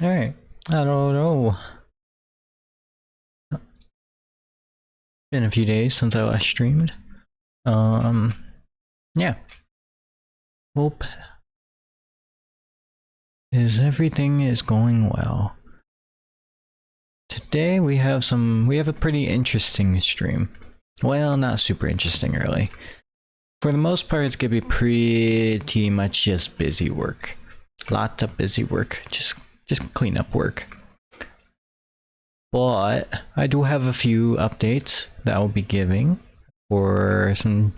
Alright, I don't know. Been a few days since I last streamed. Yeah. Hope everything is going well. Today we have a pretty interesting stream. Well, not super interesting really. For the most part, it's gonna be pretty much just busy work. Lots of busy work, just cleanup work. But I do have a few updates that I'll be giving for some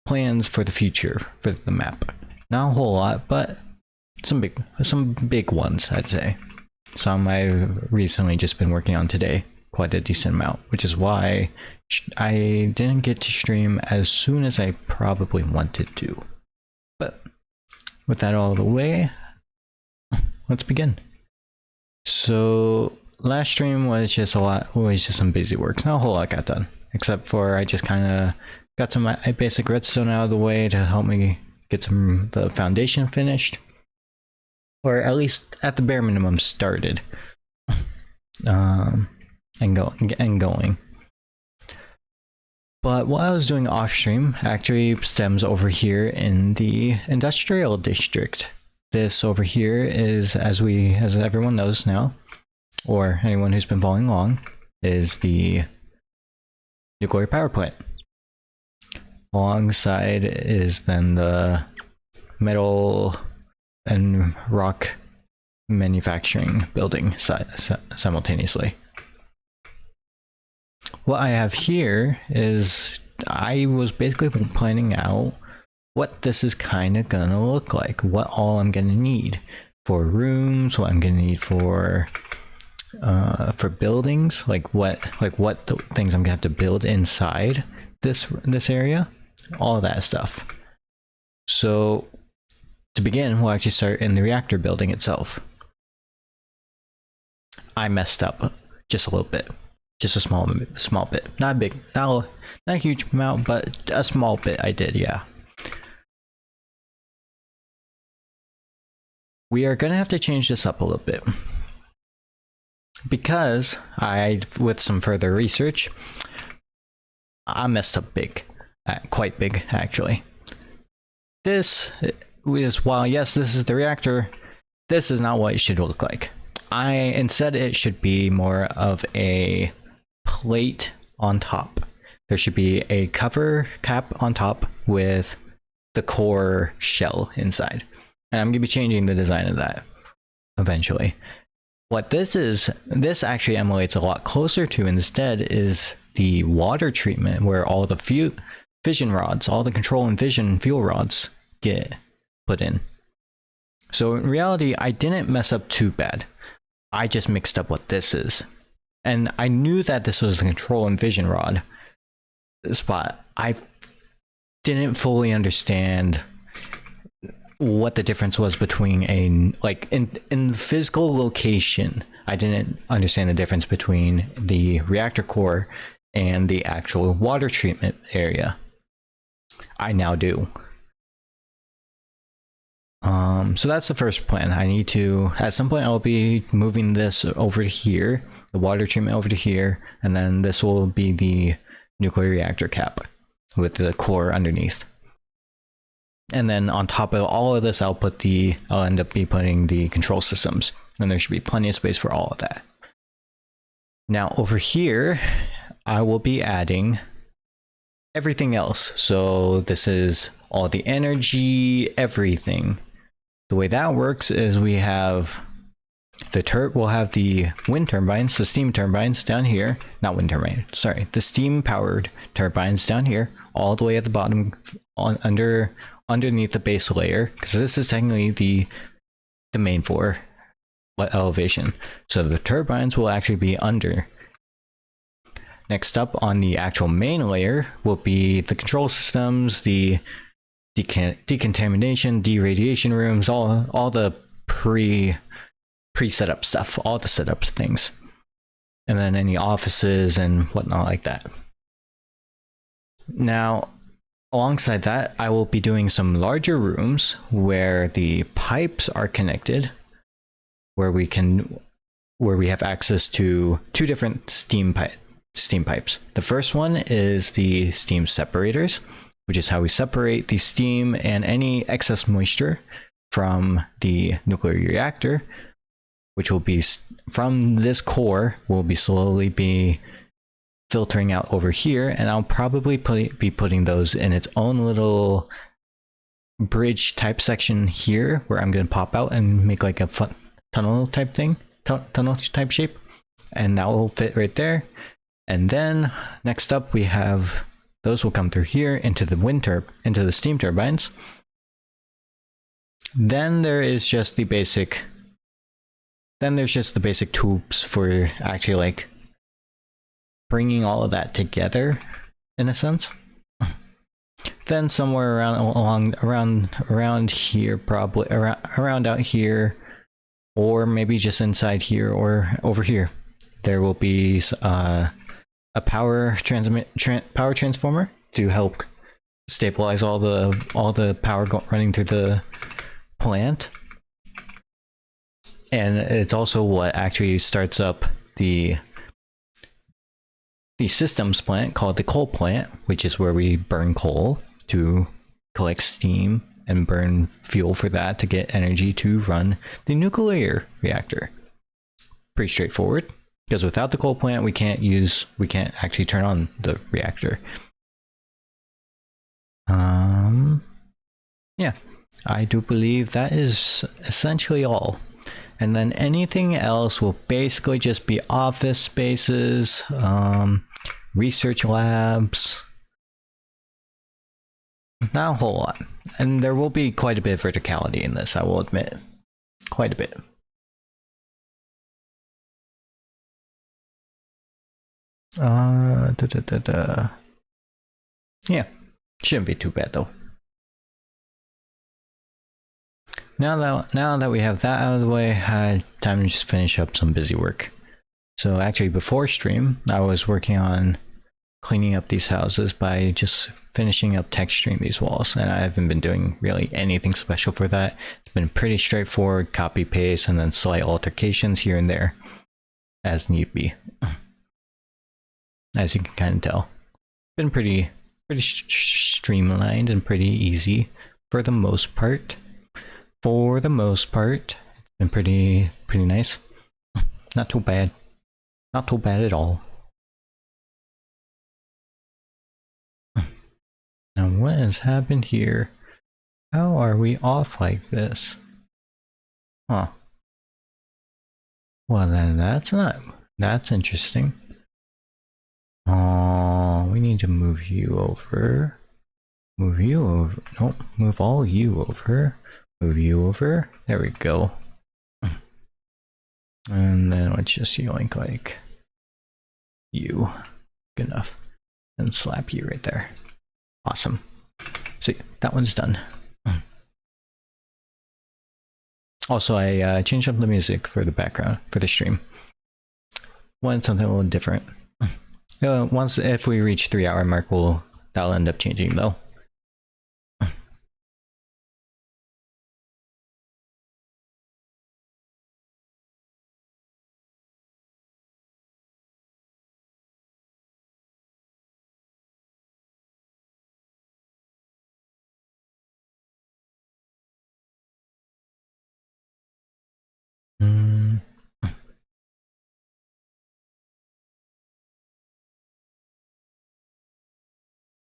plans for the future for the map. Not a whole lot, but some big ones, I'd say. Some I've recently just been working on today, quite a decent amount, which is why I didn't get to stream as soon as I probably wanted to. But with that all the way, let's begin. So last stream was just some busy work. Not a whole lot got done, except for I just kind of got some basic redstone out of the way to help me get the foundation finished, or at least at the bare minimum started, and going. But what I was doing off stream actually stems over here in the industrial district. This over here is, as everyone knows now, or anyone who's been following along, is the nuclear power plant. Alongside is then the metal and rock manufacturing building simultaneously. What I have here is I was basically planning out what this is kind of gonna look like, what all I'm gonna need for rooms, what I'm gonna need for buildings, like what the things I'm gonna have to build inside this area, all that stuff. So to begin, we'll actually start in the reactor building itself. I messed up just a little bit, just a small bit, not big, not a huge amount, but a small bit I did, yeah. We are gonna have to change this up a little bit, because with some further research, I messed up big, quite big actually. This is, while yes, this is the reactor, this is not what it should look like. Instead it should be more of a plate on top. There should be a cover cap on top with the core shell inside. And I'm going to be changing the design of that eventually. What this actually emulates a lot closer to instead is the water treatment, where all the fission rods, all the control and fission fuel rods get put in. So in reality, I didn't mess up too bad. I just mixed up what this is. And I knew that this was the control and fission rod spot. I didn't fully understand what the difference was between in physical location. I didn't understand the difference between the reactor core and the actual water treatment area. I now do. So that's the first plan. I need to, at some point I'll be moving this over to here, the water treatment over to here, and then this will be the nuclear reactor cap with the core underneath. And then on top of all of this, I'll end up putting the control systems, and there should be plenty of space for all of that. Now over here, I will be adding everything else. So this is all the energy, everything. The way that works is we have we'll have the wind turbines, the steam turbines down here, not wind turbine, sorry, the steam powered turbines down here, all the way at the bottom underneath the base layer, because this is technically the main floor elevation. So the turbines will actually be under. Next up on the actual main layer will be the control systems, the decontamination, deradiation rooms, all the pre-setup stuff, all the setup things, and then any offices and whatnot like that. Now, alongside that, I will be doing some larger rooms where the pipes are connected, where we have access to two different steam pipes. The first one is the steam separators, which is how we separate the steam and any excess moisture from the nuclear reactor, which will be from this core, will be slowly be filtering out over here, and I'll probably be putting those in its own little bridge type section here, where I'm going to pop out and make like a fun tunnel type thing, tunnel type shape, and that will fit right there. And then next up we have those will come through here into the steam turbines. Then there's just the basic tubes for actually like bringing all of that together in a sense. Then somewhere around here, probably around out here, or maybe just inside here or over here, there will be a power transformer to help stabilize all the power running through the plant. And it's also what actually starts up the systems plant called the coal plant, which is where we burn coal to collect steam and burn fuel for that to get energy to run the nuclear reactor. Pretty straightforward, because without the coal plant we can't actually turn on the reactor. Yeah, I do believe that is essentially all. And then anything else will basically just be office spaces, research labs. Not a whole lot. And there will be quite a bit of verticality in this, I will admit. Quite a bit. Yeah, shouldn't be too bad though. Now that we have that out of the way, I had time to just finish up some busy work. So actually before stream, I was working on cleaning up these houses by just finishing up texturing these walls, and I haven't been doing really anything special for that. It's been pretty straightforward, copy paste, and then slight altercations here and there as need be. As you can kind of tell, been pretty streamlined and pretty easy for the most part. For the most part, it's been pretty nice. Not too bad. Not too bad at all. Now what has happened here? How are we off like this? Huh. Well then that's interesting. Oh, we need to move you over. Move you over. Nope, move all you over. Move you over. There we go. And then let's just yoink like you. Good enough. And slap you right there. Awesome. So that one's done. Also, I changed up the music for the background for the stream. Wanted something a little different. If we reach 3-hour mark, that'll end up changing though.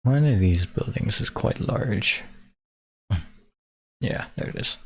One of these buildings is quite large. Yeah, there it is.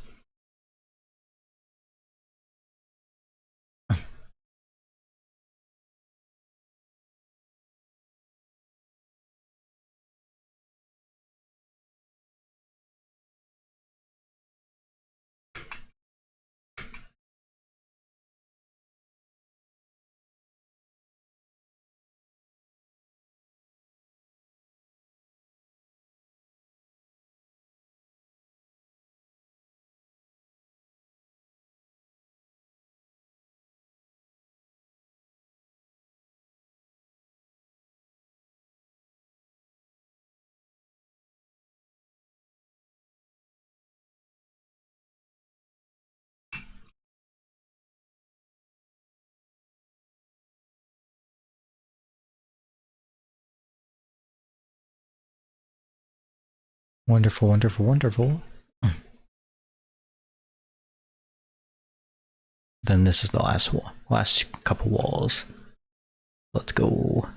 Wonderful, wonderful, wonderful. Then this is the last wall, last couple walls. Let's go.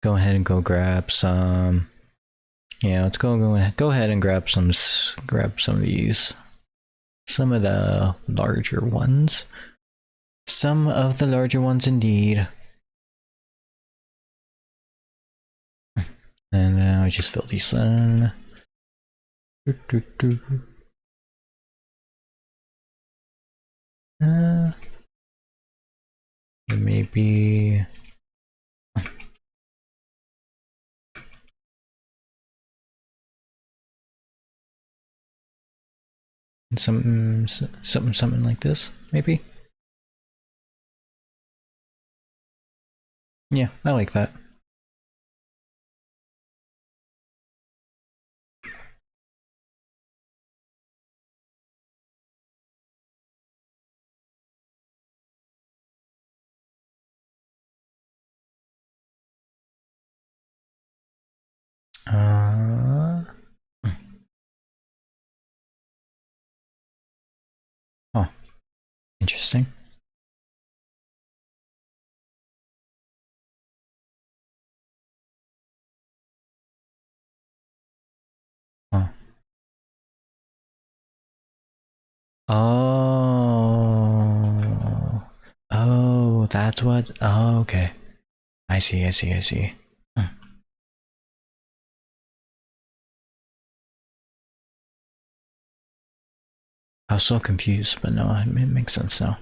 Go ahead and go grab some. Yeah, let's go ahead and grab some of these. Some of the larger ones. Some of the larger ones indeed. And then I just fill these in. Maybe something like this, maybe. Yeah, I like that. Oh, interesting. Oh. Oh. Oh, that's what. Oh, okay. I see, I see, I see. Hmm. I was so confused, but no, it makes sense now.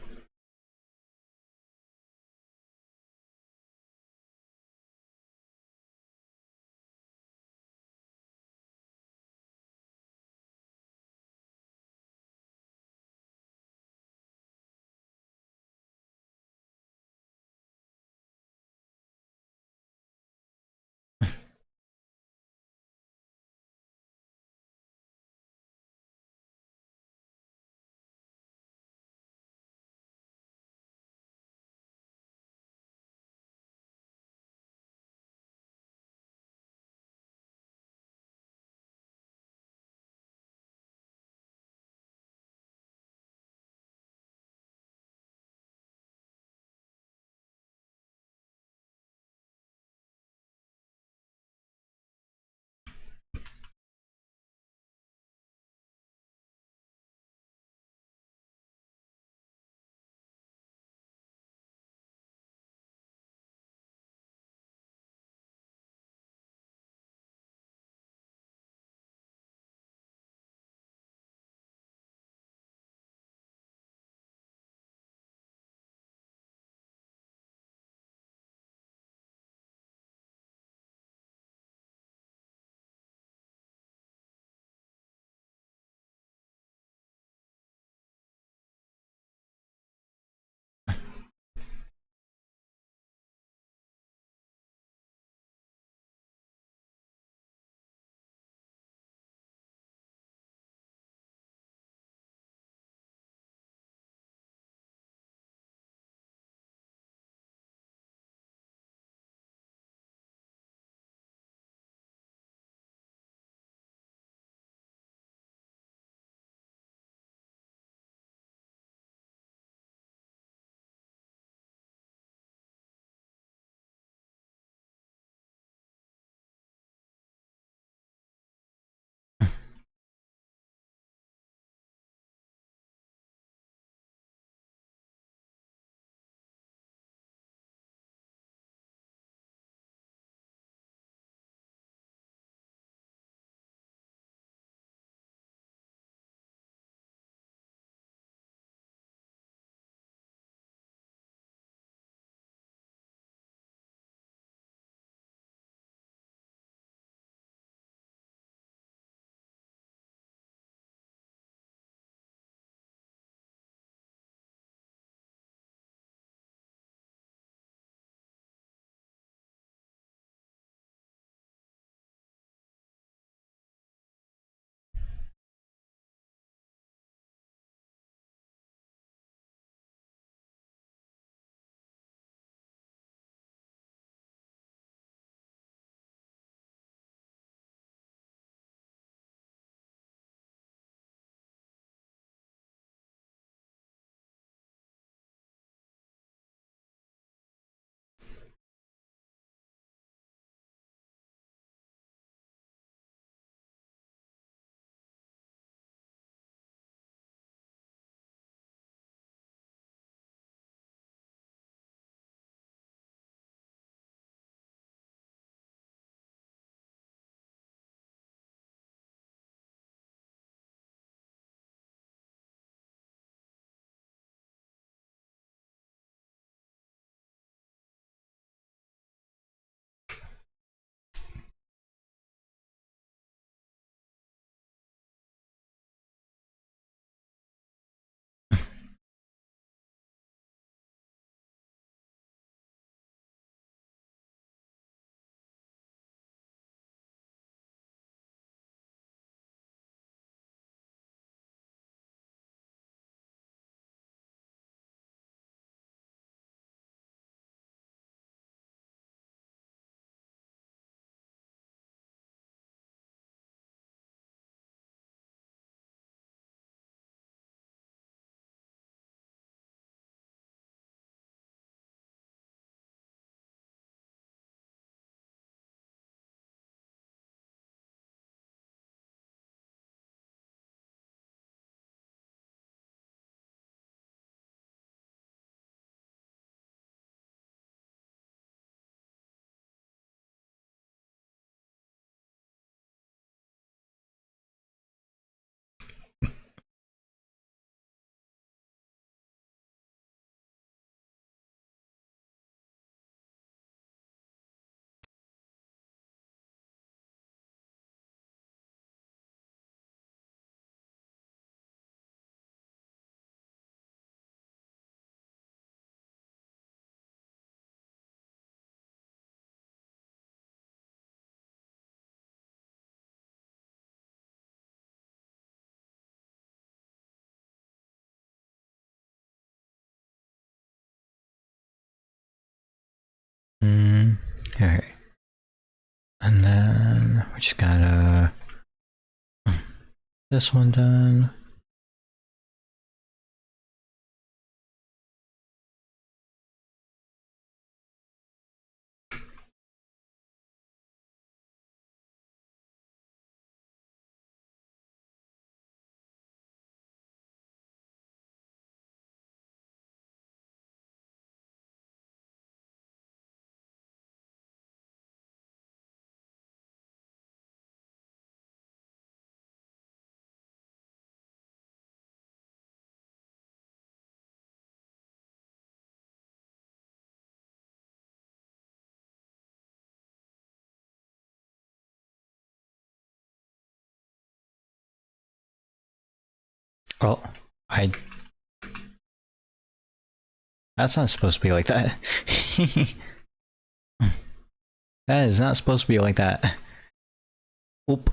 Alright. And then we just gotta this one done. Oh, that's not supposed to be like that. That is not supposed to be like that. Oop.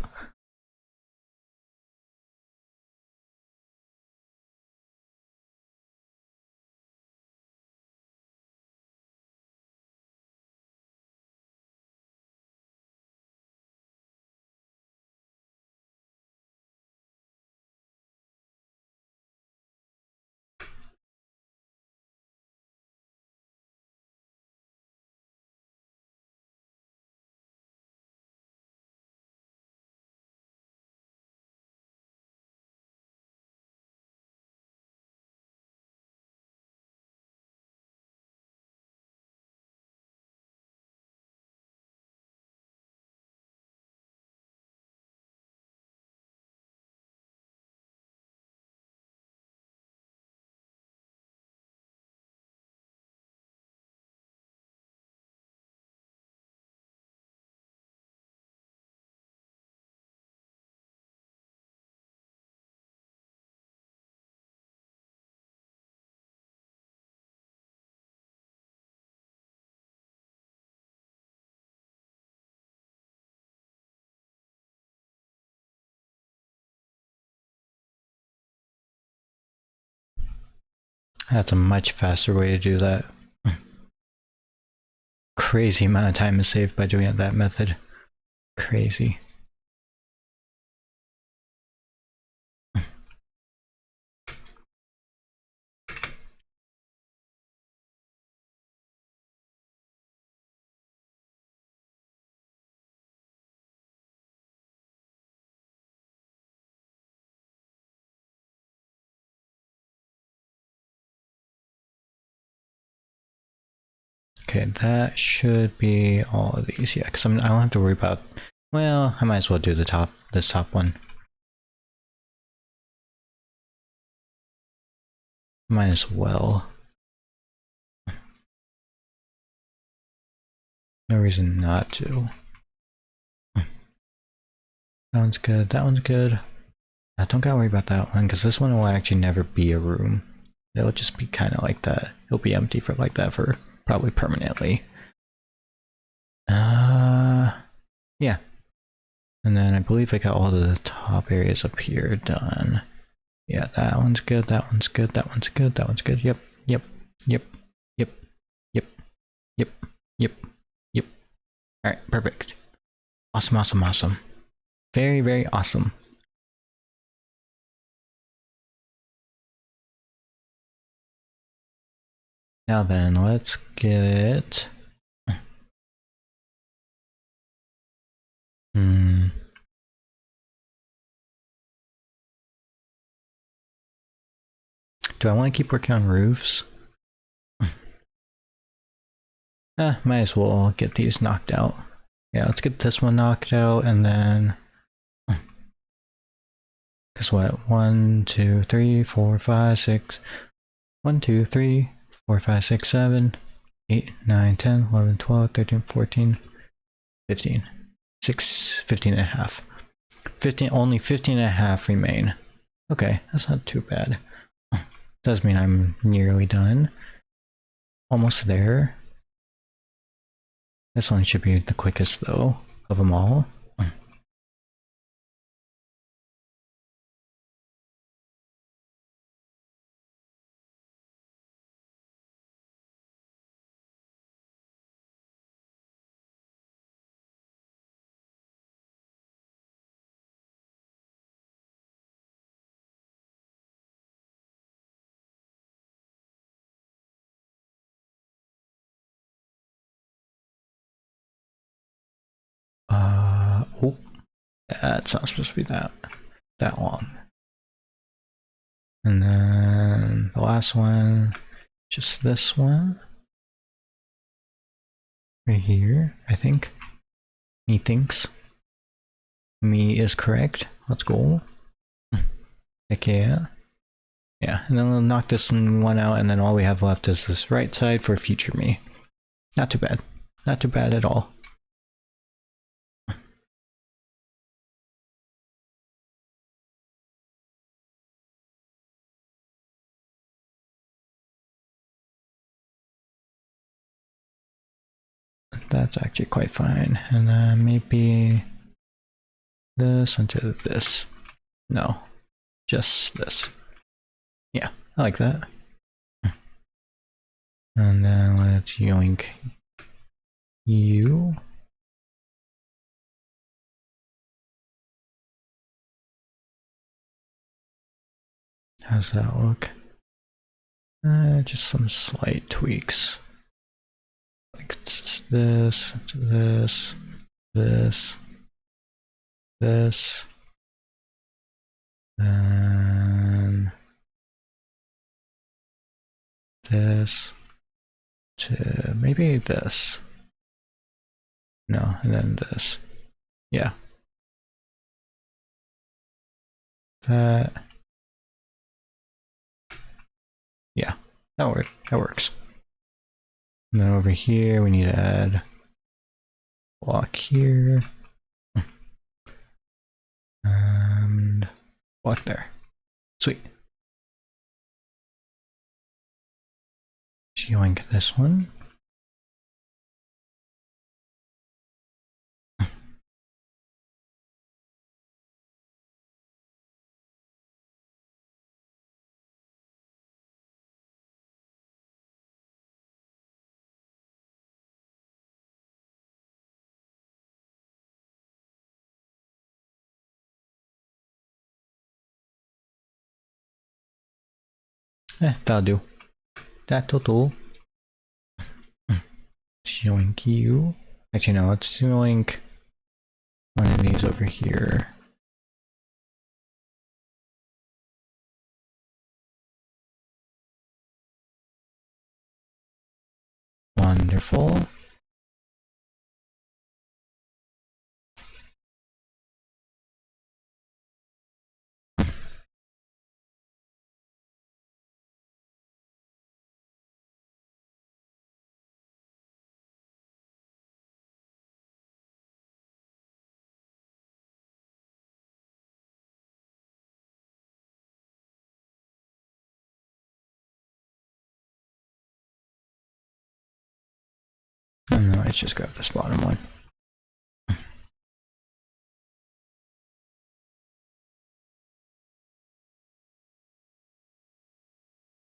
That's a much faster way to do that. Crazy amount of time is saved by doing it that method. Crazy. Okay, that should be all of these, yeah, because I don't have to worry about, well, I might as well do this top one. Might as well. No reason not to. That one's good, that one's good. I don't gotta worry about that one, because this one will actually never be a room. It'll just be kind of like that. It'll be empty for like that for probably permanently. Yeah. And then I believe I got all the top areas up here done. Yeah, that one's good, that one's good, that one's good, that one's good. Yep, yep, yep, yep, yep, yep, yep, yep. Alright, perfect. Awesome, awesome, awesome. Very, very awesome. Now then, let's get... Do I want to keep working on roofs? Might as well get these knocked out. Yeah, let's get this one knocked out and then... Because what? 1, 2, 3, 4, 5, 6... 1, 2, 3, 4, 5, 6, 7, 8, 9, 10, 11, 12, 13, 14, 15. 15 and a half. 15, only 15 and a half remain. Okay, that's not too bad. Does mean I'm nearly done. Almost there. This one should be the quickest though of them all. It's not supposed to be that long. And then the last one, just this one. Right here, I think. Methinks. Me is correct. Let's go. Heck yeah. Yeah, and then we'll knock this one out, and then all we have left is this right side for future me. Not too bad. Not too bad at all. That's actually quite fine. And then maybe this into this. No, just this. Yeah, I like that. And then let's yoink you. How's that look? Just some slight tweaks. Like this, this, this, this, and this to maybe this. No, and then this. Yeah. That. Yeah, that works. And then over here, we need to add block here. And block there. Sweet. Yoink this one. That'll do. That'll do. Yoink you. Actually, no, let's yoink one of these over here. Wonderful. And then let's just grab this bottom one.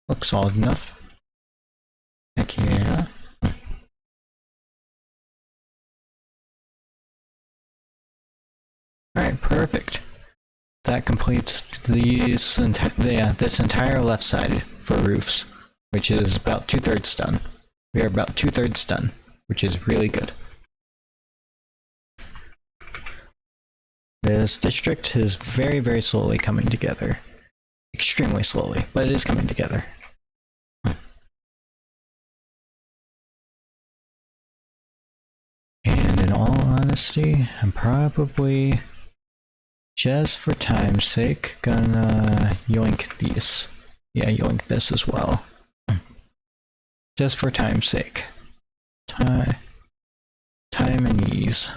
Looks solid enough. Heck yeah. Alright, perfect. That completes this entire left side for roofs, which is about 2/3 done. We are about 2/3 done, which is really good. This district is very, very slowly coming together. Extremely slowly, but it is coming together. And in all honesty, I'm probably, just for time's sake, gonna yoink these. Yeah, yoink this as well. Just for time's sake. Time and ease.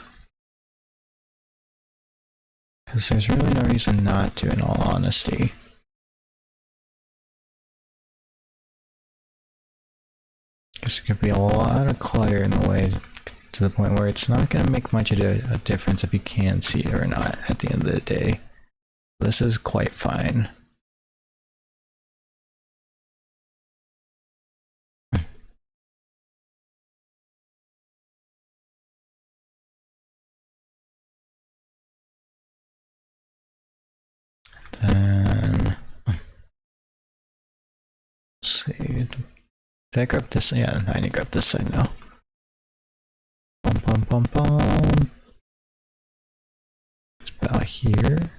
Because there's really no reason not to, in all honesty. Because there could be a lot of clutter in the way to the point where it's not going to make much of a difference if you can see it or not at the end of the day. This is quite fine. Then, let's see, did I grab this? Yeah, I need to grab this side now. Bum, bum, bum, bum. spot here.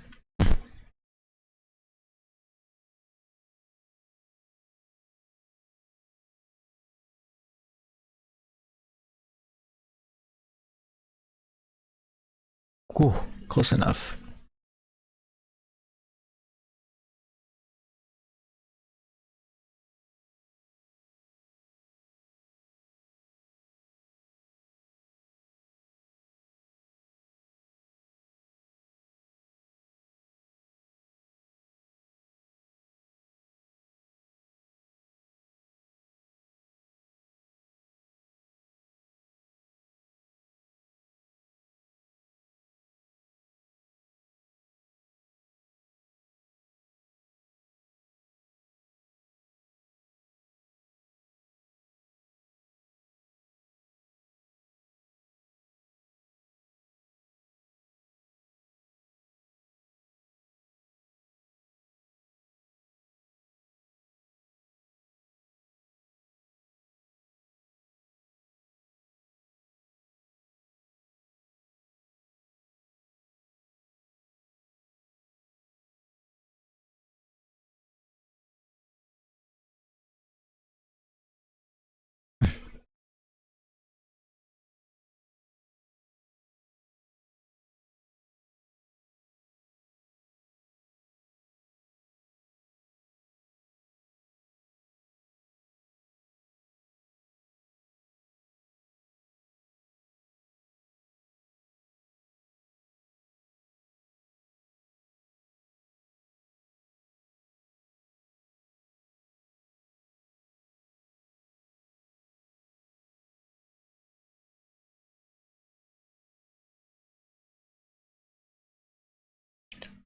Ooh, close enough.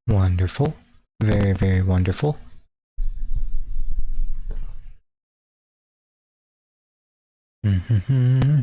Wonderful. Very, very wonderful. Mm-hmm.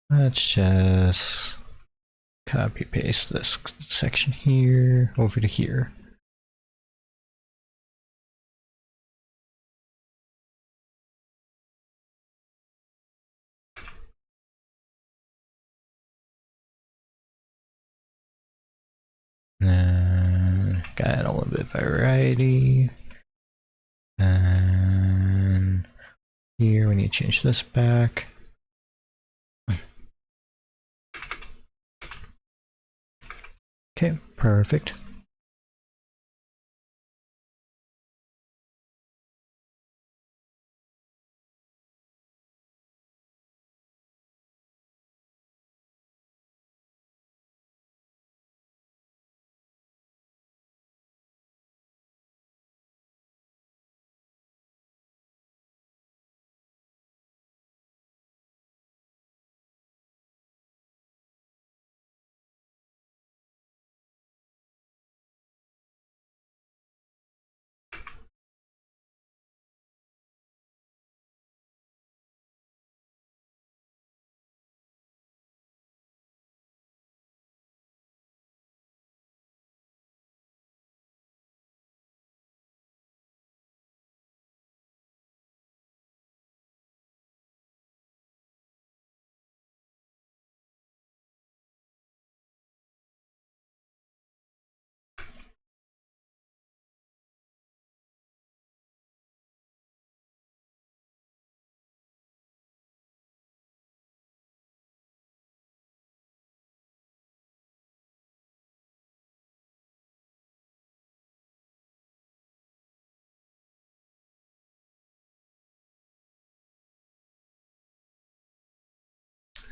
Let's just copy paste this section here over to here. Got a little bit of variety. And here we need to change this back. Okay, perfect.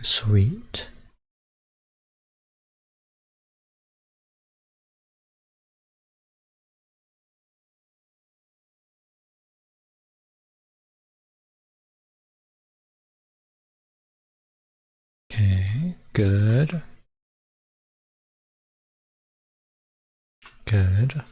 Sweet. Okay, good. Good.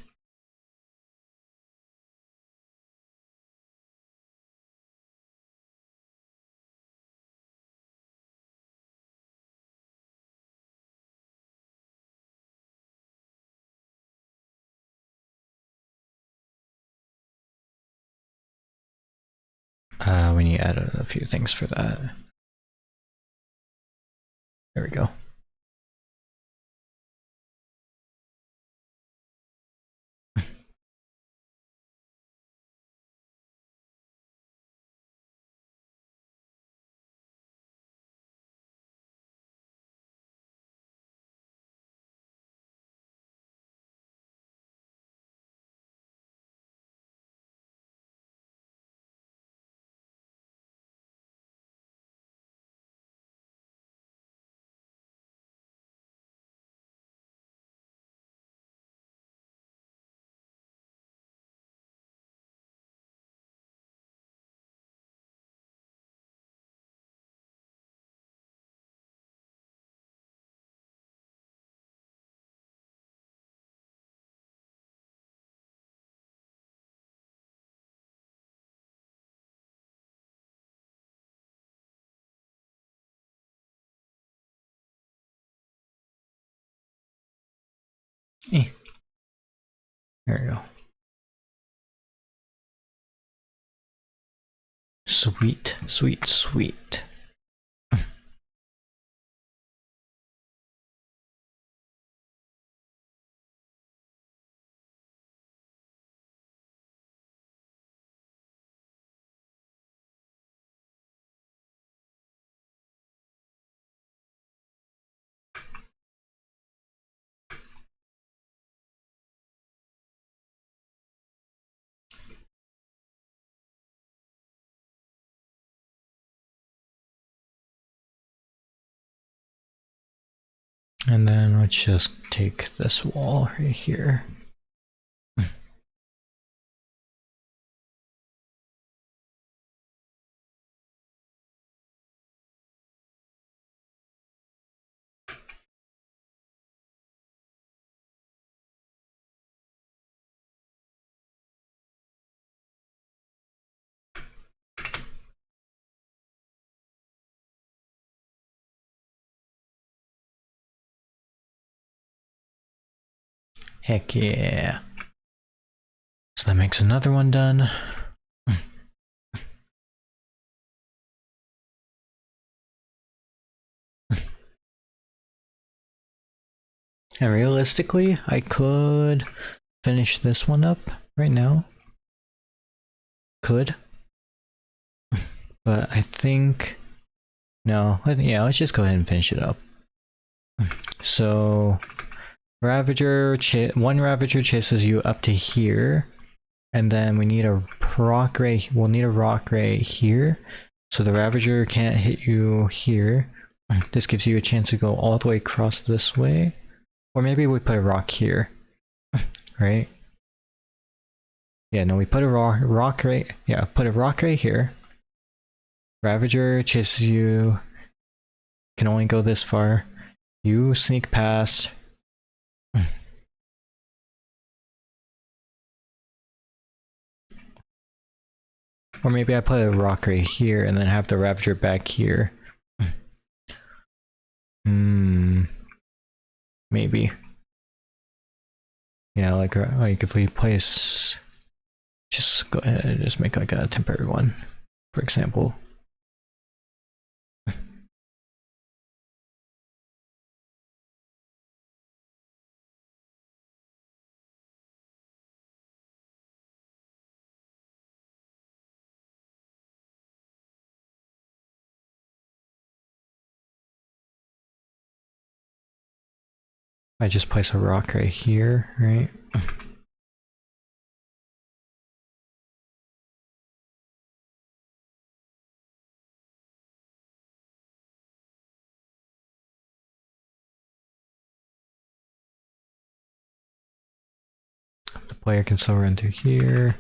We need to add a few things for that. There we go. Eh. There we go. Sweet, sweet, sweet. And then let's just take this wall right here. Heck yeah. So that makes another one done. And realistically, I could finish this one up right now. Could. But I think... No, yeah, let's just go ahead and finish it up. So... Ravager, one Ravager chases you up to here, and then we need a rock ray. We'll need a rock ray here, so the Ravager can't hit you here. This gives you a chance to go all the way across this way, or maybe we put a rock here, right? Yeah, no, we put a rock ray. Yeah, put a rock ray here. Ravager chases you. Can only go this far. You sneak past. Or maybe I put a rock right here and then have the Ravager back here. Maybe. Yeah, like if we place... Just go ahead and just make like a temporary one, for example. I just place a rock right here, right? The player can still run through here.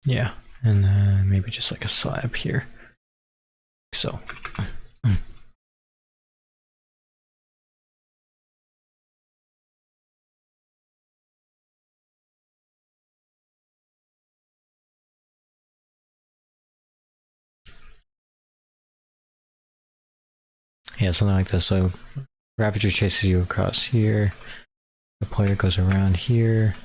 Yeah, and maybe just like a slab here. So. Yeah, something like this. So Ravager chases you across here. The player goes around here.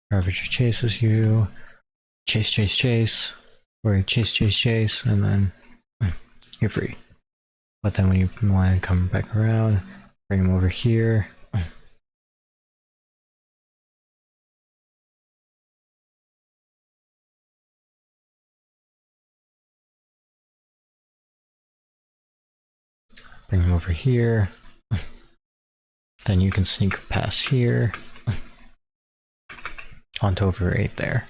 Ravager chases you. Chase, chase, chase. Or chase, chase, chase, and then you're free. But then when you want to come back around, bring him over here. Bring him over here. Then you can sneak past here. Onto over right there.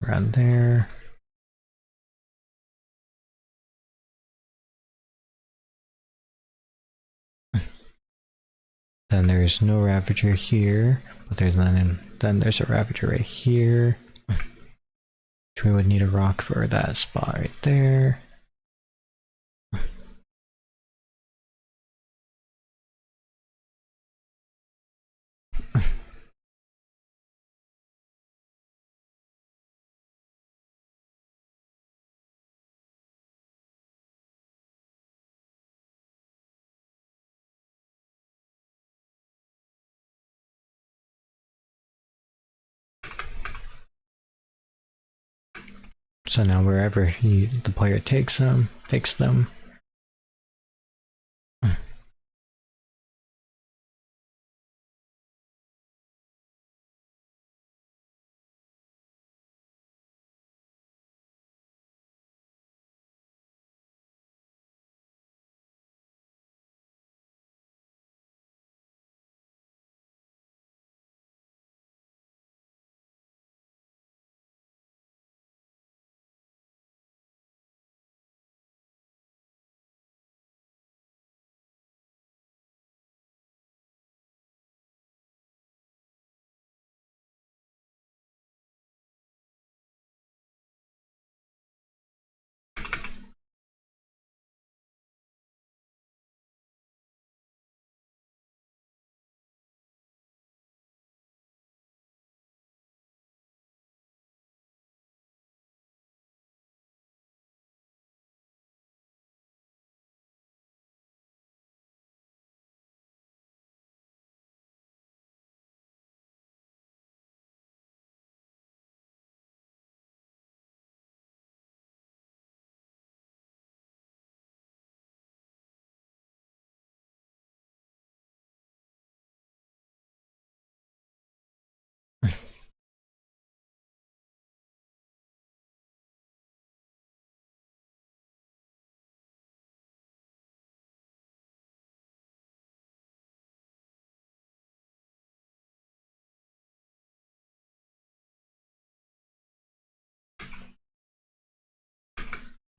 Around there. Then there's no Ravager here, but then there's a Ravager right here. Which we would need a rock for that spot right there. So now wherever the player takes them.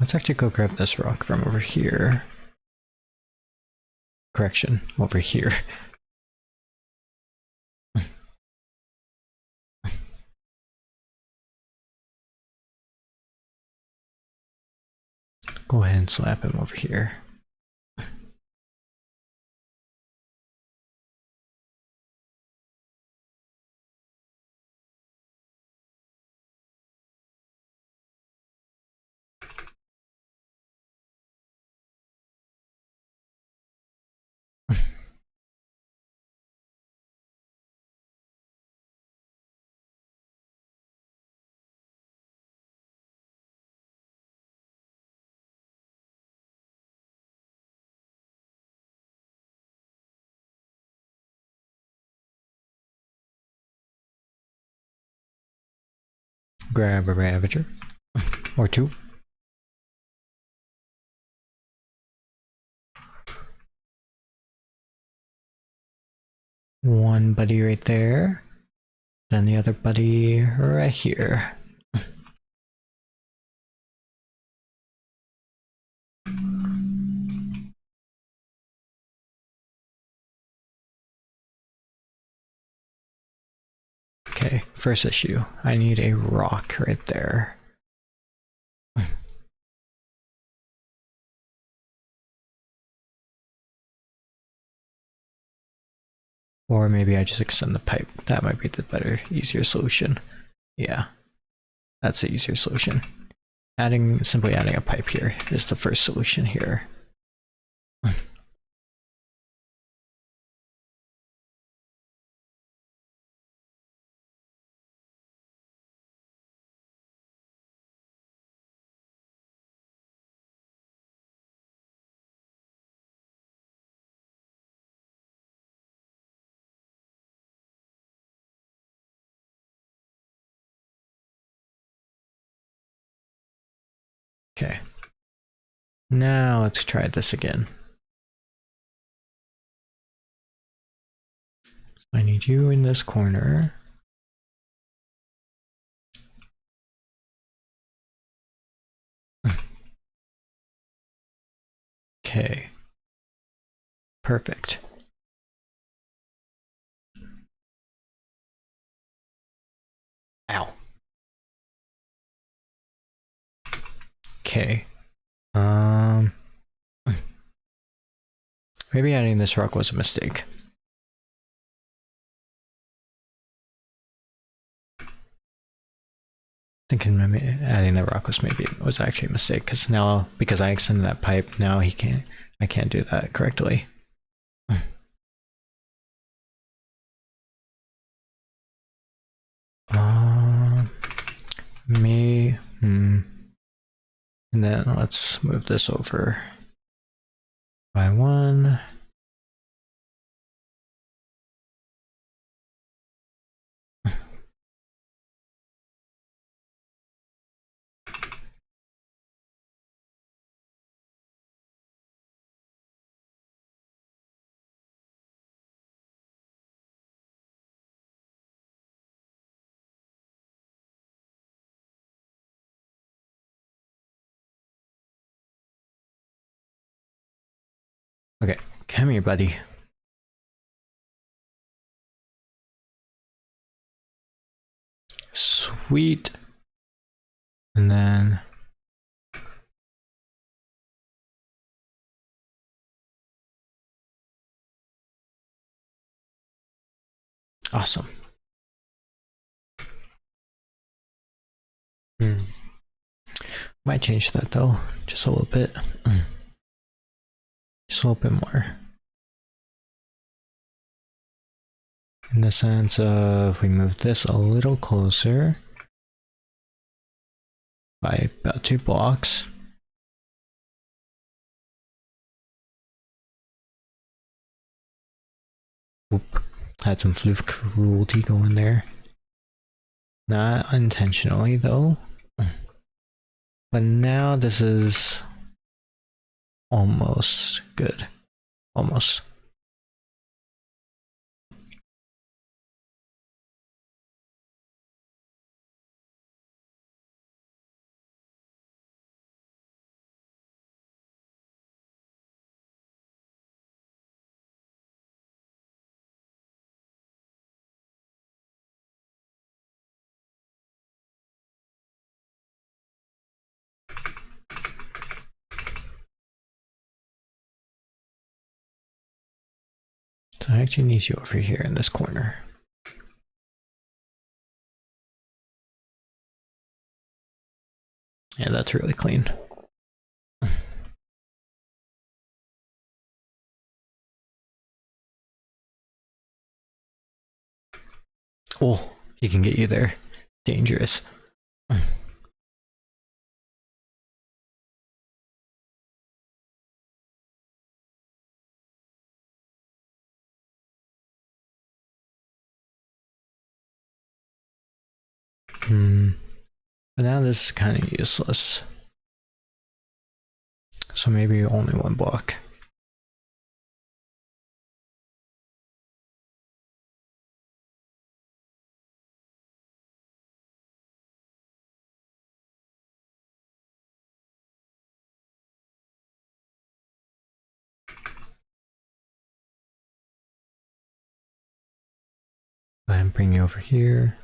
Let's actually go grab this rock from over here. Correction, over here. Go ahead and slap him over here. Grab a Ravager. Or two. One buddy right there. Then the other buddy right here. Okay, first issue. I need a rock right there. Or maybe I just extend the pipe. That might be the better, easier solution. Yeah, that's the easier solution. Simply adding a pipe here is the first solution here. Okay. Now let's try this again. I need you in this corner. Okay. Perfect. Ow. Okay. Maybe adding this rock was a mistake. Thinking maybe adding the rock was actually a mistake because now because I extended that pipe, now I can't do that correctly. And then let's move this over by one. Okay, come here, buddy. Sweet. And then awesome. Might change that though, just a little bit. Just a little bit more. In the sense of we move this a little closer by about 2 blocks. Oop, had some fluke cruelty going there. Not intentionally though. But now this is almost good. Almost. So I actually need you over here in this corner. Yeah, that's really clean. Oh, he can get you there. Dangerous. But now this is kind of useless. So maybe only 1 block. Go ahead and bring you over here.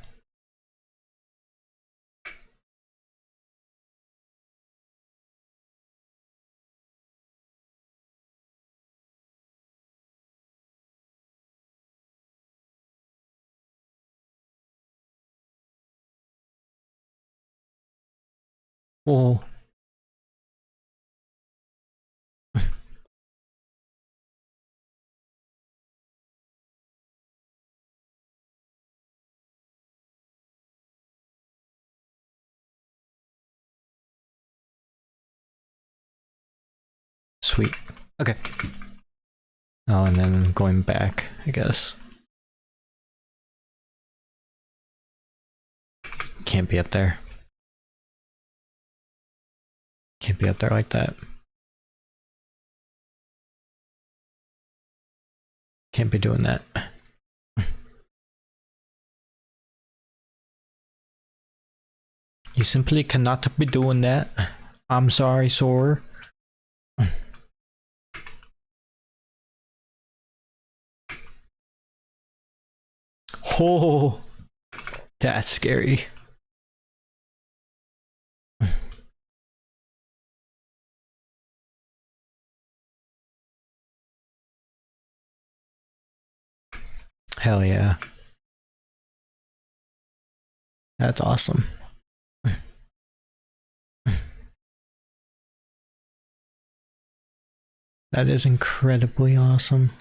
Oh. Sweet. Okay. Oh, and then going back, I guess. Can't be up there. Can't be up there like that. Can't be doing that. You simply cannot be doing that. I'm sorry, sir. Oh, that's scary. Hell yeah. That's awesome. That is incredibly awesome.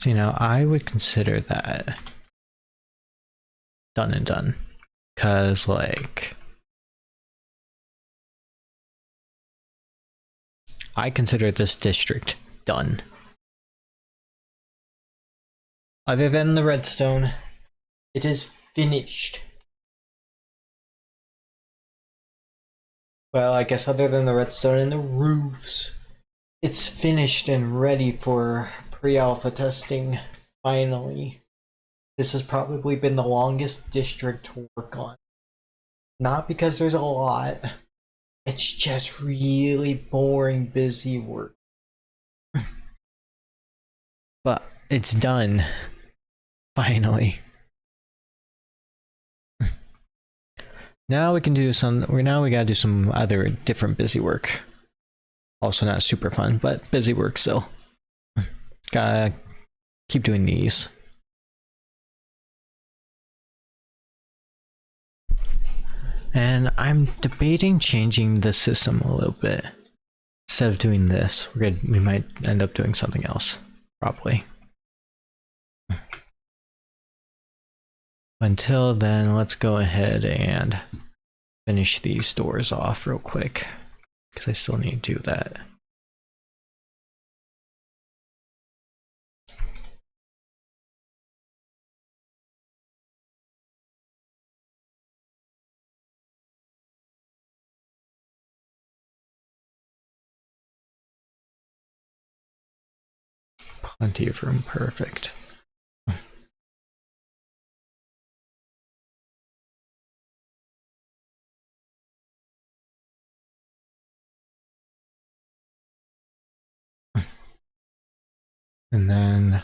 So, you know, I would consider that done and done. Cause like, I consider this district done. Other than the redstone, it is finished. Well, I guess other than the redstone and the roofs, it's finished and ready for pre-alpha testing, finally. This has probably been the longest district to work on. Not because there's a lot, it's just really boring, busy work. But it's done, finally. Now we can do now we gotta do some other different busy work. Also not super fun, but busy work still. Gotta keep doing these. And I'm debating changing the system a little bit. Instead of doing this, we might end up doing something else, probably. Until then, let's go ahead and finish these doors off real quick, because I still need to do that. Plenty of room, perfect. And then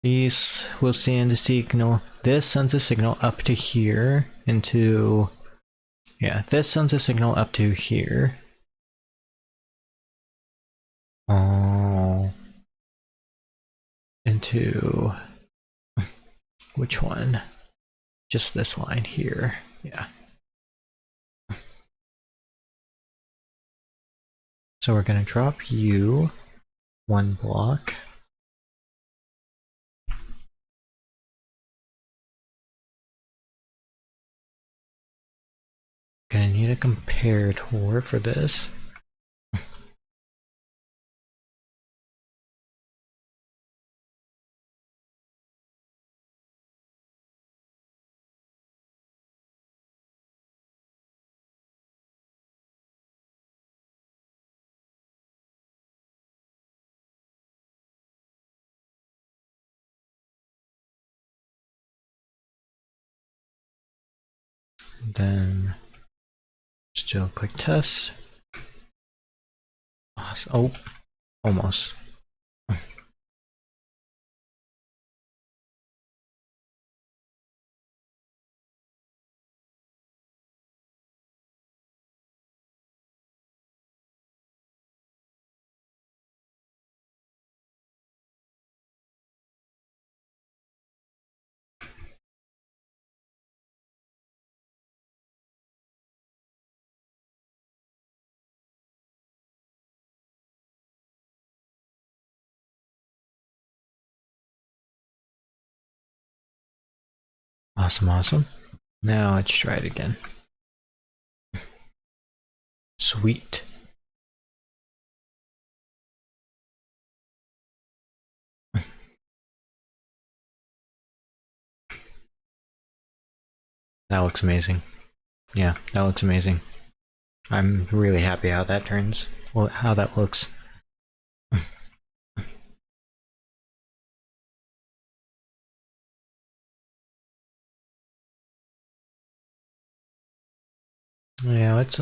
these will send a signal. This sends a signal up to here into, yeah, this sends a signal up to here. Oh, into which one? Just this line here. Yeah. So we're gonna drop you 1 block. Gonna need a comparator for this. And then still click test. Oh, almost. Awesome, awesome. Now let's try it again. Sweet. That looks amazing. Yeah, that looks amazing. I'm really happy how that turns. Well, how that looks. Yeah, let's.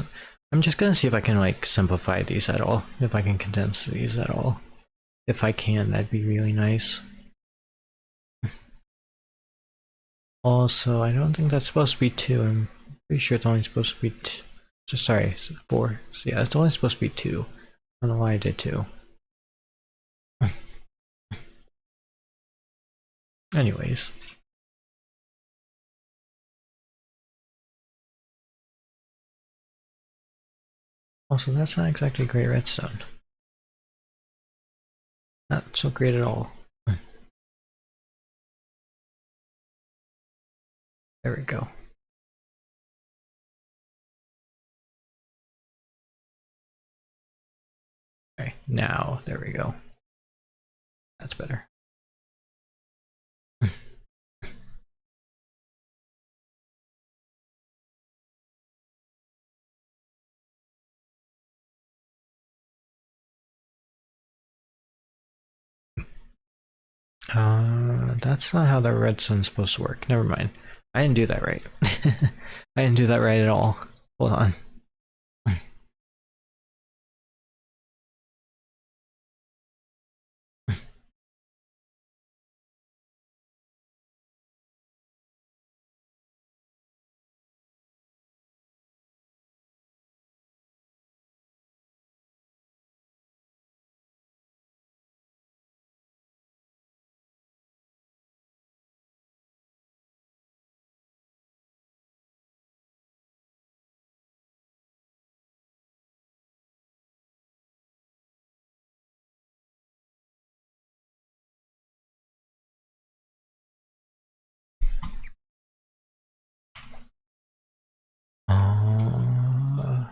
I'm just gonna see if I can like simplify these at all. If I can condense these at all. If I can, that'd be really nice. Also, I don't think that's supposed to be 2. I'm pretty sure it's only supposed to be 2. Sorry, 4. So yeah, it's only supposed to be 2. I don't know why I did 2. Anyways. Also, that's not exactly great redstone. Not so great at all. There we go. Okay, now, there we go. That's better. That's not how the redstone's supposed to work. Never mind. I didn't do that right. I didn't do that right at all. Hold on. Uh,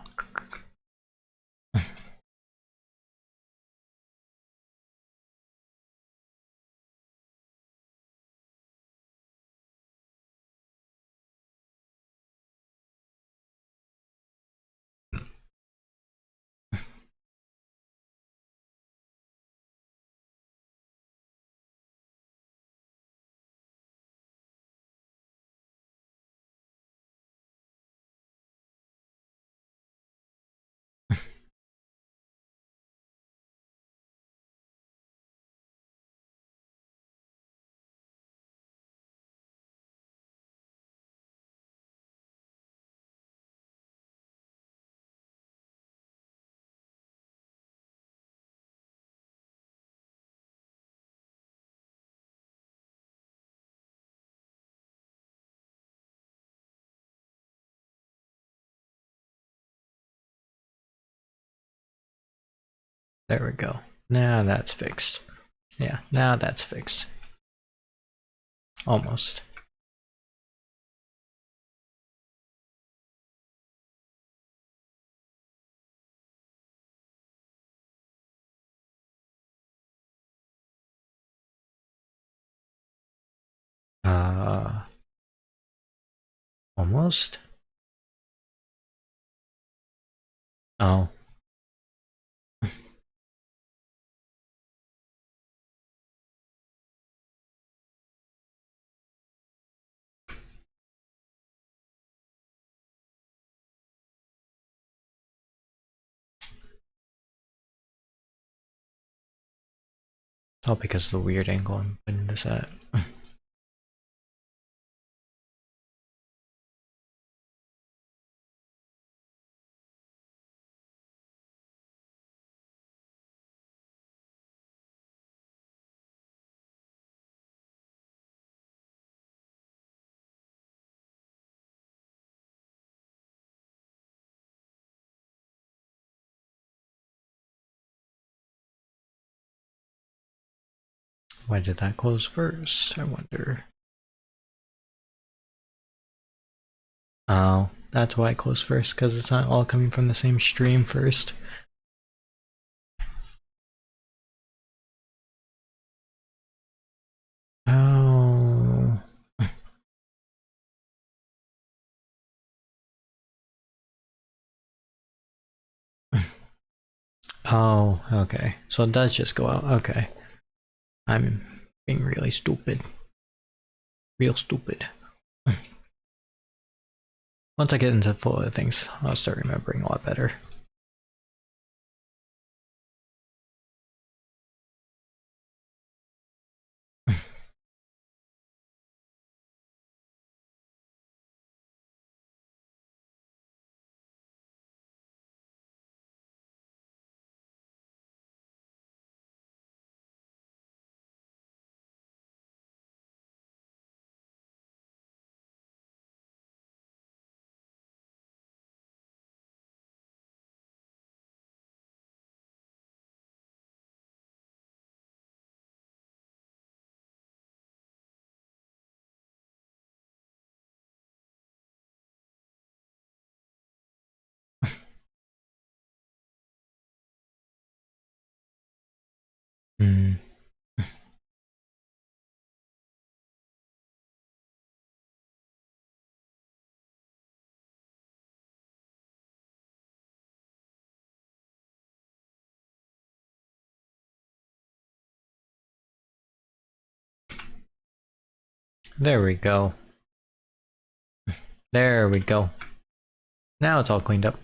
there we go. Now that's fixed. Yeah, now that's fixed. Almost. Uh, Almost? Oh. All because of the weird angle I'm putting this at. Why did that close first? I wonder. Oh, that's why I closed first, because it's not all coming from the same stream first. Oh. Oh, okay. So it does just go out. Okay. I'm being really stupid. Real stupid. Once I get into the flow of things, I'll start remembering a lot better. Hmm. There we go. There we go. Now it's all cleaned up.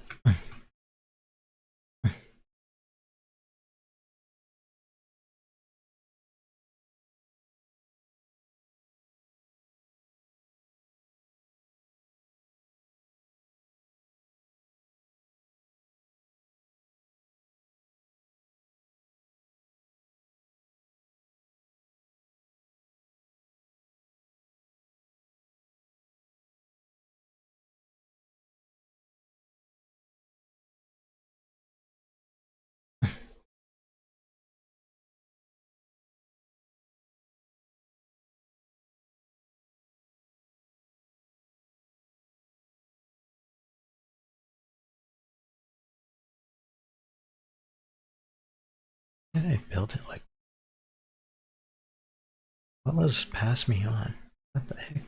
Did I build it like... What was past me on? What the heck?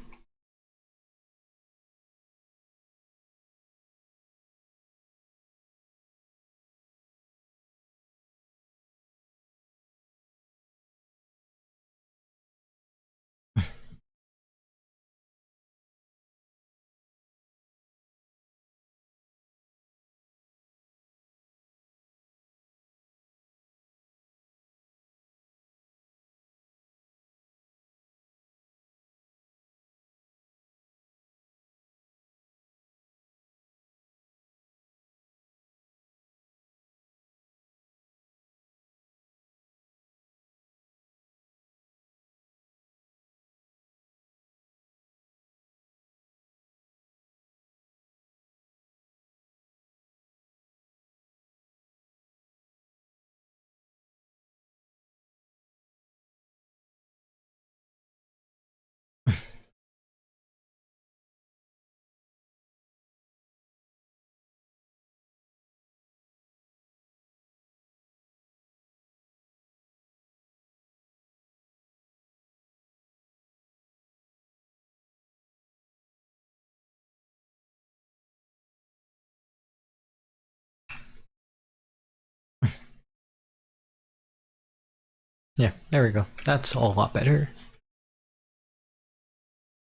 Yeah, there we go. That's a lot better.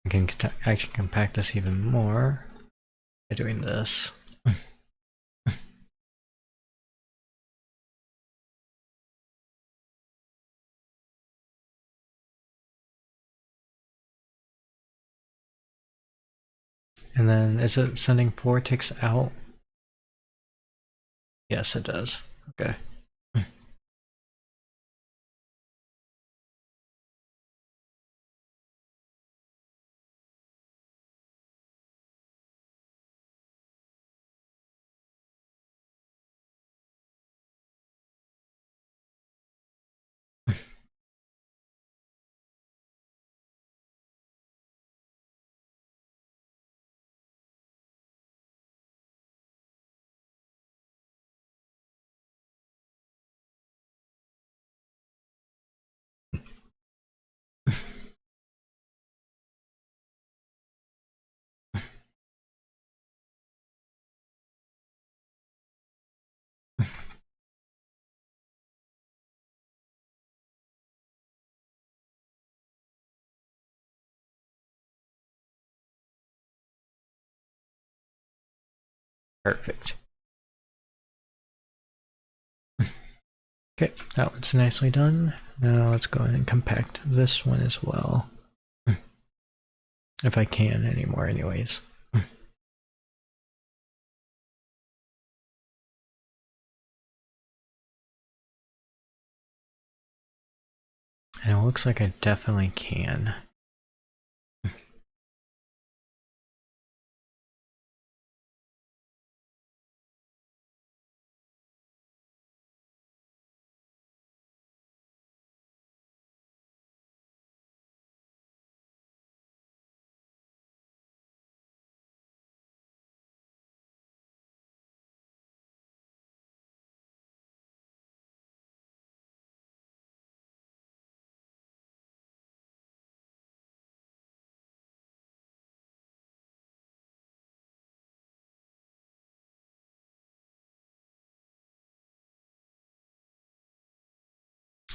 I can actually compact this even more by doing this. And then, is it sending 4 ticks out? Yes, it does. Okay. Perfect. Okay, that one's nicely done. Now let's go ahead and compact this one as well. If I can anymore anyways. And it looks like I definitely can.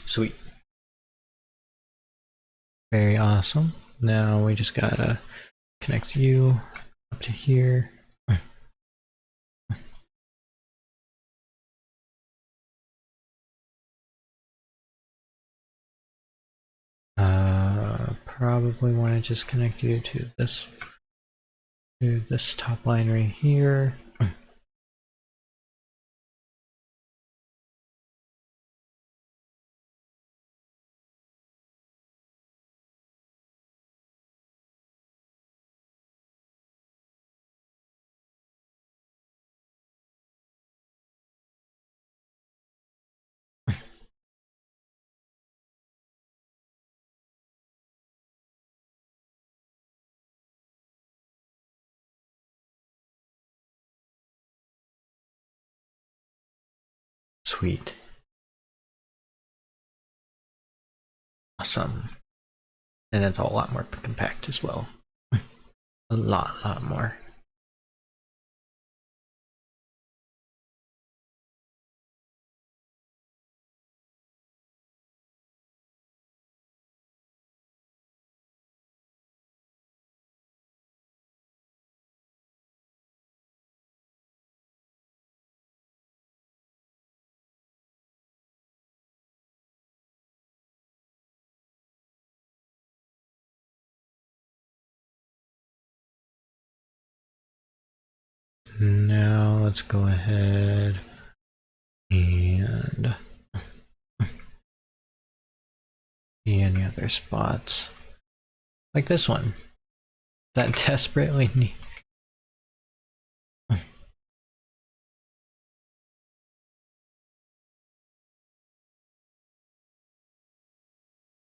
Sweet. Very awesome. Now we just gotta connect you up to here. Probably want to just connect you to this top line right here. Sweet. Awesome. And it's a lot more compact as well. A lot more. Now let's go ahead and see any other spots like this one that desperately need.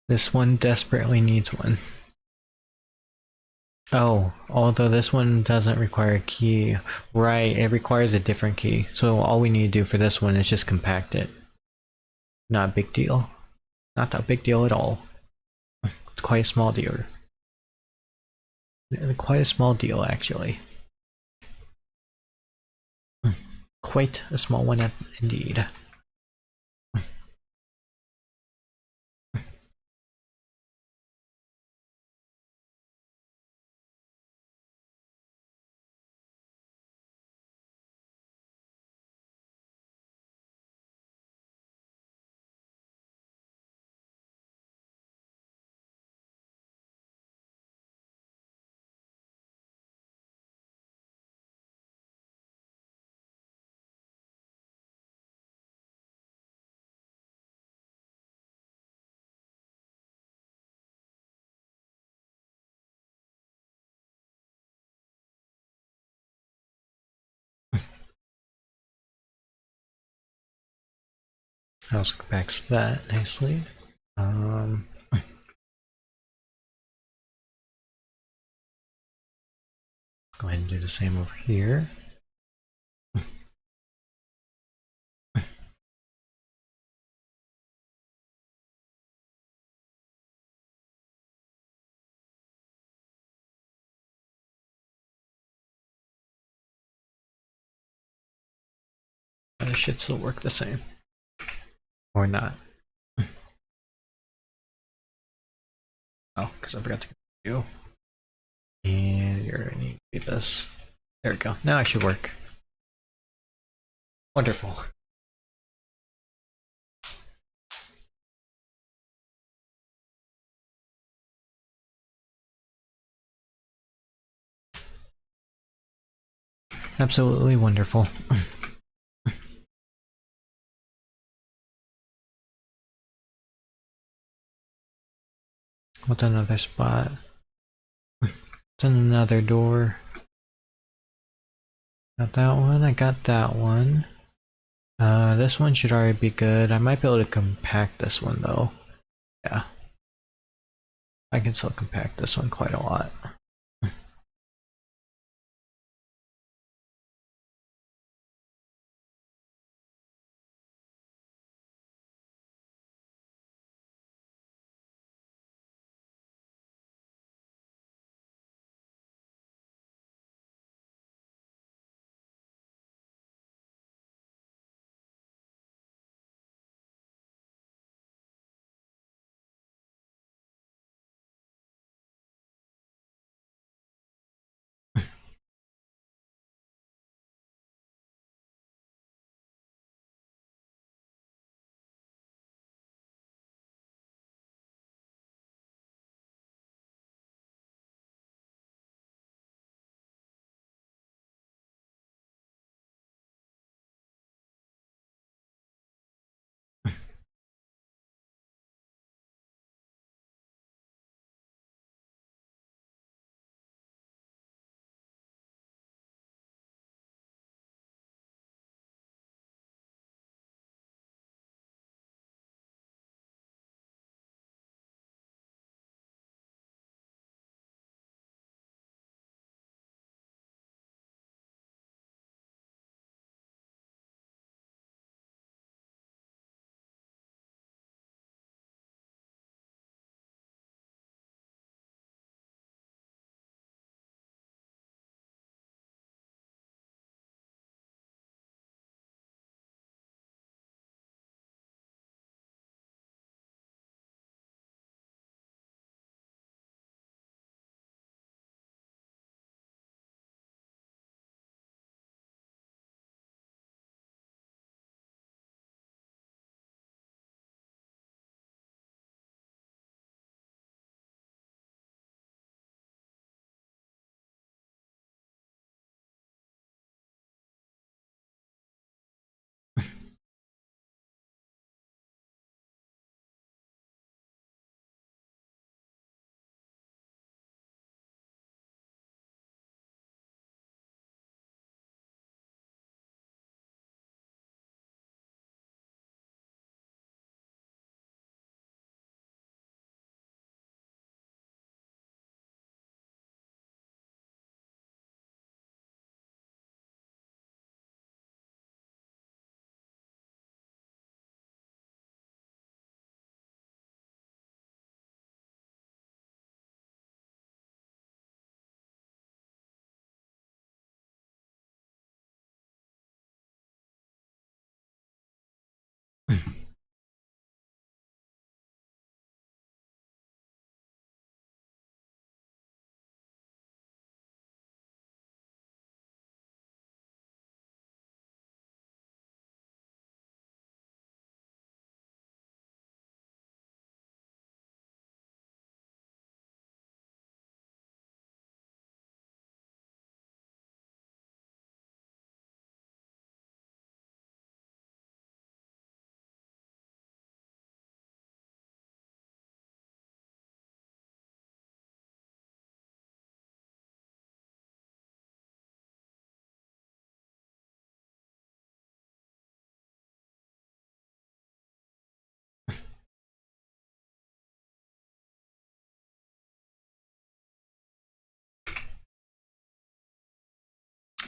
This one desperately needs one. Oh, although this one doesn't require a key. Right, it requires a different key. So all we need to do for this one is just compact it. Not a big deal. Not that big deal at all. It's quite a small deal. Quite a small deal, actually. Quite a small one indeed. Also compacts that nicely. Go ahead and do the same over here. But it should still work the same. Or not. Oh, because I forgot to do. And you're gonna need to do this. There we go. Now it should work. Wonderful. Absolutely wonderful. What's another spot? What's another door? Got that one, I got that one. This one should already be good. I might be able to compact this one though. Yeah. I can still compact this one quite a lot.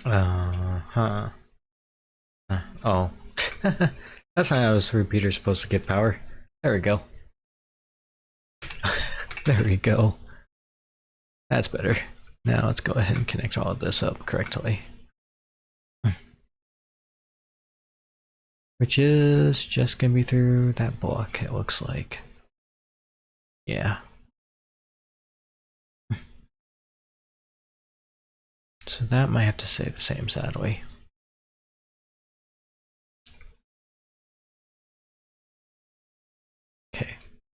Huh. Oh. That's not how this repeater's supposed to get power. There we go. There we go. That's better. Now let's go ahead and connect all of this up correctly. Which is just gonna be through that block, it looks like. Yeah. So that might have to stay the same, sadly.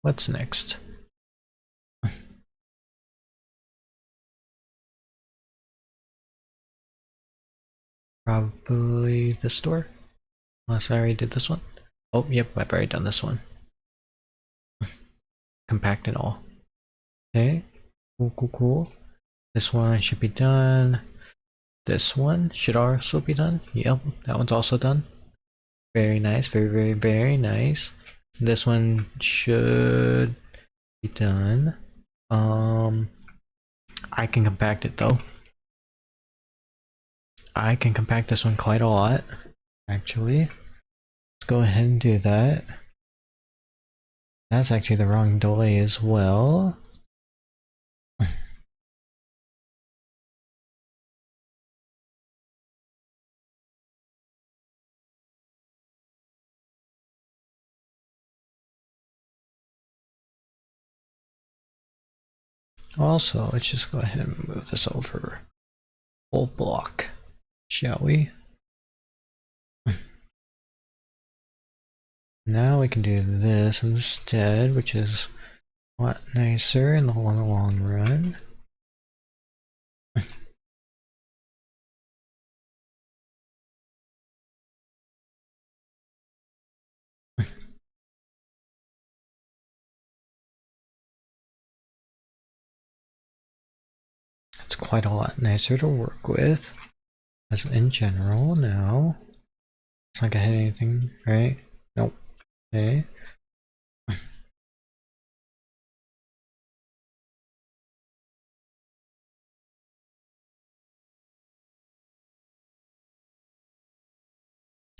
What's next? Probably this door. Unless I already did this one. Oh, yep, I've already done this one. Compact and all. Okay. Cool, cool, cool. This one should be done. This one should also be done. Yep, that one's also done. Very nice. Very, very, very nice. This one should be done. I can compact it though. I can compact this one quite a lot, actually. Let's go ahead and do that. That's actually the wrong delay as well. Also, let's just go ahead and move this over full block, shall we? Now we can do this instead, which is a lot nicer in the long run. It's quite a lot nicer to work with, as in general now. It's not gonna hit anything, right? Nope. Okay.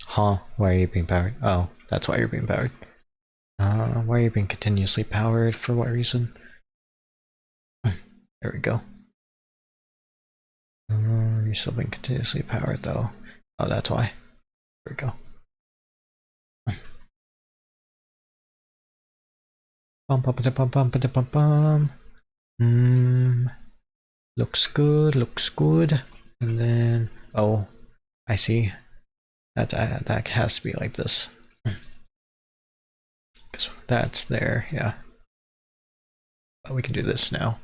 Huh, why are you being powered? Oh, that's why you're being powered. Why are you being continuously powered? For what reason? There we go. You're still being continuously powered though. Oh, that's why. There we go. Bum bum bum bum bum bum bum. Looks good, looks good. And then, oh, I see. That has to be like this. Because that's there, yeah. But we can do this now.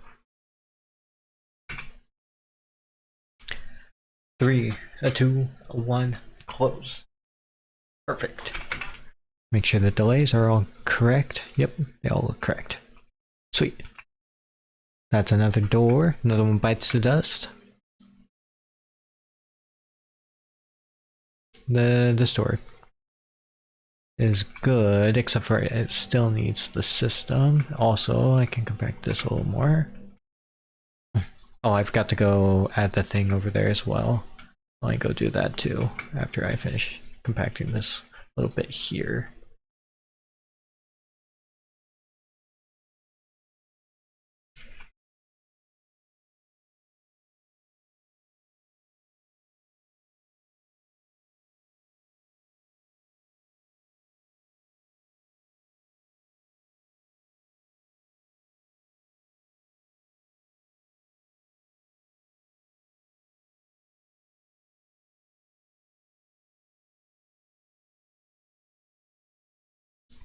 3, 2, 1, close. Perfect. Make sure the delays are all correct. Yep, they all look correct. Sweet. That's another door. Another one bites the dust. This door is good, except for it still needs the system. Also, I can compact this a little more. Oh, I've got to go add the thing over there as well. Let me go do that too after I finish compacting this little bit here.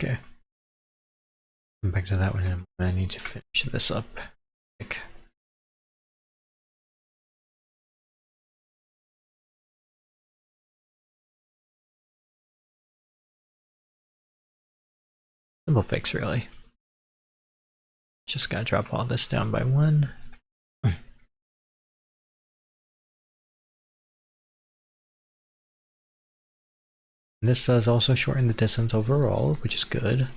Okay. Come back to that one and I need to finish this up. Simple fix, really. Just gotta drop all this down by 1. This does also shorten the distance overall, which is good.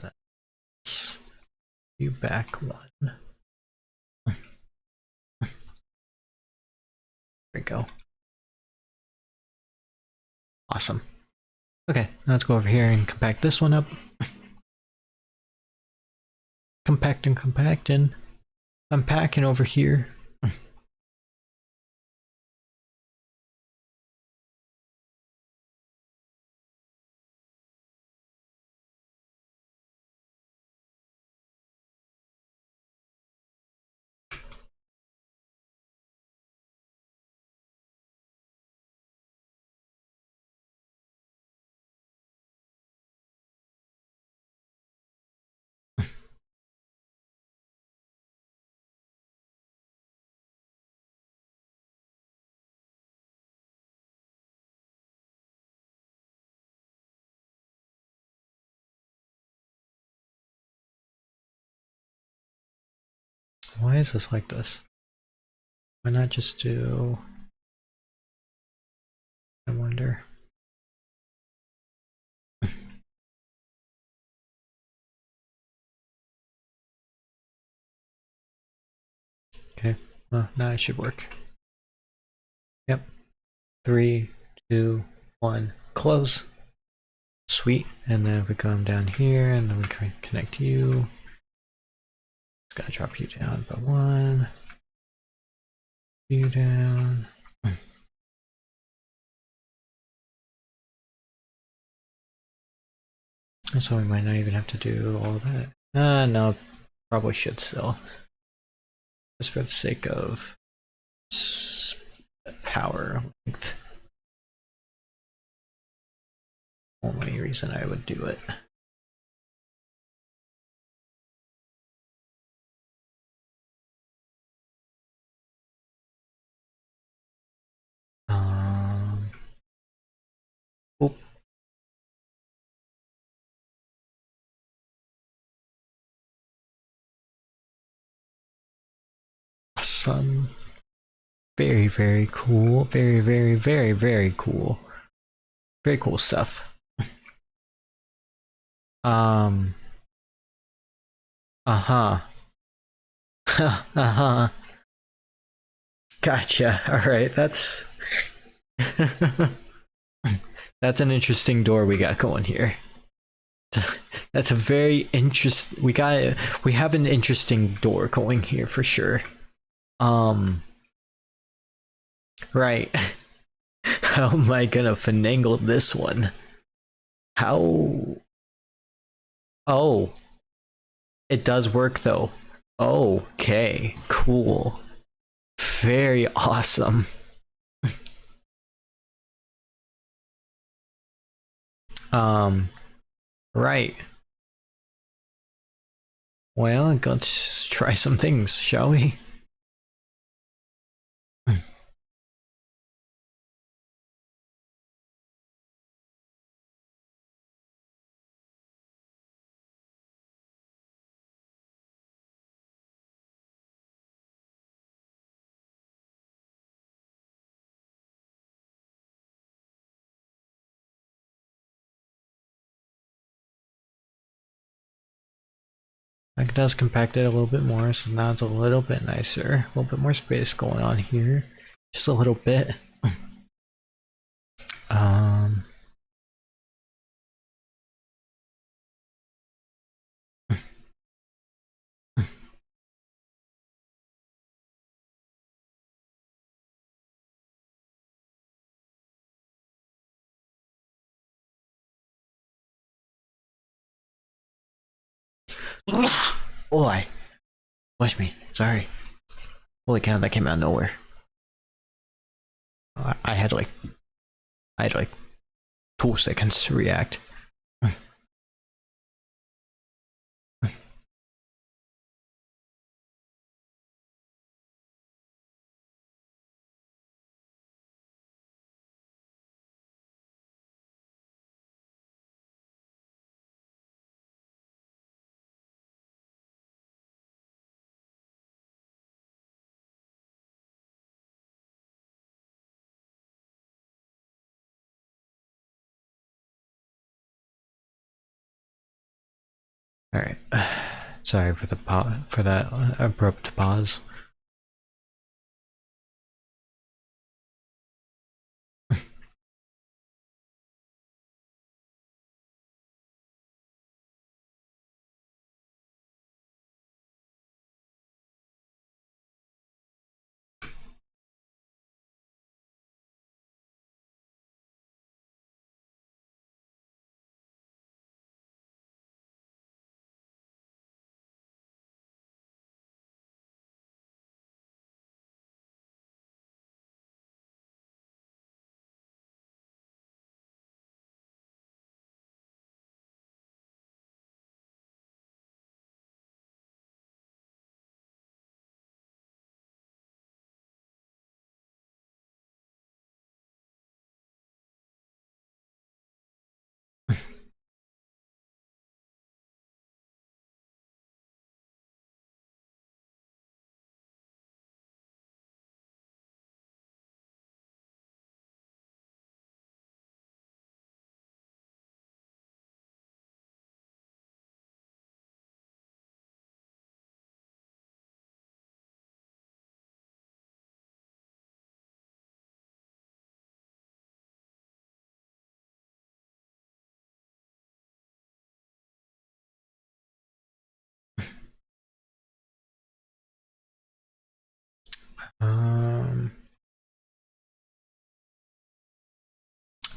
That's you back 1. There we go. Awesome. Okay, now let's go over here and compact this one up. compacting. I'm packing over here. Why is this like this? Why not just do... I wonder. Okay, well, now it should work. Yep. 3, 2, 1, close. Sweet. And then if we come down here and then we can connect you. Just gotta drop you down by 1. You down. So we might not even have to do all that. No, probably should still. Just for the sake of power length. Only reason I would do it. Oh. Awesome. Very, very cool. Very, very, very, very cool. Very cool stuff. Uh-huh. Uh-huh. Gotcha. Alright, that's... That's an interesting door we got going here. That's a very interesting... We have an interesting door going here for sure. Right. How am I gonna finagle this one? How... Oh. It does work though. Okay, cool. Very awesome. Right. Well, let's try some things, shall we? That does compact it a little bit more, so now it's a little bit nicer. A little bit more space going on here. Just a little bit. Boy. Bless me. Sorry. Holy cow, that came out of nowhere. I had like 2 seconds to react. All right. Sorry for the for that abrupt pause.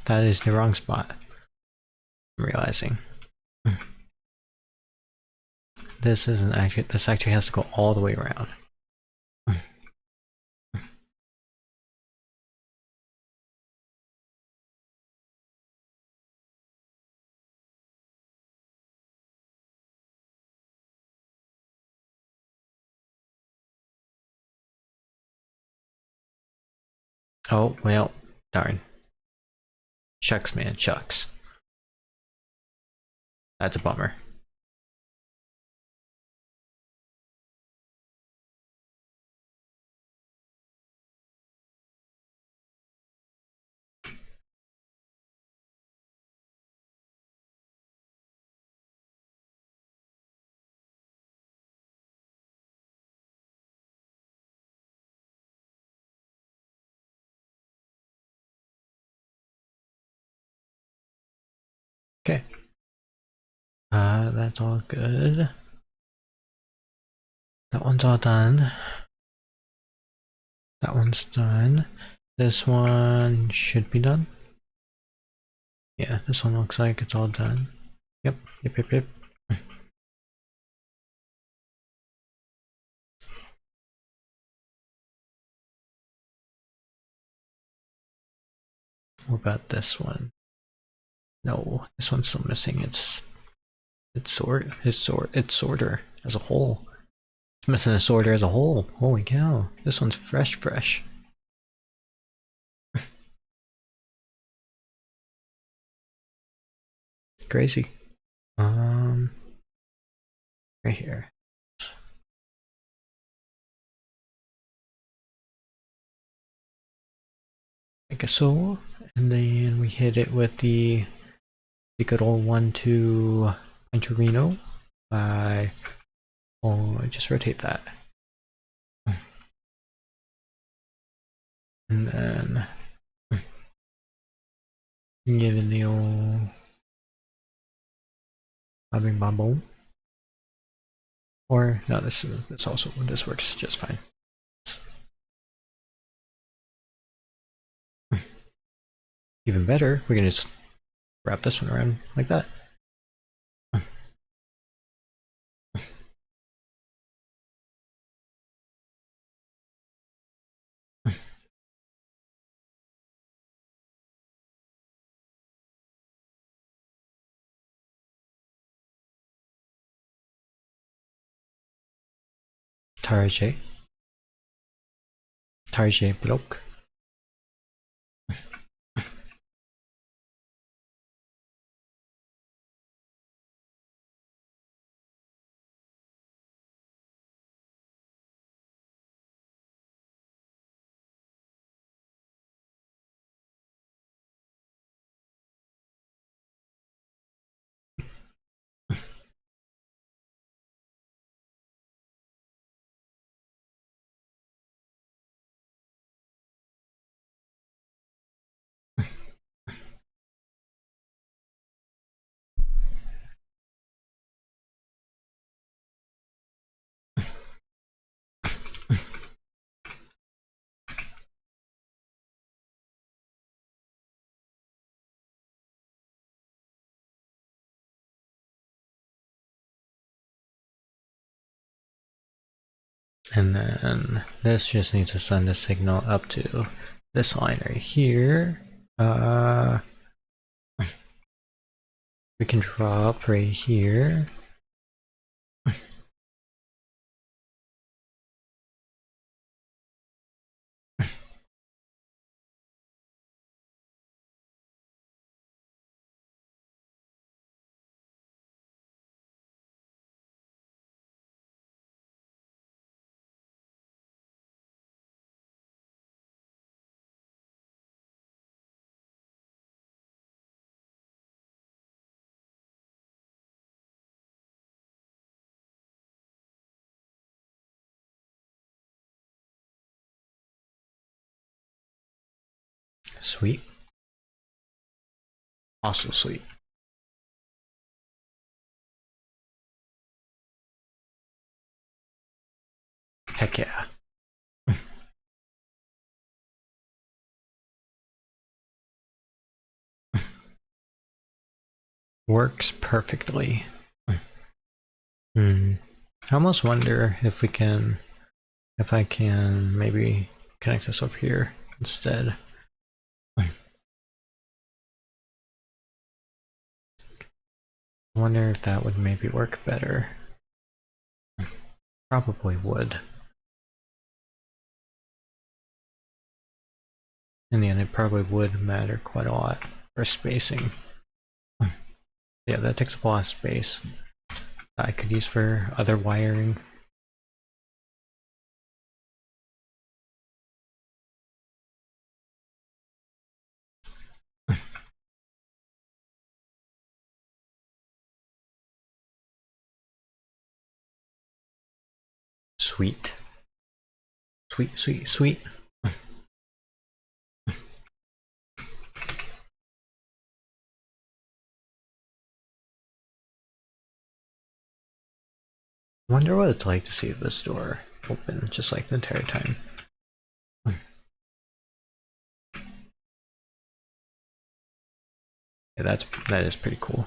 That is the wrong spot. I'm realizing. This isn't actually, this actually has to go all the way around. Oh, well, darn. Shucks, man, shucks. That's a bummer. Okay. That's all good. That one's all done. That one's done. This one should be done. Yeah, this one looks like it's all done. Yep. What about this one? No, this one's still missing. It's sorter as a whole. It's missing a sorter as a whole. Holy cow! This one's fresh. Crazy. Right here. Like a so, and then we hit it with the good old 1-2 Angelino by, oh, just rotate that. And then give it the old bobbing bomb boom. Or no, this works just fine. Even better, we can just wrap this one around like that. Tarjay block. And then this just needs to send a signal up to this line right here. We can drop right here. Sweet. Also sweet. Heck yeah. Works perfectly. I almost wonder if we can, if I can maybe connect this over here instead. I wonder if that would maybe work better. Probably would. In the end, it probably would matter quite a lot for spacing. Yeah, that takes up a lot of space that I could use for other wiring. Sweet. Sweet, sweet, sweet. Wonder what it's like to see this door open just like the entire time. Yeah, that is pretty cool.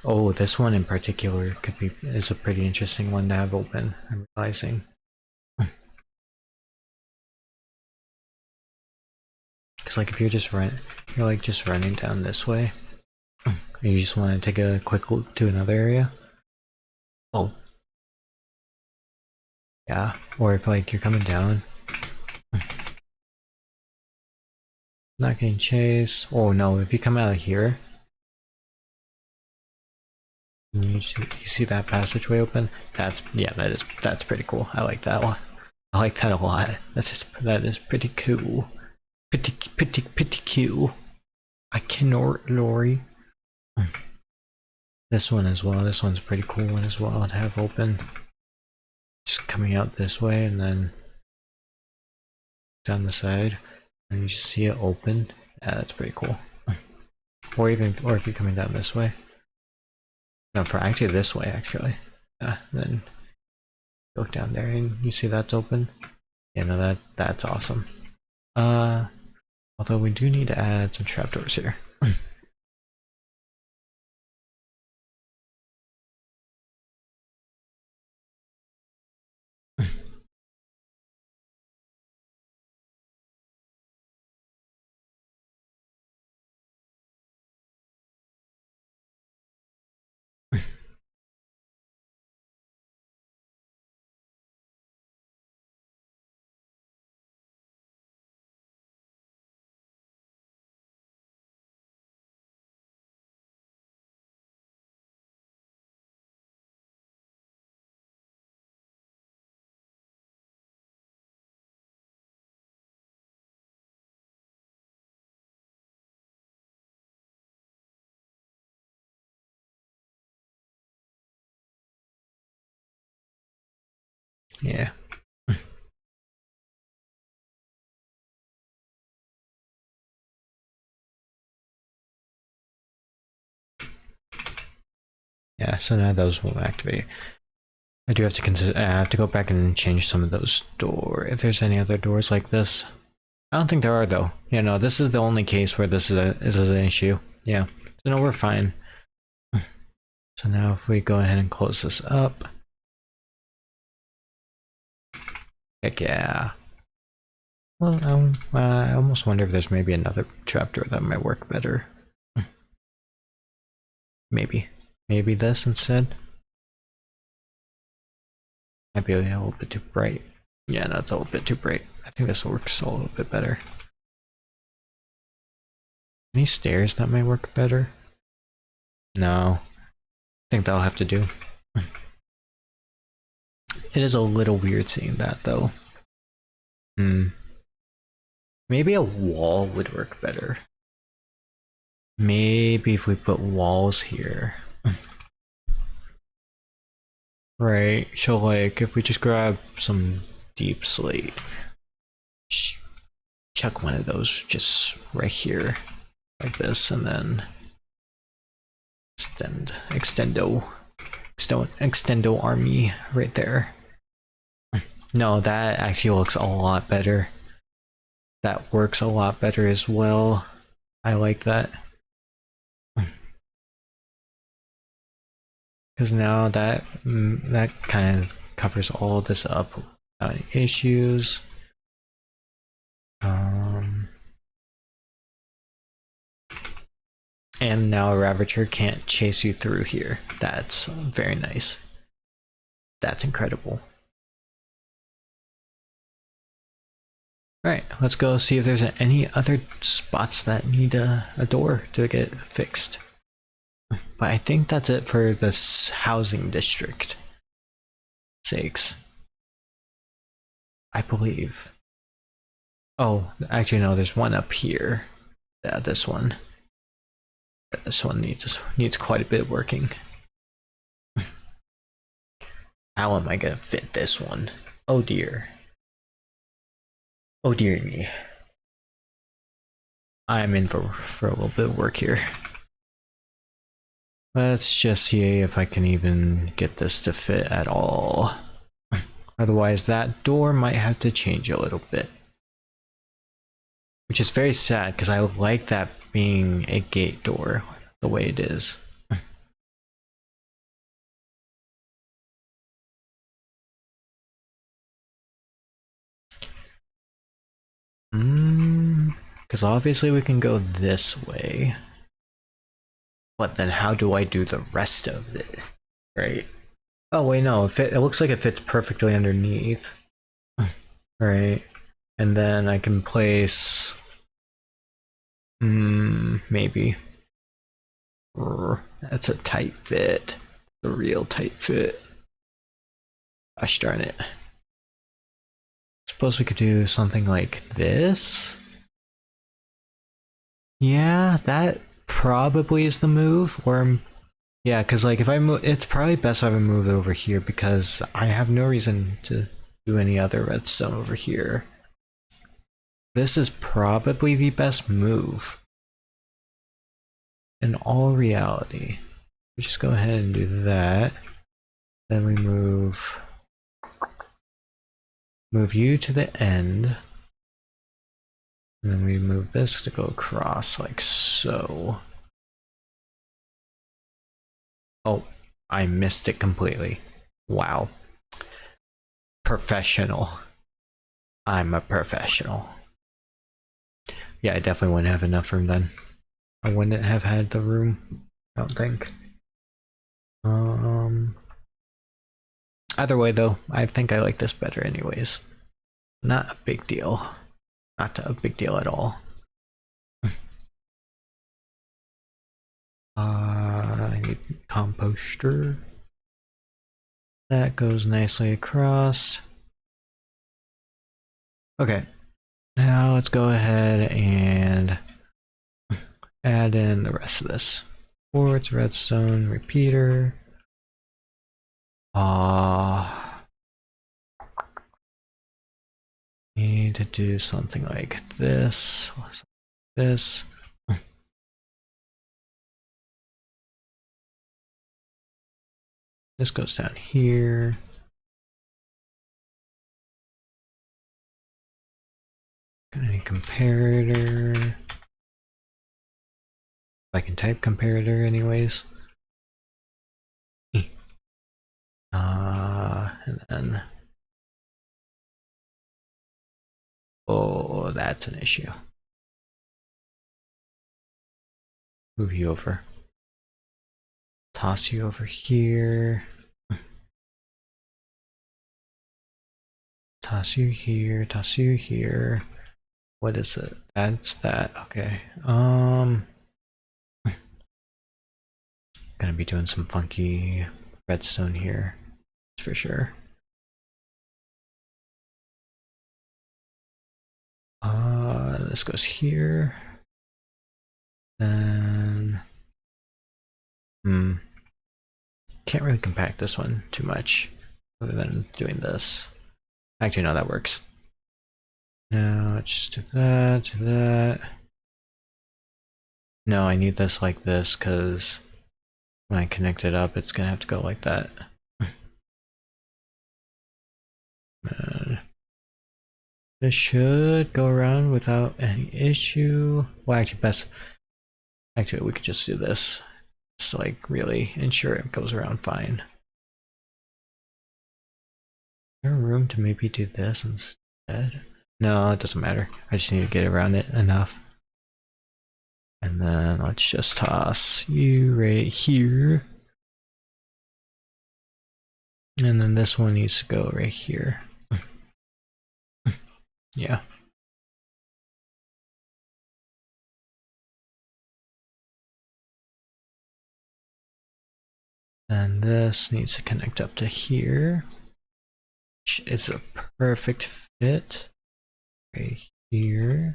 Oh, this one in particular is a pretty interesting one to have open, I'm realizing. Cause like if you're just running down this way, and you just want to take a quick look to another area. Oh. Yeah, or if like you're coming down, not getting chased. Oh no, if you come out of here, you see that passageway open? That's pretty cool. I like that one. I like that a lot. That is pretty cool. Pretty cool. I cannot Lori. This one as well. This one's a pretty cool one as well to have open. Just coming out this way and then down the side, and you just see it open. Yeah, that's pretty cool. Or if you're coming down this way. No, for actually this way actually. Yeah, then look down there and you see that's open. Yeah, no, that's awesome. Although we do need to add some trapdoors here. Yeah. Yeah, so now those won't activate. I do have to consider. I have to go back and change some of those doors. If there's any other doors like this, I don't think there are though. Yeah, no, this is the only case where this is an issue. Yeah, so no, we're fine. So now if we go ahead and close this up, heck yeah. Well, I almost wonder if there's maybe another trapdoor that might work better. Maybe this instead. Might be a little bit too bright. Yeah, no, it's a little bit too bright. I think this works a little bit better. Any stairs that might work better? No. I think that'll have to do. It is a little weird seeing that though. Maybe a wall would work better. Maybe if we put walls here. Right, so like if we just grab some deep slate, chuck one of those just right here, like this, and then extendo army right there. No, that actually looks a lot better. that works a lot better as well. I like that. Because now that kind of covers all this up without any issues. And now a Ravager can't chase you through here. That's very nice. That's incredible. Alright, let's go see if there's any other spots that need a door to get fixed. But I think that's it for this housing district sakes. I believe. Oh, actually no, there's one up here. Yeah, this one. This one needs quite a bit of working. How am I gonna fit this one? Oh dear. Oh dear me. I'm in for a little bit of work here. Let's just see if I can even get this to fit at all. Otherwise that door might have to change a little bit. Which is very sad because I like that being a gate door the way it is. Because obviously we can go this way. But then how do I do the rest of it? Right. Oh wait, no, it looks like it fits perfectly underneath. Right. And then I can place... maybe. That's a tight fit. A real tight fit. Gosh darn it. Suppose we could do something like this? Yeah, that probably is the move. Or yeah, because like if I move, it's probably best if I move it over here because I have no reason to do any other redstone over here. This is probably the best move. In all reality, we just go ahead and do that. Then we move you to the end. And then we move this to go across like so. Oh, I missed it completely. Wow. Professional. I'm a professional. Yeah, I definitely wouldn't have enough room then. I wouldn't have had the room, I don't think. Either way though, I think I like this better anyways. Not a big deal. Not a big deal at all. I need composter. That goes nicely across. Okay, now let's go ahead and add in the rest of this. Quartz, redstone, repeater. Need to do something like this. This. This goes down here. Got any comparator? If I can type comparator anyways. And then oh, that's an issue. Move you over. Toss you over here. Toss you here, toss you here. What is it? That's that. Okay. Gonna be doing some funky redstone here, for sure. This goes here. Then can't really compact this one too much other than doing this. Actually, no, that works. Now let's just do that, do that. No, I need this like this because when I connect it up, it's gonna have to go like that. And This should go around without any issue. Well, actually, we could just do this. Just like really ensure it goes around fine. Is there room to maybe do this instead? No, it doesn't matter. I just need to get around it enough. And then let's just toss you right here. And then this one needs to go right here. Yeah. And this needs to connect up to here. It's a perfect fit right here.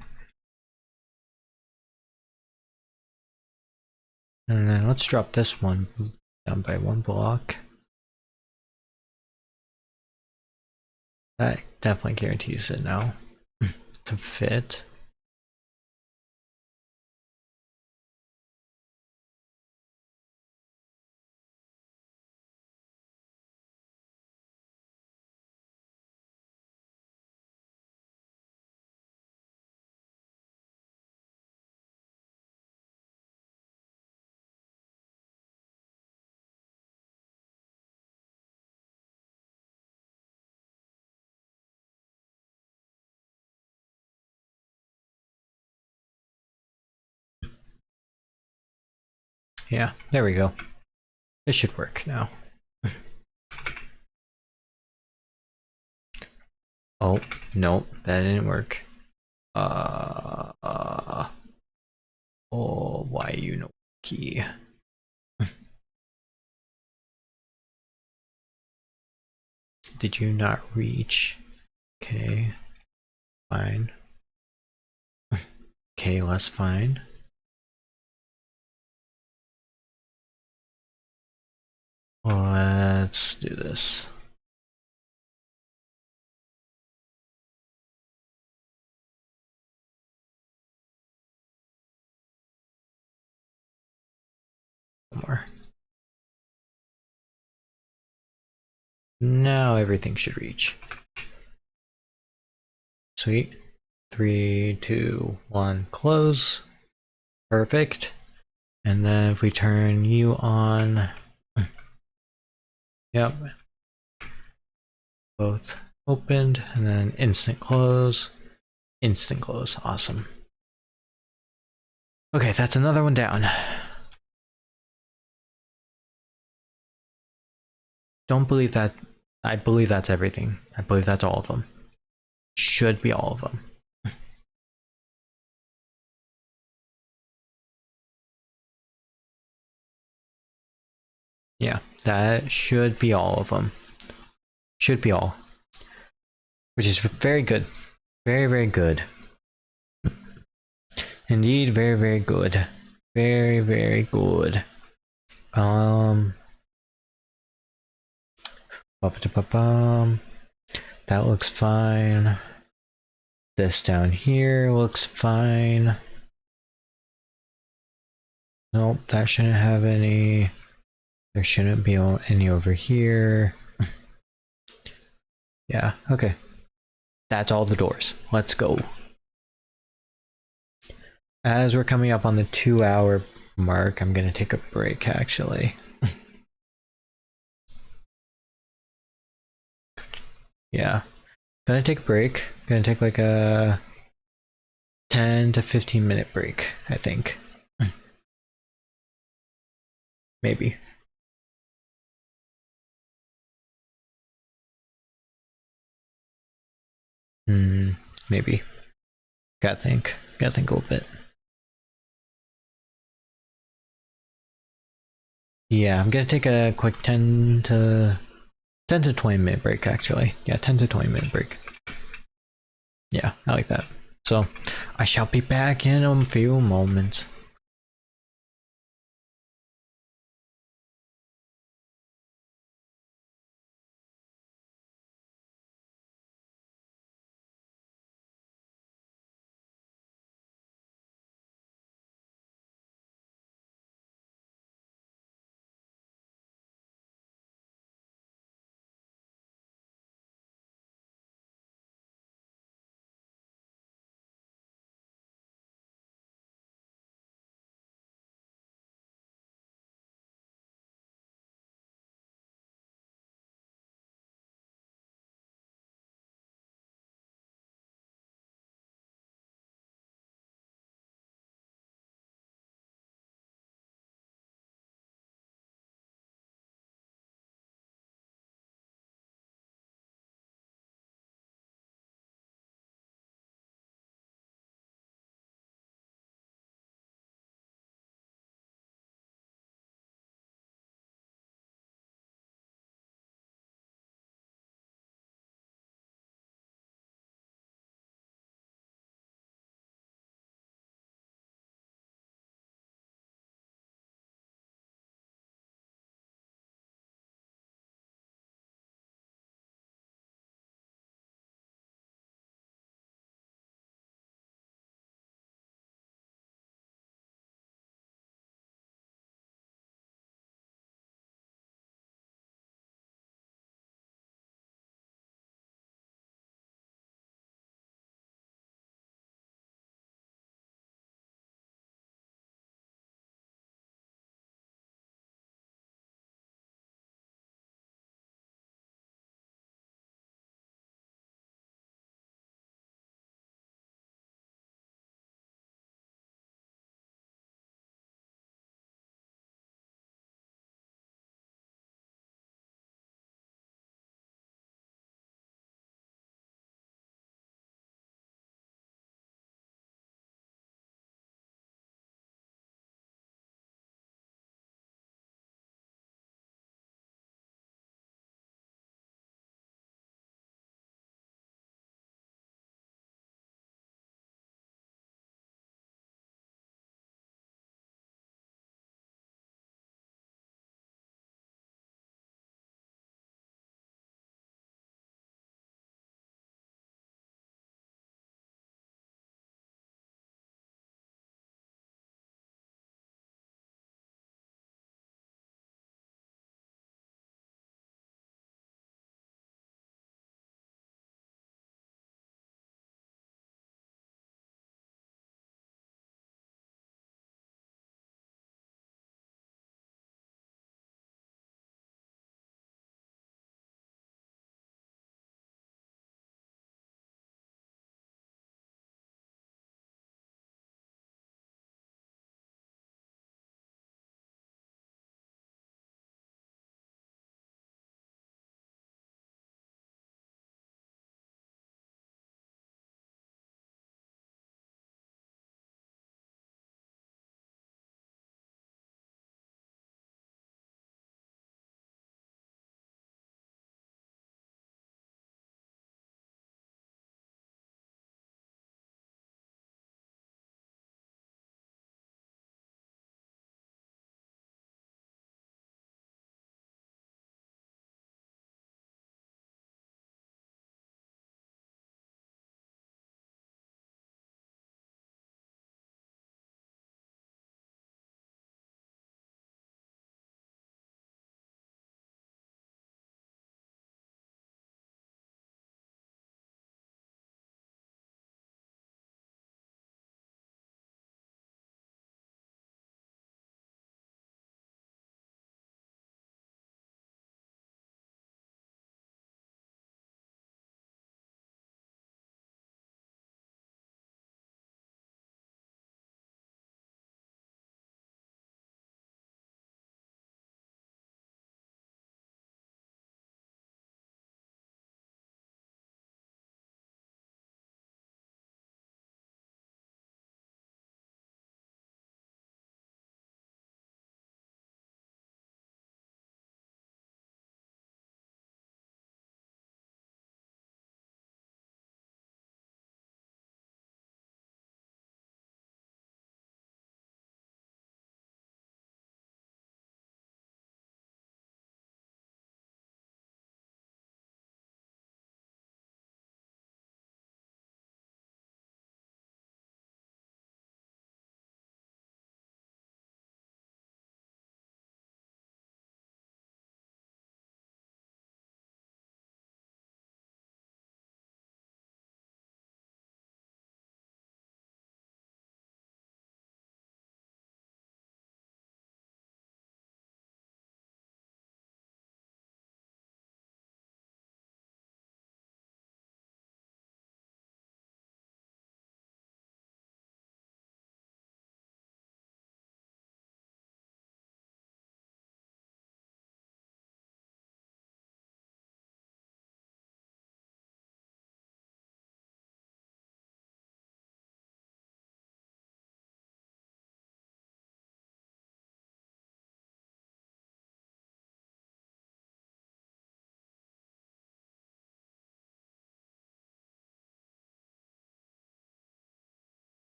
And then let's drop this one down by one block. That definitely guarantees it now to fit. Yeah, there we go. This should work now. Oh, no, that didn't work. Oh, why you know key? Did you not reach? Okay, fine. Okay, less fine. Let's do this. More. Now everything should reach. Sweet. 3, 2, 1, close. Perfect. And then if we turn you on, yep, both opened, and then instant close, awesome. Okay, that's another one down. Don't believe that. I believe that's everything. I believe that's all of them. Should be all of them. Yeah, that should be all of them. Should be all. Which is very good. Very, very good. Indeed, very, very good. Very, very good. That looks fine. This down here looks fine. Nope, that shouldn't have any. There shouldn't be any over here. Yeah, okay. That's all the doors. Let's go. As we're coming up on the 2-hour mark, I'm gonna take a break actually. Yeah. Gonna take a break. Gonna take like a 10 to 15-minute break, I think. Maybe. Maybe. Gotta think a little bit. Yeah, I'm gonna take a quick 10 to 20-minute break actually. Yeah, 10 to 20-minute break. Yeah, I like that. So I shall be back in a few moments.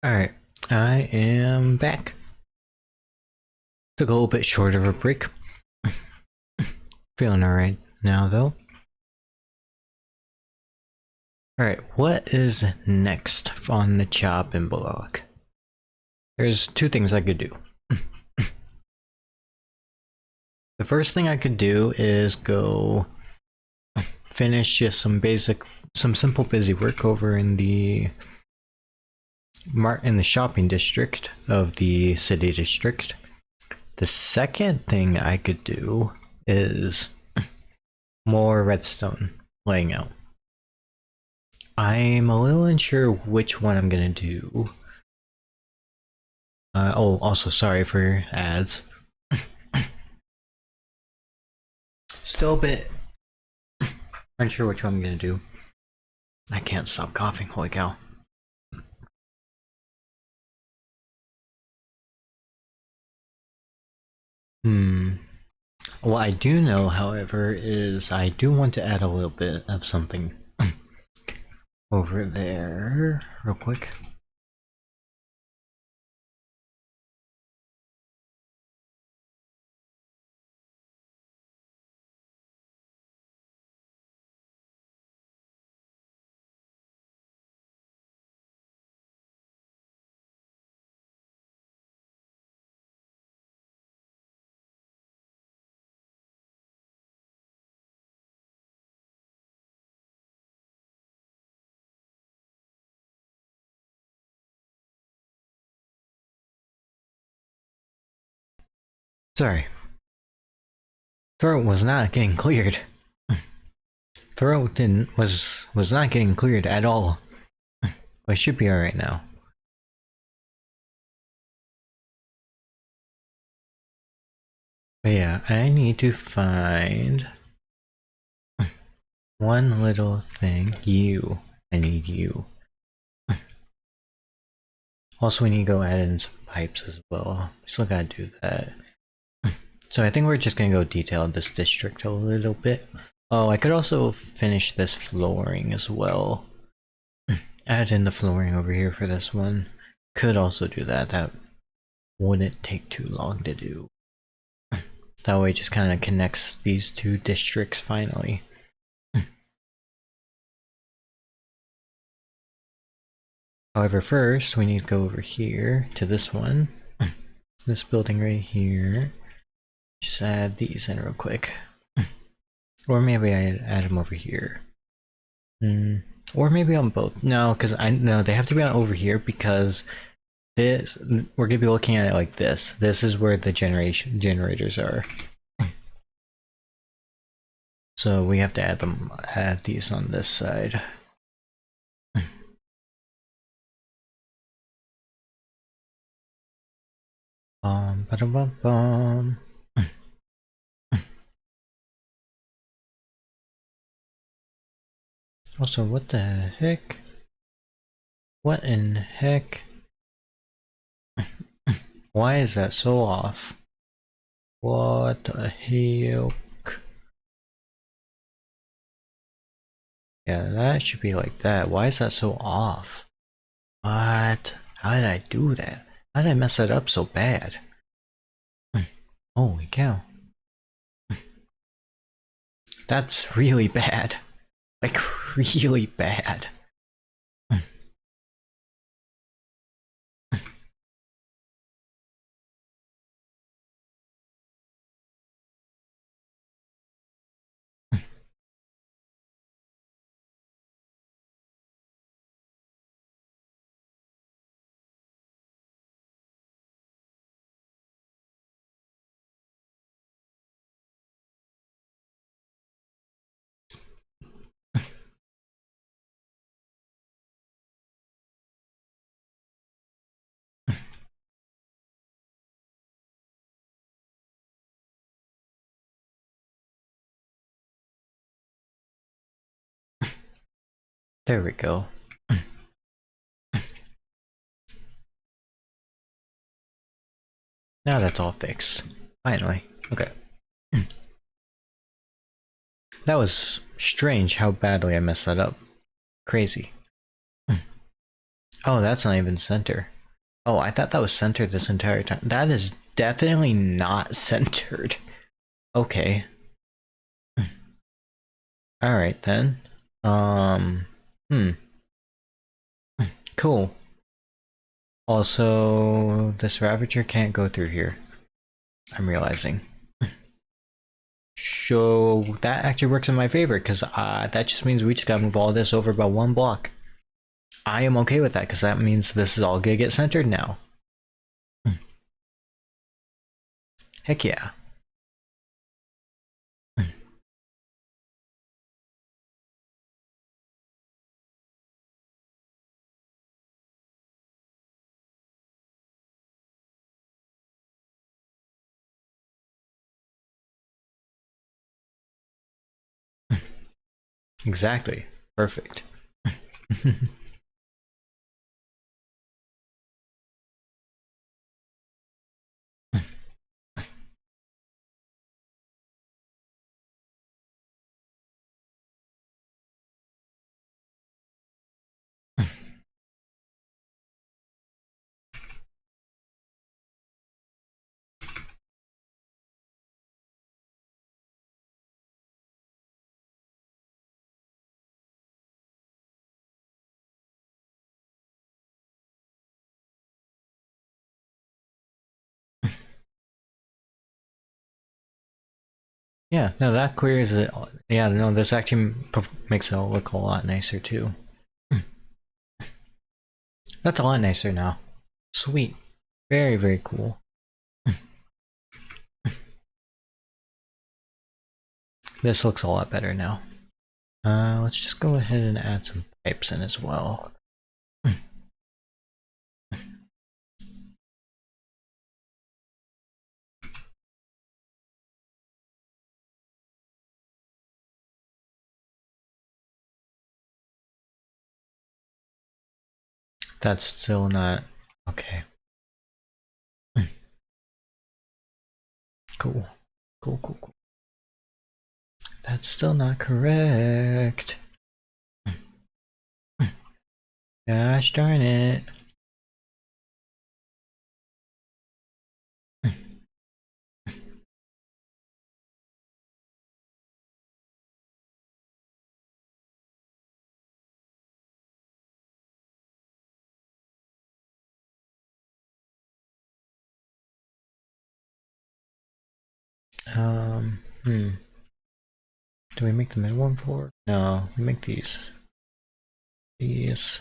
Alright, I am back. Took a little bit short of a break. Feeling alright now though. Alright, what is next on the chopping block? There's two things I could do. The first thing I could do is go finish just some simple busy work over in the shopping district of the city district. The second thing I could do is more redstone laying out. I'm a little unsure which one I'm gonna do. Oh, also sorry for ads. Still a bit unsure which one I'm gonna do. I can't stop coughing, holy cow. What I do know, however, is I do want to add a little bit of something over there, real quick. Sorry. Throat was not getting cleared. Throat was not getting cleared at all. I should be alright now. But yeah, I need to find one little thing. You. I need you. Also, we need to go add in some pipes as well. Still gotta do that. So I think we're just gonna go detail this district a little bit. Oh, I could also finish this flooring as well. Add in the flooring over here for this one. Could also do that. That wouldn't take too long to do. That way it just kind of connects these two districts finally. However, first we need to go over here to this one. This building right here. Just add these in real quick. Or maybe I add them over here. Or maybe on both. No, because I know they have to be on over here because this, we're gonna be looking at it like this. This is where the generators are. So we have to add these on this side. Ba-dum-bum-bum. Also, what the heck? What in heck? Why is that so off? What the hell? Yeah, that should be like that. Why is that so off? What? How did I do that? How did I mess that up so bad? Holy cow. That's really bad. Like, really bad. There we go. Now that's all fixed. Finally. Okay. That was strange how badly I messed that up. Crazy. Oh, that's not even center. Oh, I thought that was centered this entire time. That is definitely not centered. Okay. Alright then. Um, hmm. Cool. Also, this Ravager can't go through here. I'm realizing. So that actually works in my favor, because that just means we just gotta move all this over by one block. I am okay with that, because that means this is all gonna get centered now. Heck yeah. Exactly. Perfect. Yeah, no, that clears it. Yeah, no, this actually makes it look a lot nicer too. That's a lot nicer now. Sweet. Very, very cool. This looks a lot better now. Let's just go ahead and add some pipes in as well. That's still not okay. Cool. Cool, cool, cool. That's still not correct. Gosh darn it. Hmm. Do we make the mid one for? No, we make these. These.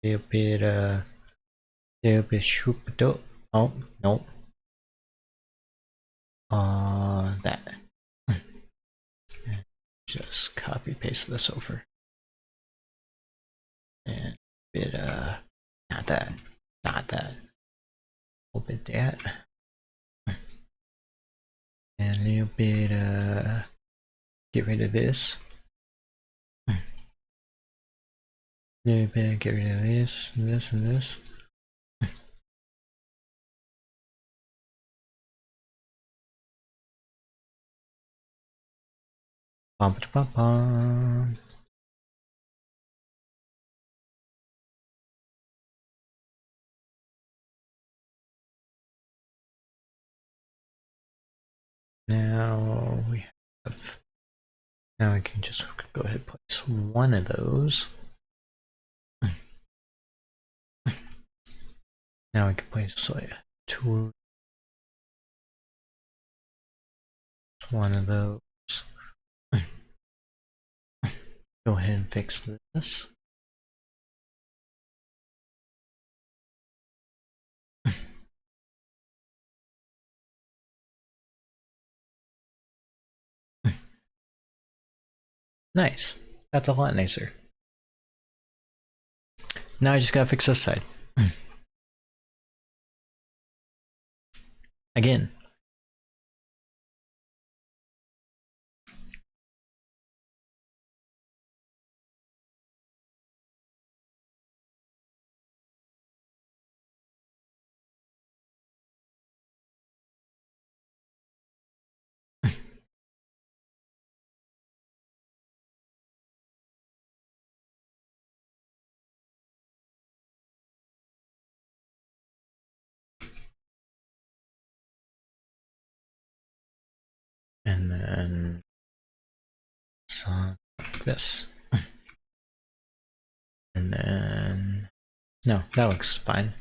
Little bit shoop. Oh, no. That. Just copy paste this over. And bit, not that. Not that. A little bit that. And a little bit, get rid of this. A little bit, get rid of this, and this, and this. Bum, bum, bum. Now we have. Now we can just go ahead and place one of those. Now we can place like two. One of those. Go ahead and fix this. Nice. That's a lot nicer. Now I just gotta fix this side. Again. And then like this. And then no, that looks fine.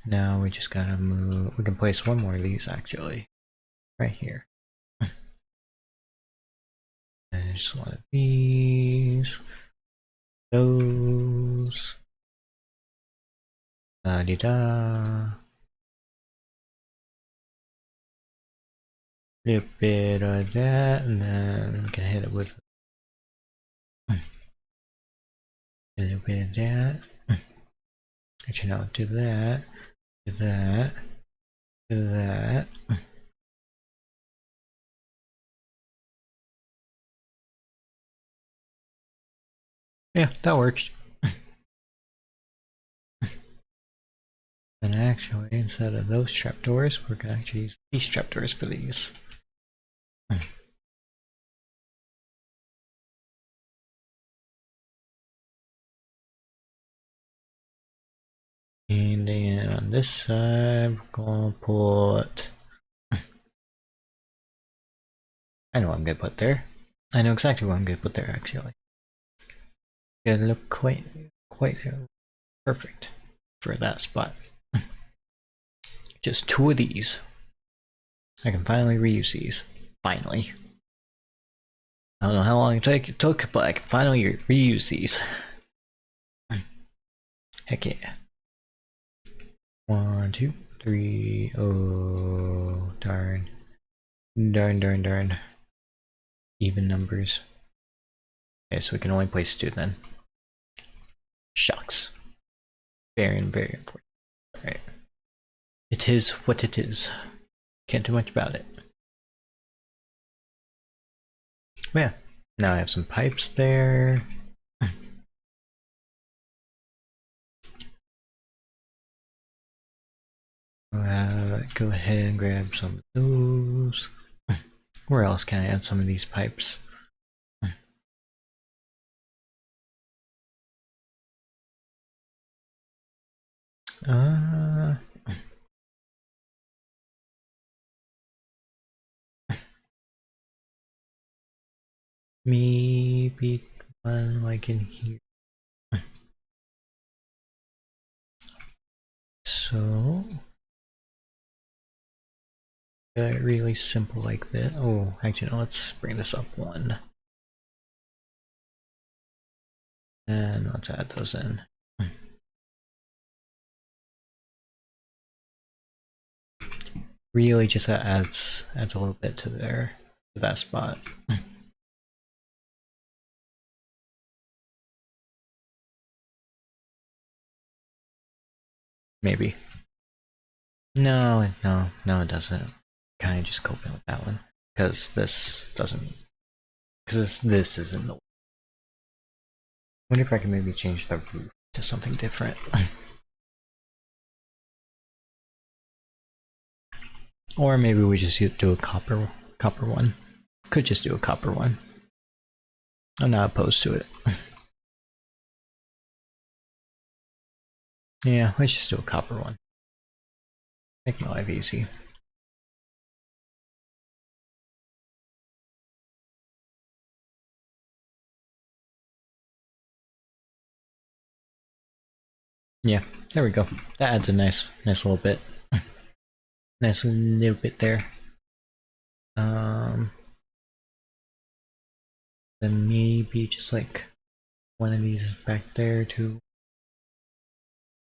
Now we just gotta move. We can place one more of these actually, right here. And just one of these. Those. Da di da. A bit of that, and then we can hit it with a little bit of that. Actually, no, do that, do that, do that. Yeah, that works. And actually, instead of those trapdoors, we're gonna actually use these trapdoors for these. And then on this side, we're gonna put. I know what I'm gonna put there. I know exactly what I'm gonna put there actually. Gonna look quite perfect for that spot. Just two of these. I can finally reuse these. Finally. I don't know how long it took, but I can finally reuse these. Heck yeah. 1, 2, 3. Oh, darn. Darn. Even numbers. Okay, so we can only place 2 then. Shucks. Very important. Alright. It is what it is. Can't do much about it. But yeah. Now I have some pipes there. Go ahead and grab some of those. Where else can I add some of these pipes? Maybe one like in here. So really simple like that. Oh, actually, no, let's bring this up 1. And let's add those in. Really just adds a little bit to that spot. Maybe. No, it doesn't. Kind of just coping with that one because this doesn't. Because this isn't the. I wonder if I can maybe change the roof to something different. Or maybe we just do a copper one. Could just do a copper one. I'm not opposed to it. Yeah, let's just do a copper one. Make my life easy. Yeah, there we go. That adds a nice little bit. Nice little bit there. Then maybe just like one of these back there too.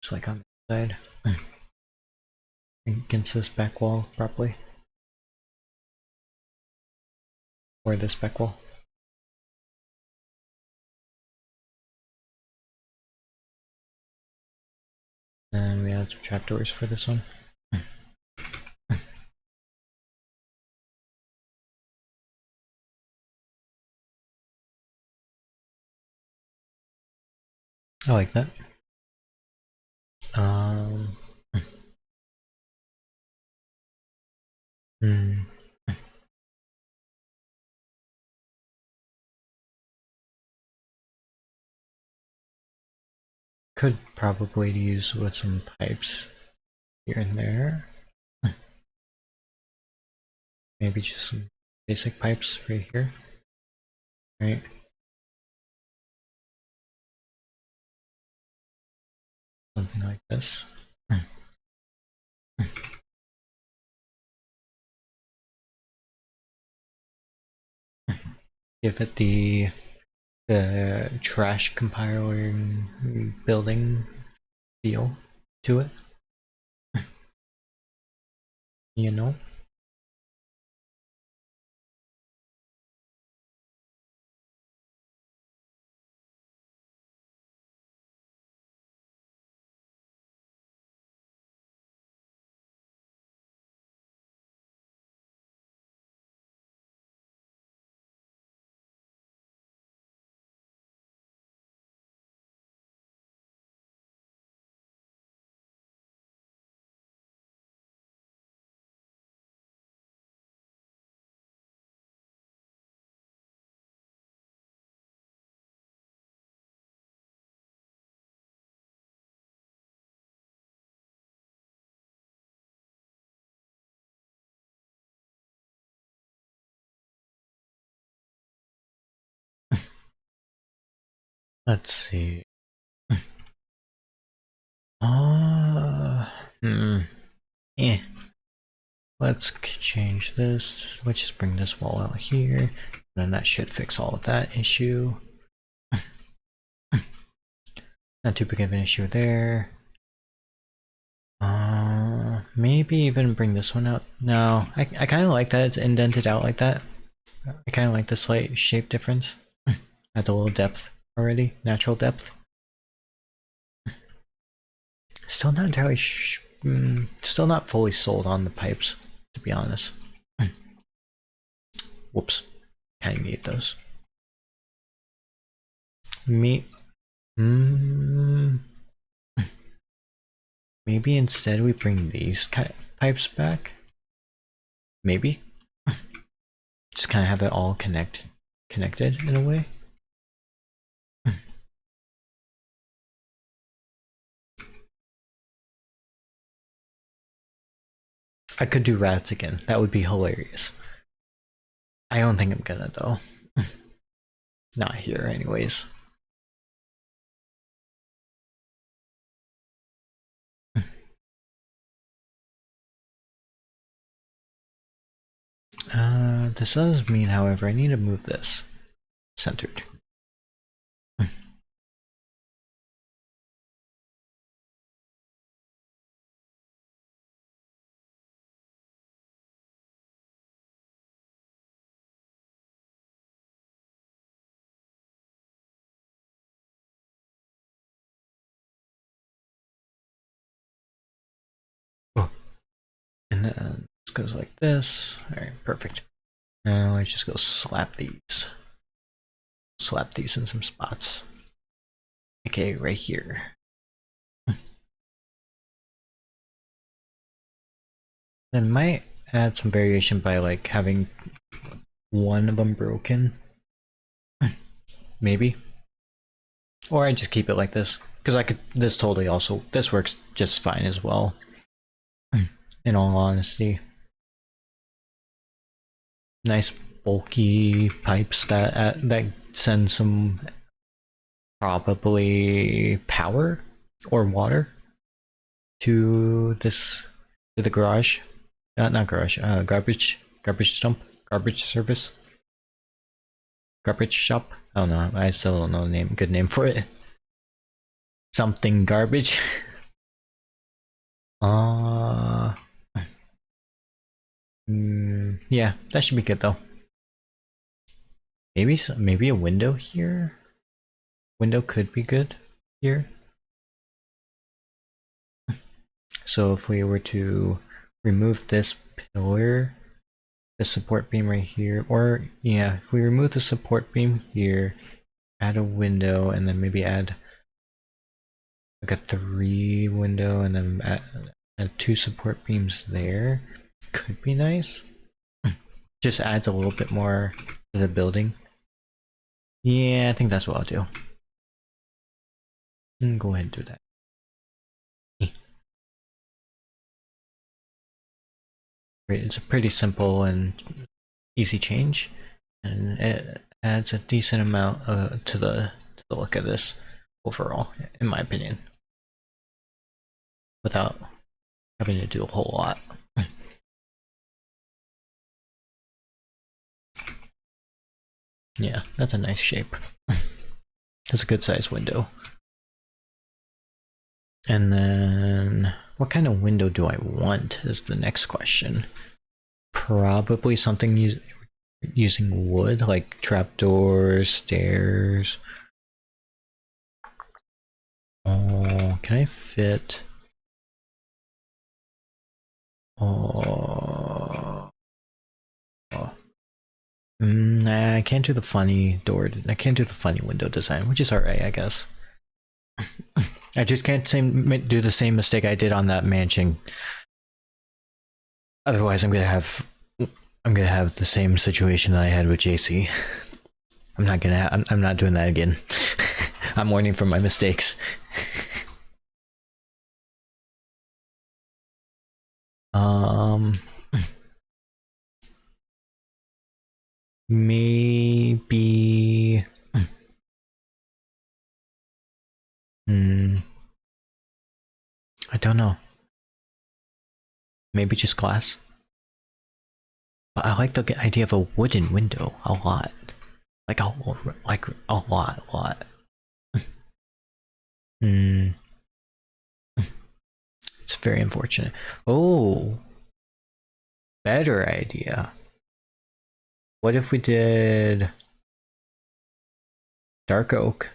Just like on the side. Against this back wall properly. Or this back wall. And we add some trapdoors for this one. I like that. Could probably use with some pipes here and there. Maybe just some basic pipes right here, right? Something like this. Give it the trash compiling building feel to it, you know? Let's see. Hmm. Eh. Let's change this. Let's just bring this wall out here. Then that should fix all of that issue. Not too big of an issue there. Maybe even bring this one out. No, I kind of like that it's indented out like that. I kind of like the slight shape difference. Adds a little depth already, natural depth. Still not entirely still not fully sold on the pipes, to be honest. Whoops, kind of need those. Me, maybe instead we bring these pipes back. Maybe just kind of have it all connected in a way. I could do rats again. That would be hilarious. I don't think I'm gonna though. Not here anyways. This does mean, however, I need to move this centered. Oh. And then this goes like this. Alright, perfect. Now I just go slap these. Slap these in some spots. Okay, right here. Then might add some variation by like having one of them broken. Maybe. Or I just keep it like this. Because I could, this totally also, this works just fine as well. In all honesty. Nice bulky pipes that send some probably power or water to the garage. Not garage, garbage dump, garbage service, garbage shop. I don't know. I still don't know the good name for it. Something garbage. Yeah, that should be good though. Maybe a window here. Window could be good here. So if we were to remove this pillar, the support beam right here, or yeah, if we remove the support beam here, add a window, and then maybe add like a 3 window, and then add 2 support beams there, could be nice. Just adds a little bit more to the building. Yeah, I think that's what I'll do. Go ahead and do that. It's pretty simple and easy change, and it adds a decent amount to the look of this overall, in my opinion, without having to do a whole lot. Yeah, that's a nice shape. That's a good size window. And then what kind of window do I want is the next question. Probably something using wood, like trapdoors, stairs. Oh, can I fit? Oh. Nah, I can't do the funny door. I can't do the funny window design, which is alright, I guess. I just can't do the same mistake I did on that mansion. Otherwise, I'm gonna have the same situation that I had with JC. I'm not doing that again. I'm learning from my mistakes. Maybe. I don't know. Maybe just glass. But I like the idea of a wooden window a lot. Like a lot. It's very unfortunate. Oh, better idea. What if we did dark oak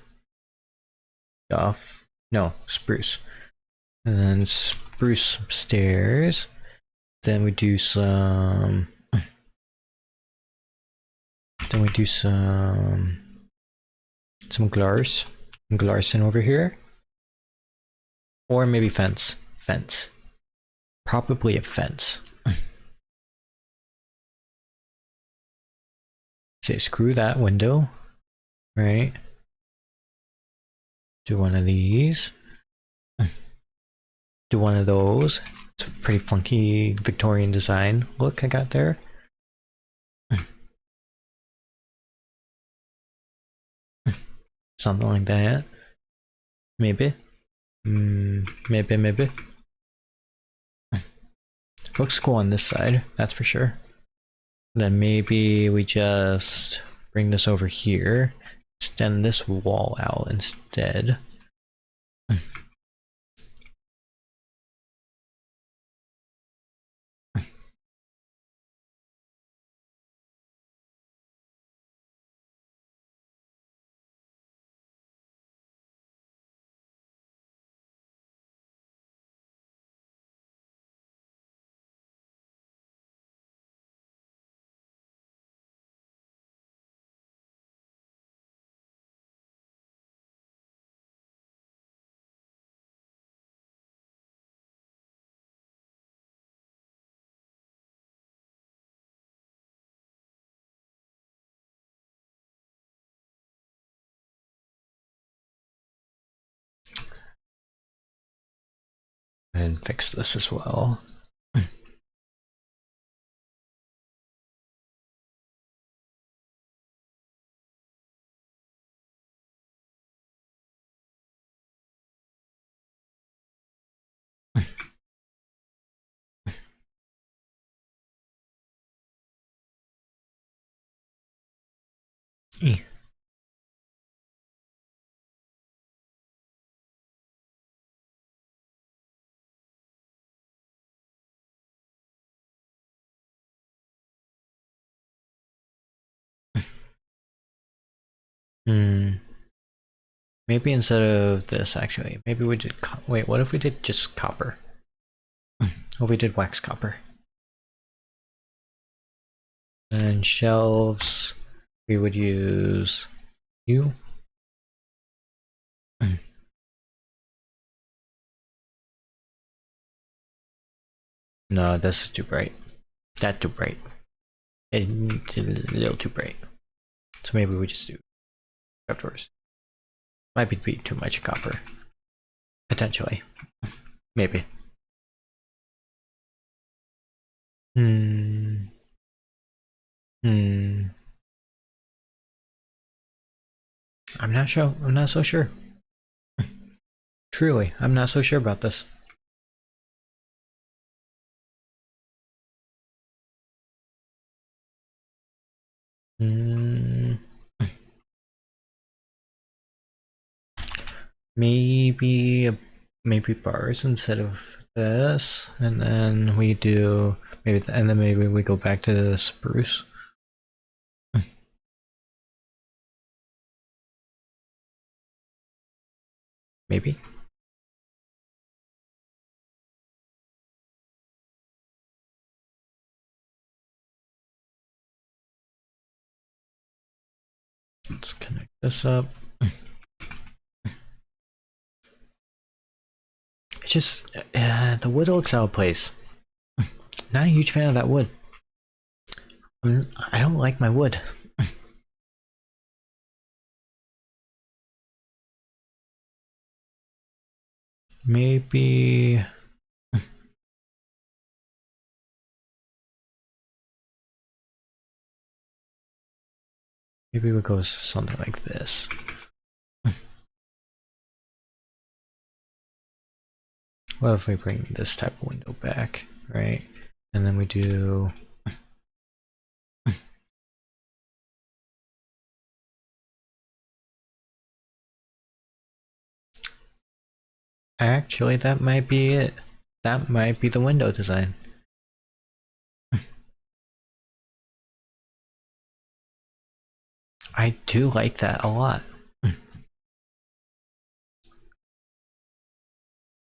stuff? No, spruce. And then spruce stairs. Then we do some. Then we do some Glarson over here. Or maybe fence. Probably a fence. Say screw that window. Right. Do one of these. Do one of those. It's a pretty funky Victorian design look I got there. Something like that. Maybe. Maybe. Looks cool on this side, that's for sure. Then maybe we just bring this over here, extend this wall out instead. And fix this as well. Maybe instead of this, actually, maybe we did. Wait, what if we did just copper? What if we did wax copper? And shelves, we would use you. No, this is too bright. That's too bright. It's a little too bright. So maybe we just do trapdoors. Might be too much copper. Potentially. Maybe. Hmm. I'm not sure. I'm not so sure. Truly, I'm not so sure about this. Hmm. Maybe maybe bars instead of this, and then we do maybe, and then maybe we go back to the spruce. Maybe. Let's connect this up. It's just the wood looks out of place. Not a huge fan of that wood. I don't like my wood. Maybe. Maybe we'll go something like this. What if we bring this type of window back, right? And then we do. Actually, that might be it. That might be the window design. I do like that a lot.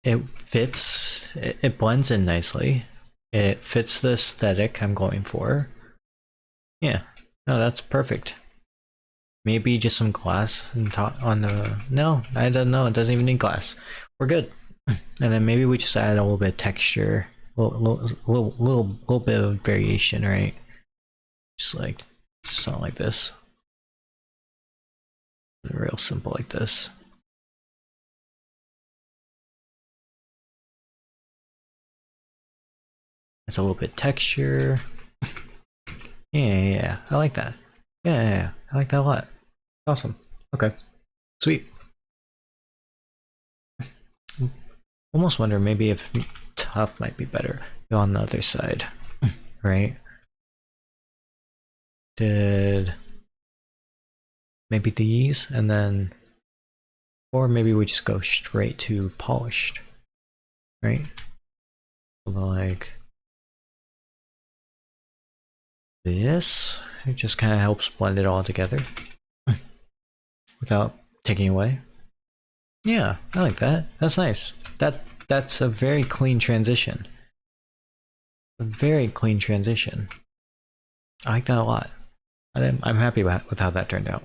It fits, it blends in nicely. It fits the aesthetic I'm going for. Yeah, no, that's perfect. Maybe just some glass and on the. No, I don't know. It doesn't even need glass. We're good. And then maybe we just add a little bit of texture, little bit of variation, right? Just like something like this. Real simple like this. It's a little bit texture. Yeah, I like that. Yeah, I like that a lot. Awesome. Okay, sweet. Almost wonder maybe if tough might be better. Go on the other side, right? Did maybe these and then, or maybe we just go straight to polished, right? Like this. It just kind of helps blend it all together without taking away. Yeah, I like that. That's nice. That's a very clean transition. A very clean transition. I like that a lot. I'm happy with how that turned out.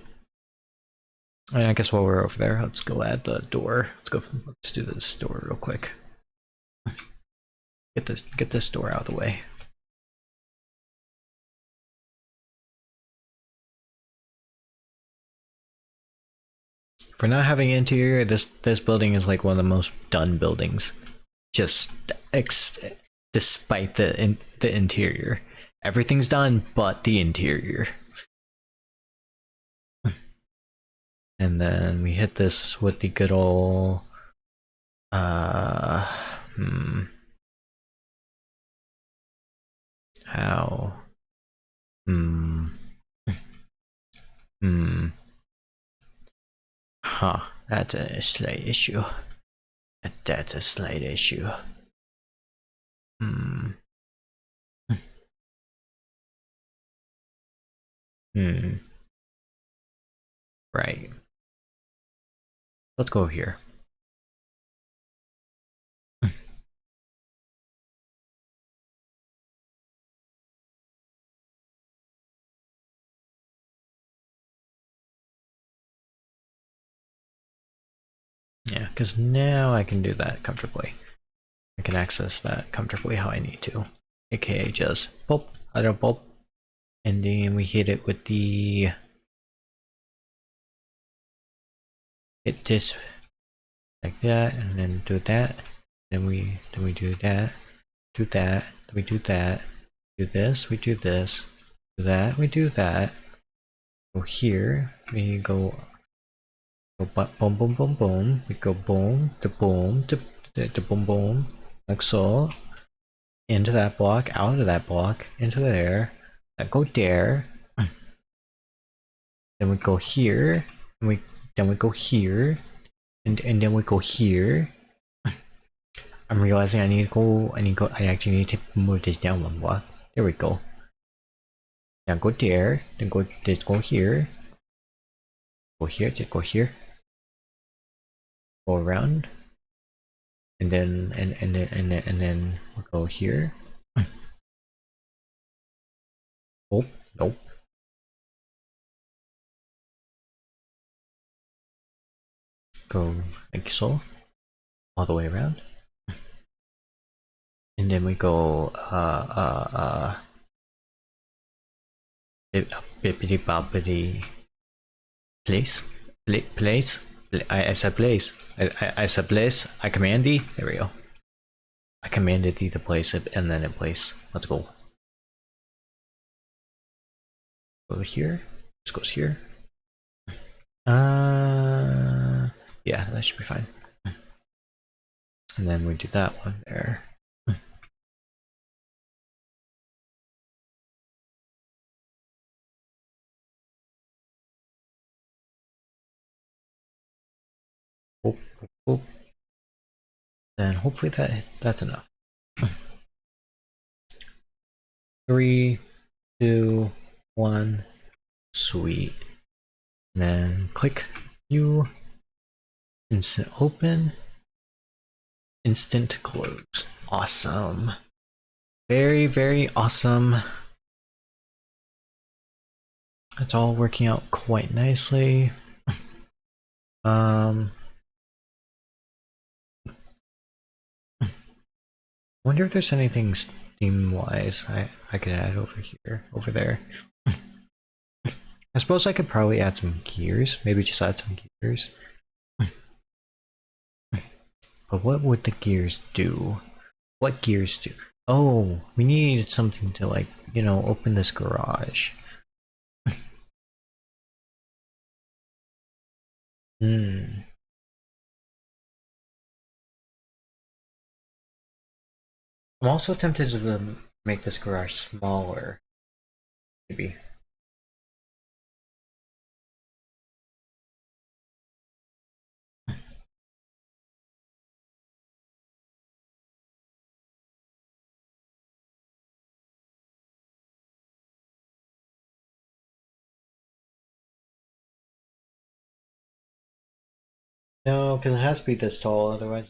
And I guess while we're over there, let's go add the door. Let's do this door real quick. Get this door out of the way. For not having interior, this building is like one of the most done buildings. Just despite the interior, everything's done but the interior. And then we hit this with the good old how huh, that's a slight issue. That's a slight issue. Hmm. Hmm. Right. Let's go here. Yeah, because now I can do that comfortably. I can access that comfortably how I need to. AKA just pulp, other pulp. And then we hit it with the hit this like that, and then do that. Then we do that, do that, then we do that, do this, we do this, we do that. Go here, we go boom, boom, boom, boom. We go boom, to boom, to boom, boom, like so. Into that block, out of that block, into there. Then go there. Then we go here, and then we go here, and then we go here. I'm realizing I actually need to move this down one block. There we go. Now go there, then go here. Go here, just go here. Go around. And then we'll go here. Oh, nope. Go like so. All the way around. And then we go bippity boppity place. Place. I said place. I said place. I command D. There we go. I commanded D to place it and then in place. Let's go. Go here. This goes here. Yeah, that should be fine. And then we do that one there. Oh, oh. Then hopefully that's enough. 3, 2, 1, sweet. And then click U, instant open, instant close. Awesome. Very, very awesome. It's all working out quite nicely. Wonder if there's anything Steam wise I could add over there. I suppose I could probably add some gears, maybe just add some gears. But what would the gears do? What gears do? Oh, we need something to, like, you know, open this garage. Hmm. I'm also tempted to make this garage smaller. Maybe. No, because it has to be this tall, otherwise.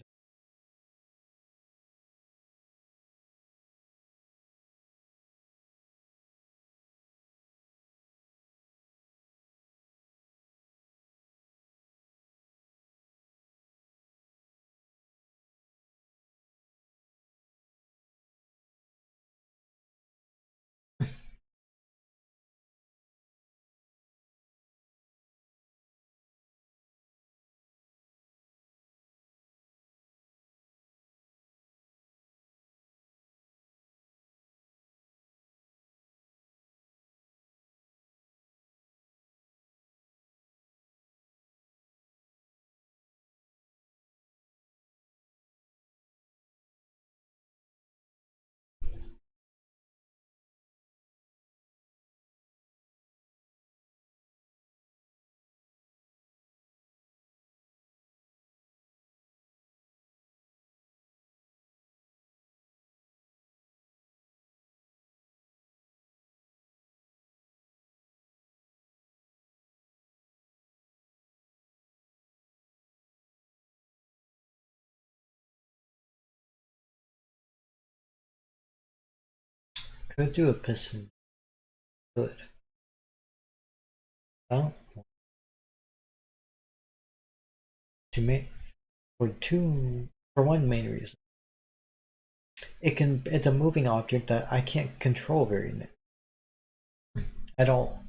Could do a piston. Good. Well, to make for one main reason. It's a moving object that I can't control very at all.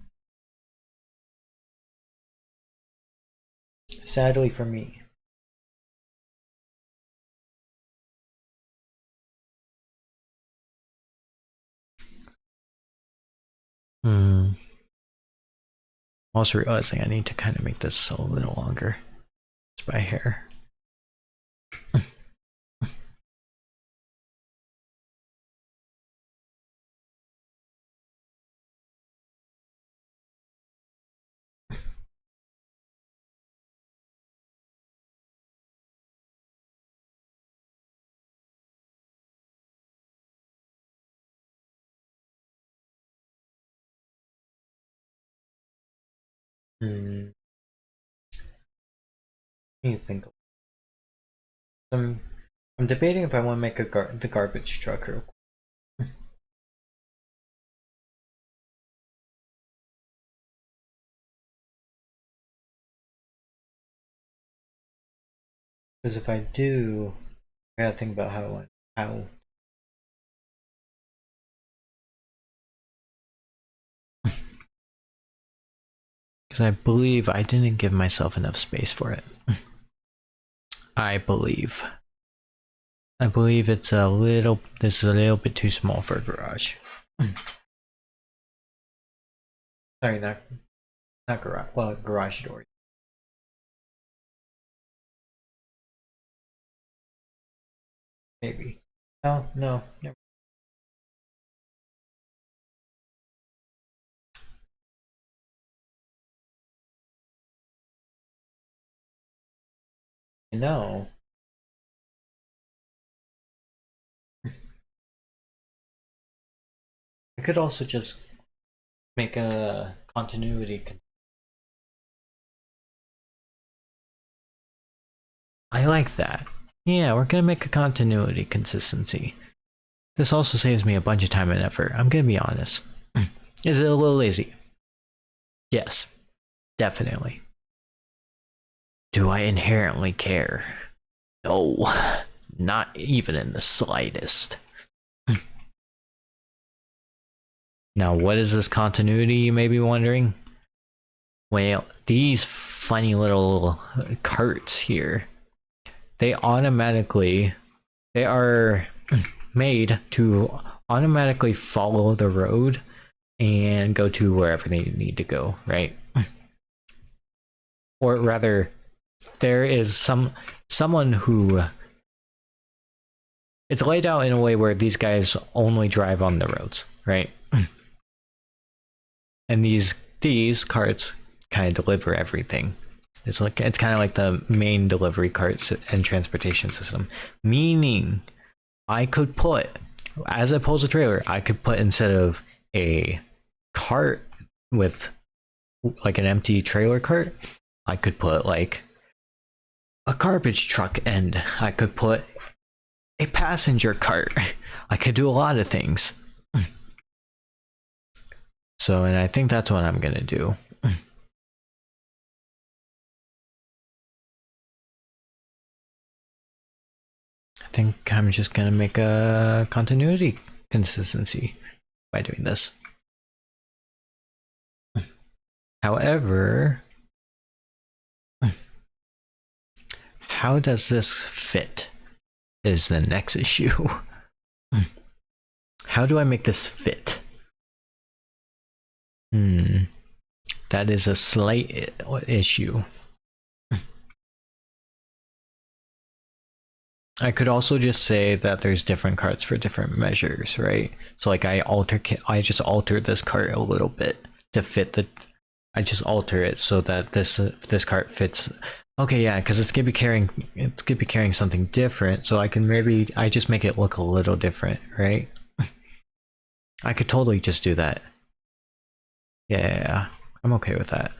Sadly for me. Hmm. Also realizing I need to kind of make this a little longer. Just by hair. Hmm. Let me think. I'm debating if I want to make the garbage truck real quick. Because if I do, I gotta think about how. Because I believe I didn't give myself enough space for it. I believe. I believe it's a little. This is a little bit too small for a garage. Sorry, not garage. Well, garage door. Maybe. No, no, never. No. I could also just make a continuity. I like that. Yeah, we're gonna make a continuity consistency. This also saves me a bunch of time and effort. I'm gonna be honest. Is it a little lazy? Yes, definitely. Do I inherently care? No, not even in the slightest. Now, what is this continuity, you may be wondering? Well, these funny little carts here, they are made to automatically follow the road and go to wherever they need to go, right? Or rather, there is someone who, it's laid out in a way where these guys only drive on the roads, right? And these carts kind of deliver everything. It's kind of like the main delivery carts and transportation system. Meaning, I could put, as opposed to trailer, I could put, instead of a cart with like an empty trailer cart, I could put like a garbage truck, and I could put a passenger cart. I could do a lot of things. So, and I think that's what I'm gonna do. I think I'm just gonna make a continuity consistency by doing this. However, how does this fit is the next issue. How do I make this fit? That is a slight issue. I could also just say that there's different carts for different measures, right? So like I just altered this cart a little bit to fit I just alter it so that this cart fits. Okay, yeah, because it's gonna be carrying something different, so I just make it look a little different, right? I could totally just do that. Yeah, I'm okay with that.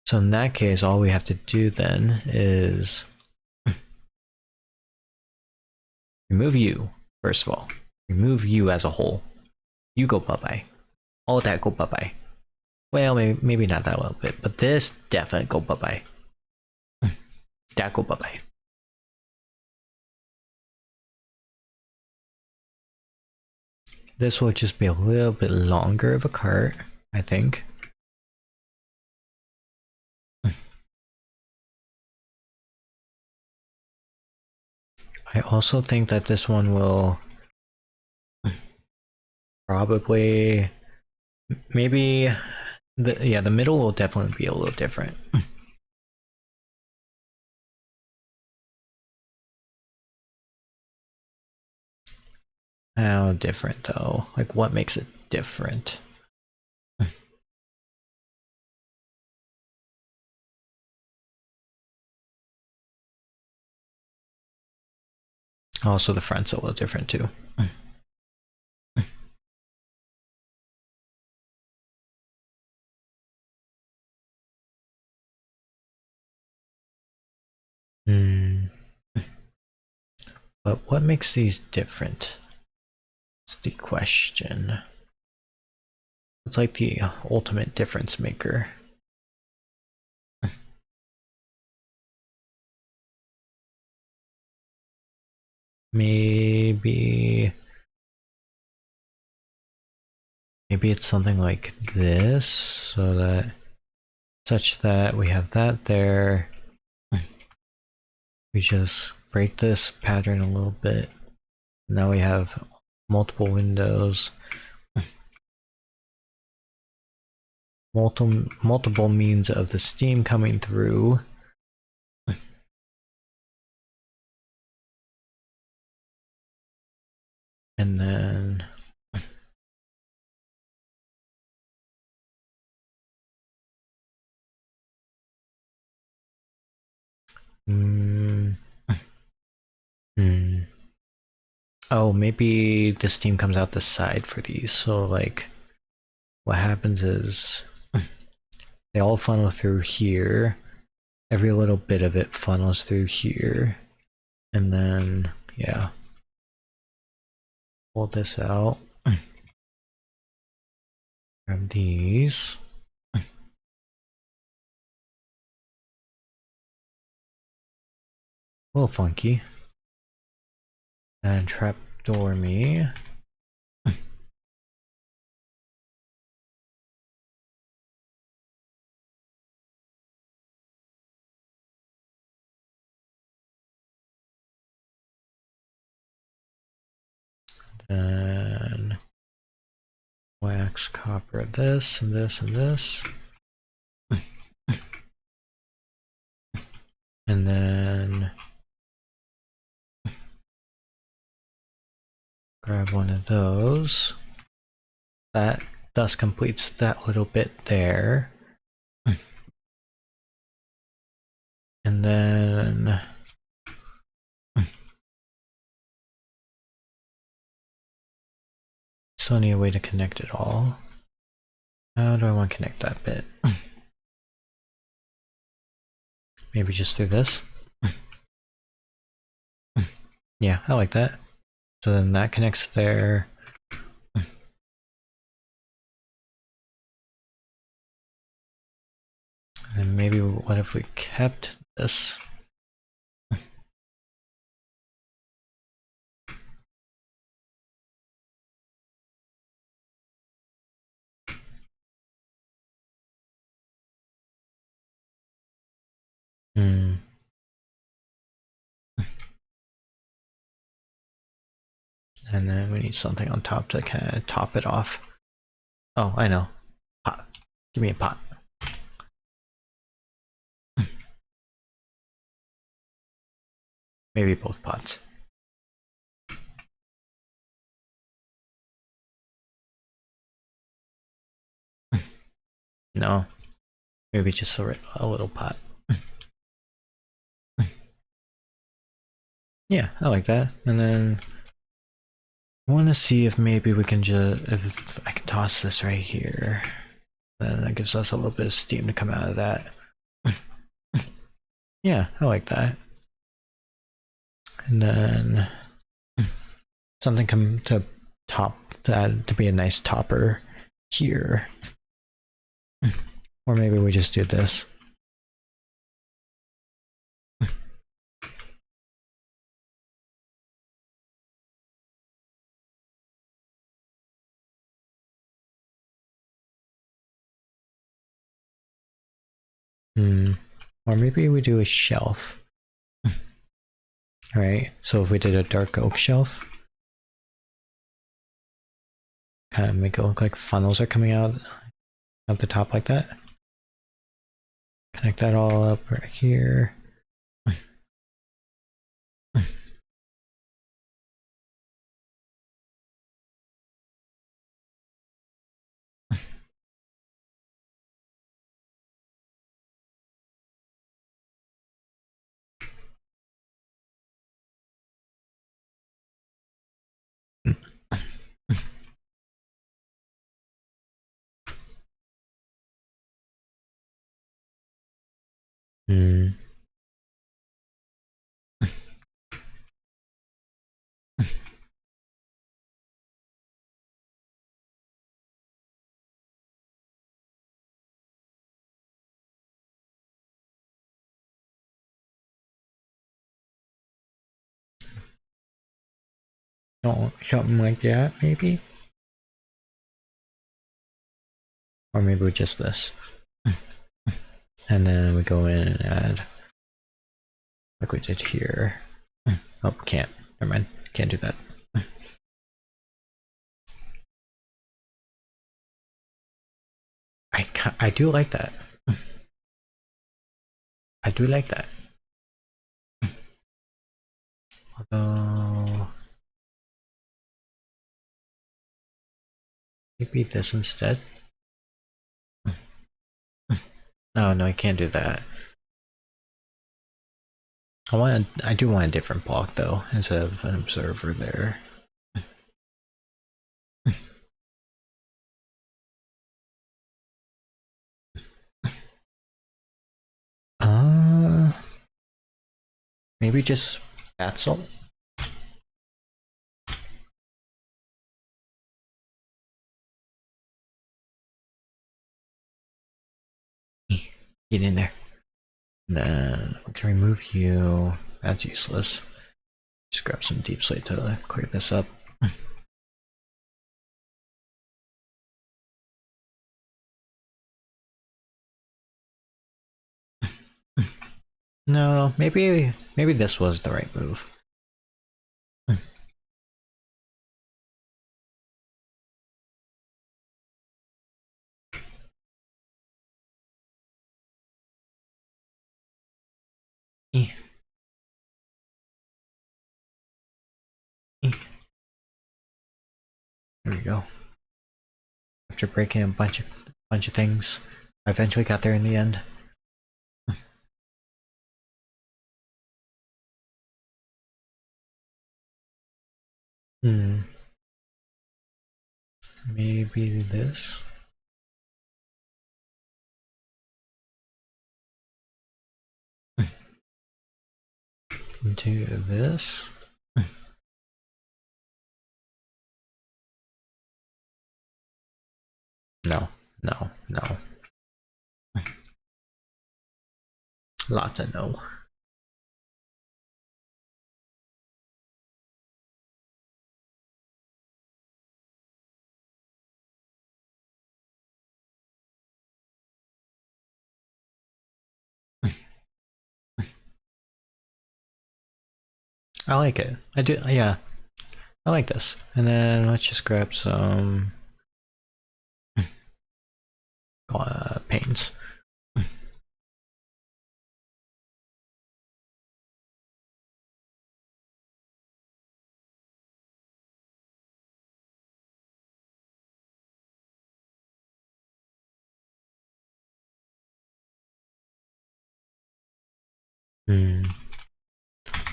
So in that case, all we have to do then is remove you, first of all. Remove you as a whole. You go bye-bye. All that go bye-bye. Well, maybe not that little bit, but this definitely go bye-bye. That go bye-bye. This will just be a little bit longer of a cart, I think. I also think that this one will probably maybe the middle will definitely be a little different. How different though? Like what makes it different? Also the front's a little different too. But what makes these different? It's the question. It's like the ultimate difference maker. Maybe it's something like this, so that such that we have that there. We just break this pattern a little bit. Now we have multiple windows. Multiple means of the steam coming through. And then oh, maybe the steam comes out the side for these. So like what happens is they all funnel through here. Every little bit of it funnels through here. And then, yeah. Pull this out. Grab these. A little funky. And trapdoor me. Then wax copper this and this and this. And then grab one of those. That thus completes that little bit there. And then still need a way to connect it all. How do I want to connect that bit? Maybe just through this? Yeah, I like that. So then that connects there. And maybe what if we kept this? And then we need something on top to kind of top it off. Oh, I know. Pot. Give me a pot. Maybe both pots. No. Maybe just a little pot. Yeah, I like that. And then I want to see if maybe we can if I can toss this right here. Then that gives us a little bit of steam to come out of that. Yeah, I like that. And then something come to top that to be a nice topper here. Or maybe we just do this. Or maybe we do a shelf. Alright, so if we did a dark oak shelf, make it look like funnels are coming out of the top like that. Connect that all up right here. Hmm. Something like that, maybe? Or maybe just this. And then we go in and add, like we did here. Oh, can't. Never mind. Can't do that. I do like that. I do like that. Although maybe this instead. No, no, I can't do that. I do want a different block though, instead of an observer there. Uh, maybe just bath salt. Get in there. And then we can remove you. That's useless. Just grab some deep slate to clear this up. No, maybe this was the right move. There we go. After breaking a bunch of things, I eventually got there in the end. Hmm. Maybe this. Into this. No, no, no. Lots of no. I like it. I do, yeah. I like this. And then let's just grab some paints. Hmm.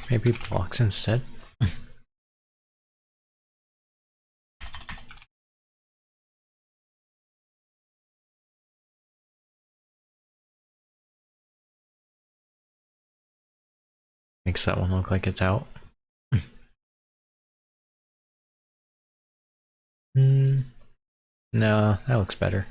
Maybe blocks instead. Makes that one look like it's out. Hmm. No, that looks better.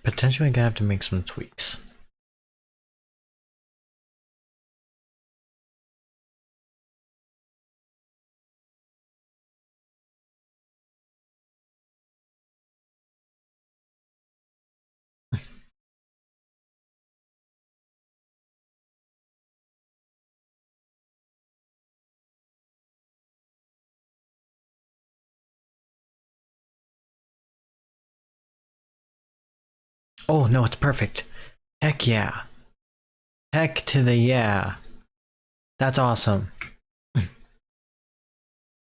potentially gonna have to make some tweaks. Oh no, it's perfect. Heck yeah. Heck to the yeah. That's awesome.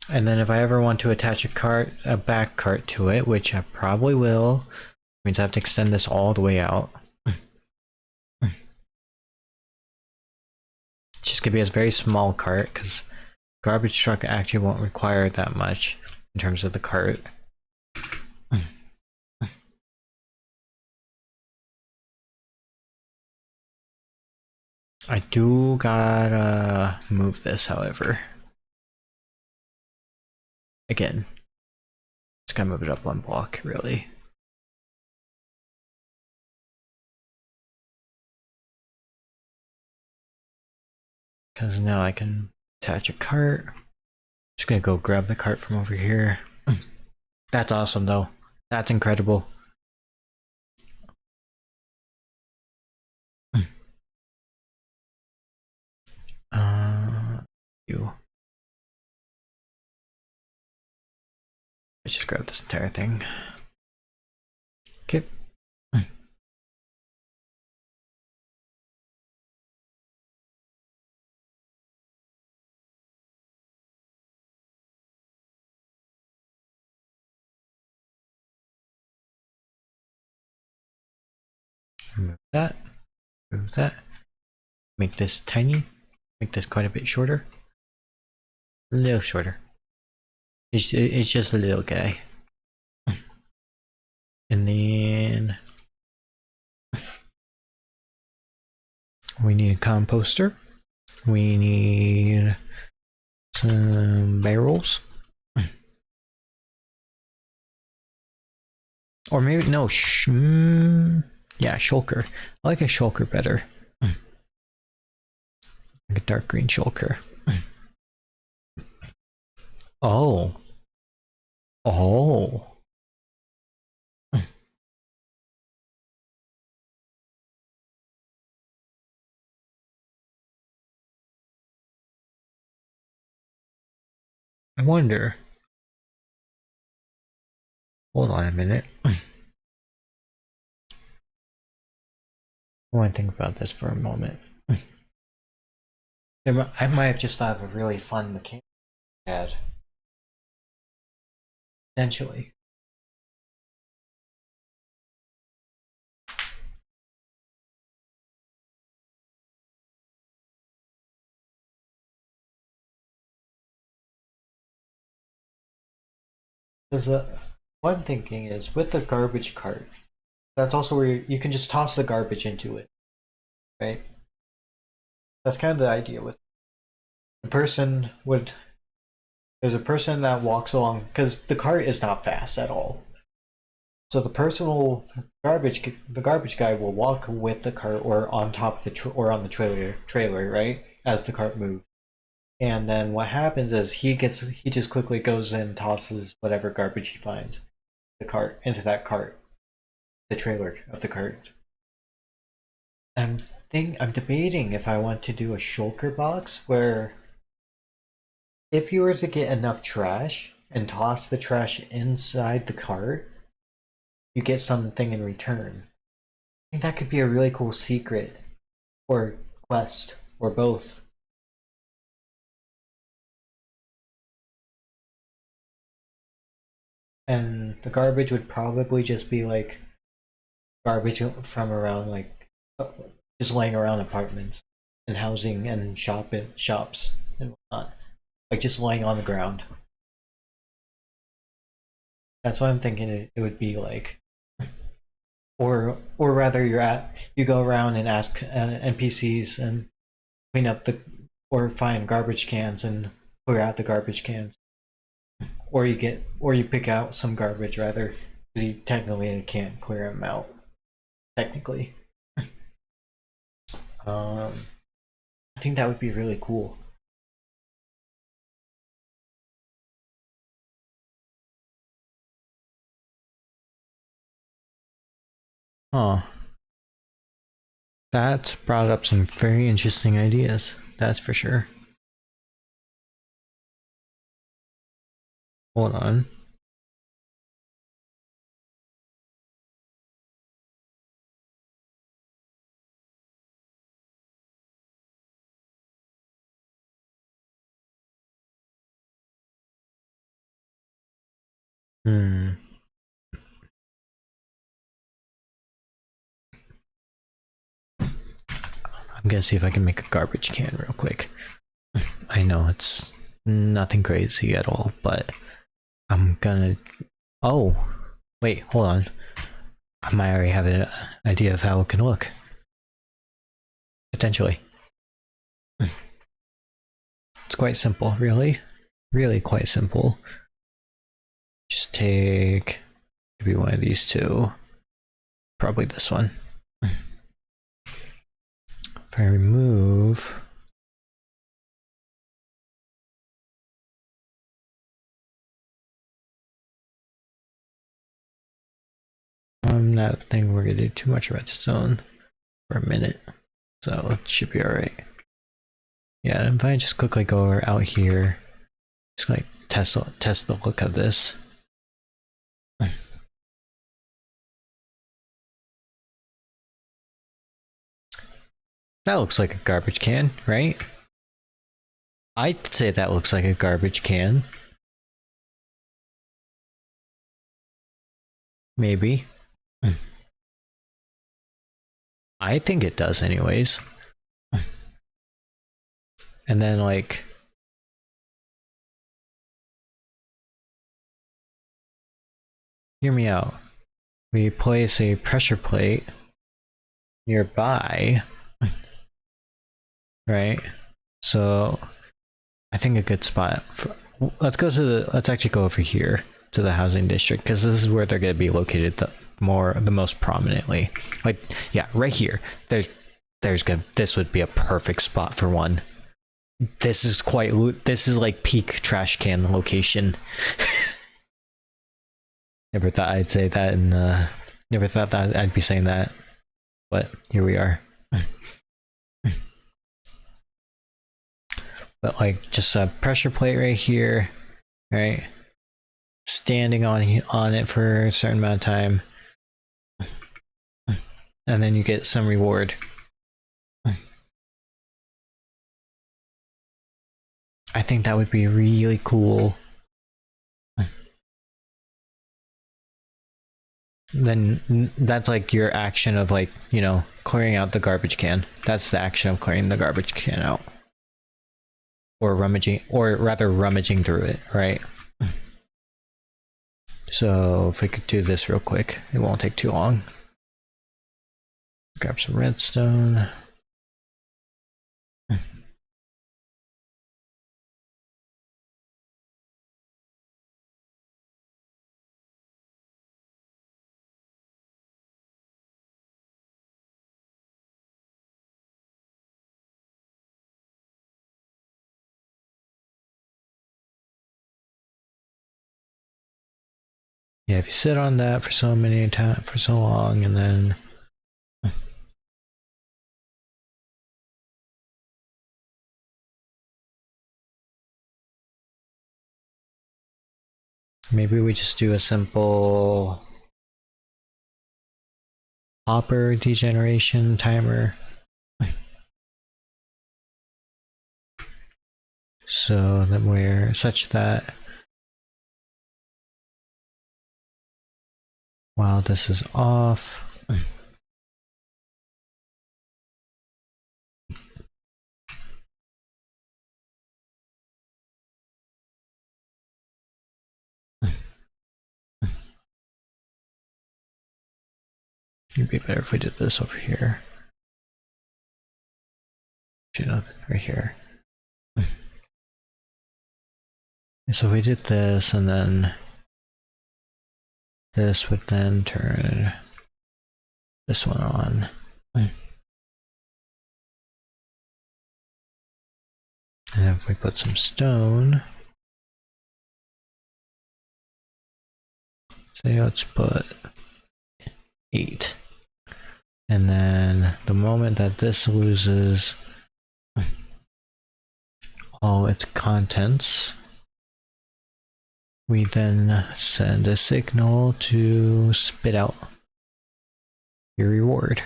And then if I ever want to attach a back cart to it, which I probably will, means I have to extend this all the way out. It's just gonna be a very small cart because garbage truck actually won't require that much in terms of the cart. I do gotta move this, however. Again, just gotta move it up one block, really. Because now I can attach a cart. Just gonna go grab the cart from over here. That's awesome, though. That's incredible. You. Let's just grab this entire thing. Okay. Remove that. Remove that. Make this tiny. Make this quite a bit shorter. A little shorter. It's just a little guy. And then we need a composter. We need some barrels. Or maybe, no, yeah, shulker. I like a shulker better. Like a dark green shulker. Oh. Oh. I wonder. Hold on a minute. I want to think about this for a moment. I might have just thought of a really fun mechanic to add. Potentially. Because what I'm thinking is with the garbage cart, that's also where you can just toss the garbage into it, right? That's kind of the idea with the person would. There's a person that walks along because the cart is not fast at all. So the garbage guy will walk with the cart or on top of the or on the trailer, right? As the cart moves. And then what happens is he just quickly goes and tosses whatever garbage he finds the cart into that cart, the trailer of the cart. I'm debating if I want to do a shulker box where if you were to get enough trash and toss the trash inside the cart, you get something in return. I think that could be a really cool secret or quest or both. And the garbage would probably just be like garbage from around like just laying around apartments and housing and shops and whatnot, like just laying on the ground. That's what I'm thinking it would be like. Or rather, you go around and ask NPCs and clean up or find garbage cans and clear out the garbage cans, or you pick out some garbage rather because you technically can't clear them out. technically. I think that would be really cool. Huh. That's brought up some very interesting ideas. That's for sure. Hold on. Hmm. I'm gonna see if I can make a garbage can real quick. I know it's nothing crazy at all, but I'm gonna. Oh, wait, hold on. I might already have an idea of how it can look. Potentially. It's quite simple, really. Really quite simple. Just take maybe one of these two. Probably this one. If I remove that thing, we're gonna do too much redstone for a minute. So it should be alright. Yeah, if I just quickly go out here, just like test the look of this. That looks like a garbage can, right? I'd say that looks like a garbage can. Maybe. I think it does anyways. And then like hear me out. We place a pressure plate nearby. Right? So I think a good spot for, let's actually go over here to the housing district, because this is where they're going to be located the most prominently. Like, yeah, right here. This would be a perfect spot for one. This is like peak trash can location. Never thought I'd say that, and never thought that I'd be saying that, but here we are. But like, just a pressure plate right here, right? Standing on it for a certain amount of time, and then you get some reward. I think that would be really cool. Then that's like your action of, like, you know, clearing out the garbage can. That's the action of clearing the garbage can out. Or rummaging through it, right? So if we could do this real quick, it won't take too long. Grab some redstone. Yeah, if you sit on that for so long, and then maybe we just do a simple hopper degeneration timer. So that we're such that while this is off, it'd be better if we did this over here. Actually, no, right here. So if we did this, and then this would then turn this one on. And if we put some stone, say let's put 8. And then the moment that this loses all its contents, we then send a signal to spit out your reward.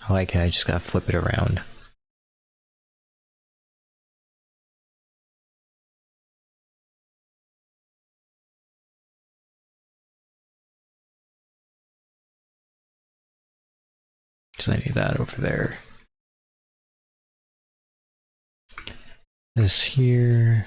I like it, I just gotta flip it around. So I need that over there. This here.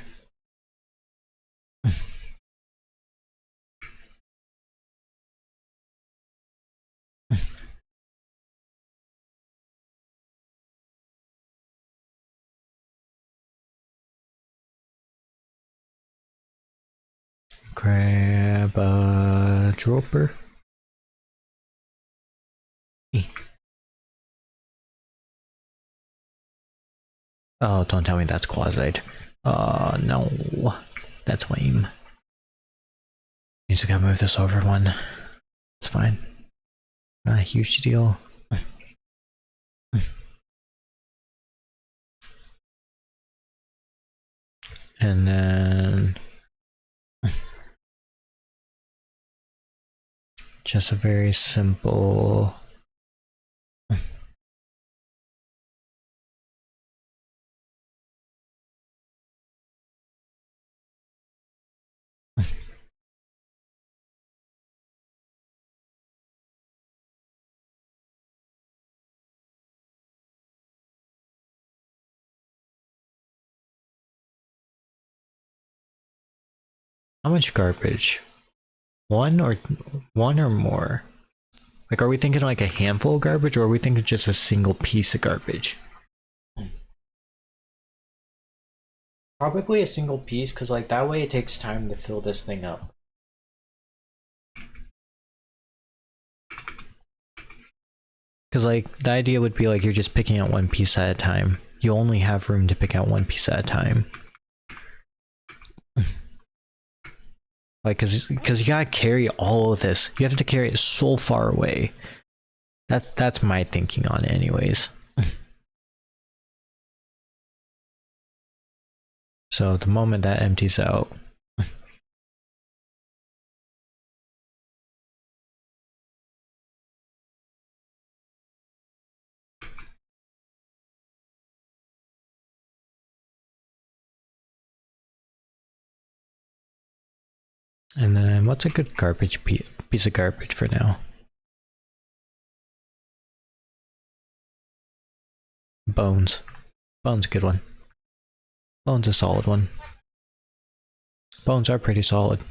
Grab a dropper. Oh, don't tell me that's quasied. No. That's lame. Means we gotta move this over one. It's fine. Not a huge deal. And then just a very simple how much garbage? One or more? Like, are we thinking like a handful of garbage, or are we thinking just a single piece of garbage? Probably a single piece, because like that way it takes time to fill this thing up. Because like the idea would be like you're just picking out one piece at a time. You only have room to pick out one piece at a time. Like, cause you gotta carry all of this. You have to carry it so far away. That's my thinking on it, anyways. So the moment that empties out, and then what's a good garbage piece of garbage for now? Bones. Bones a good one. Bones a solid one. Bones are pretty solid.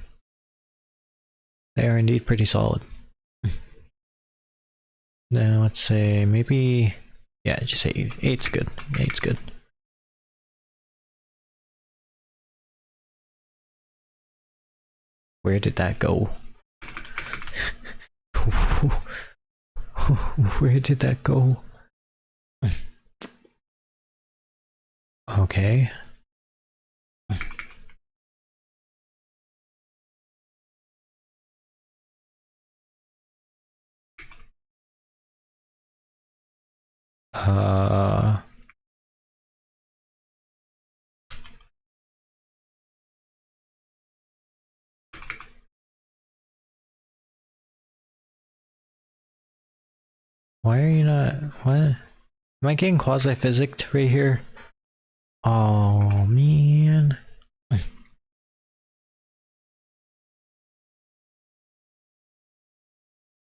They are indeed pretty solid. Now let's say maybe, yeah, just say 8. 8's good. 8's good. Where did that go? Where did that go? Okay. Why are you not, what? Am I getting quasi-physicked right here? Oh, man.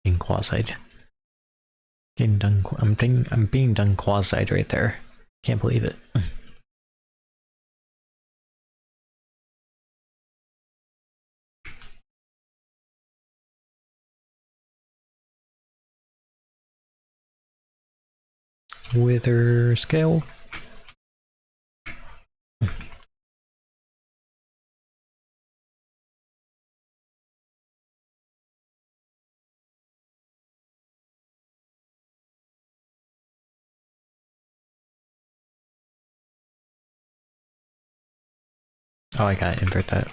Being quasied. Getting done, I'm being done quasied right there. Can't believe it. Wither scale. Oh, I gotta invert that.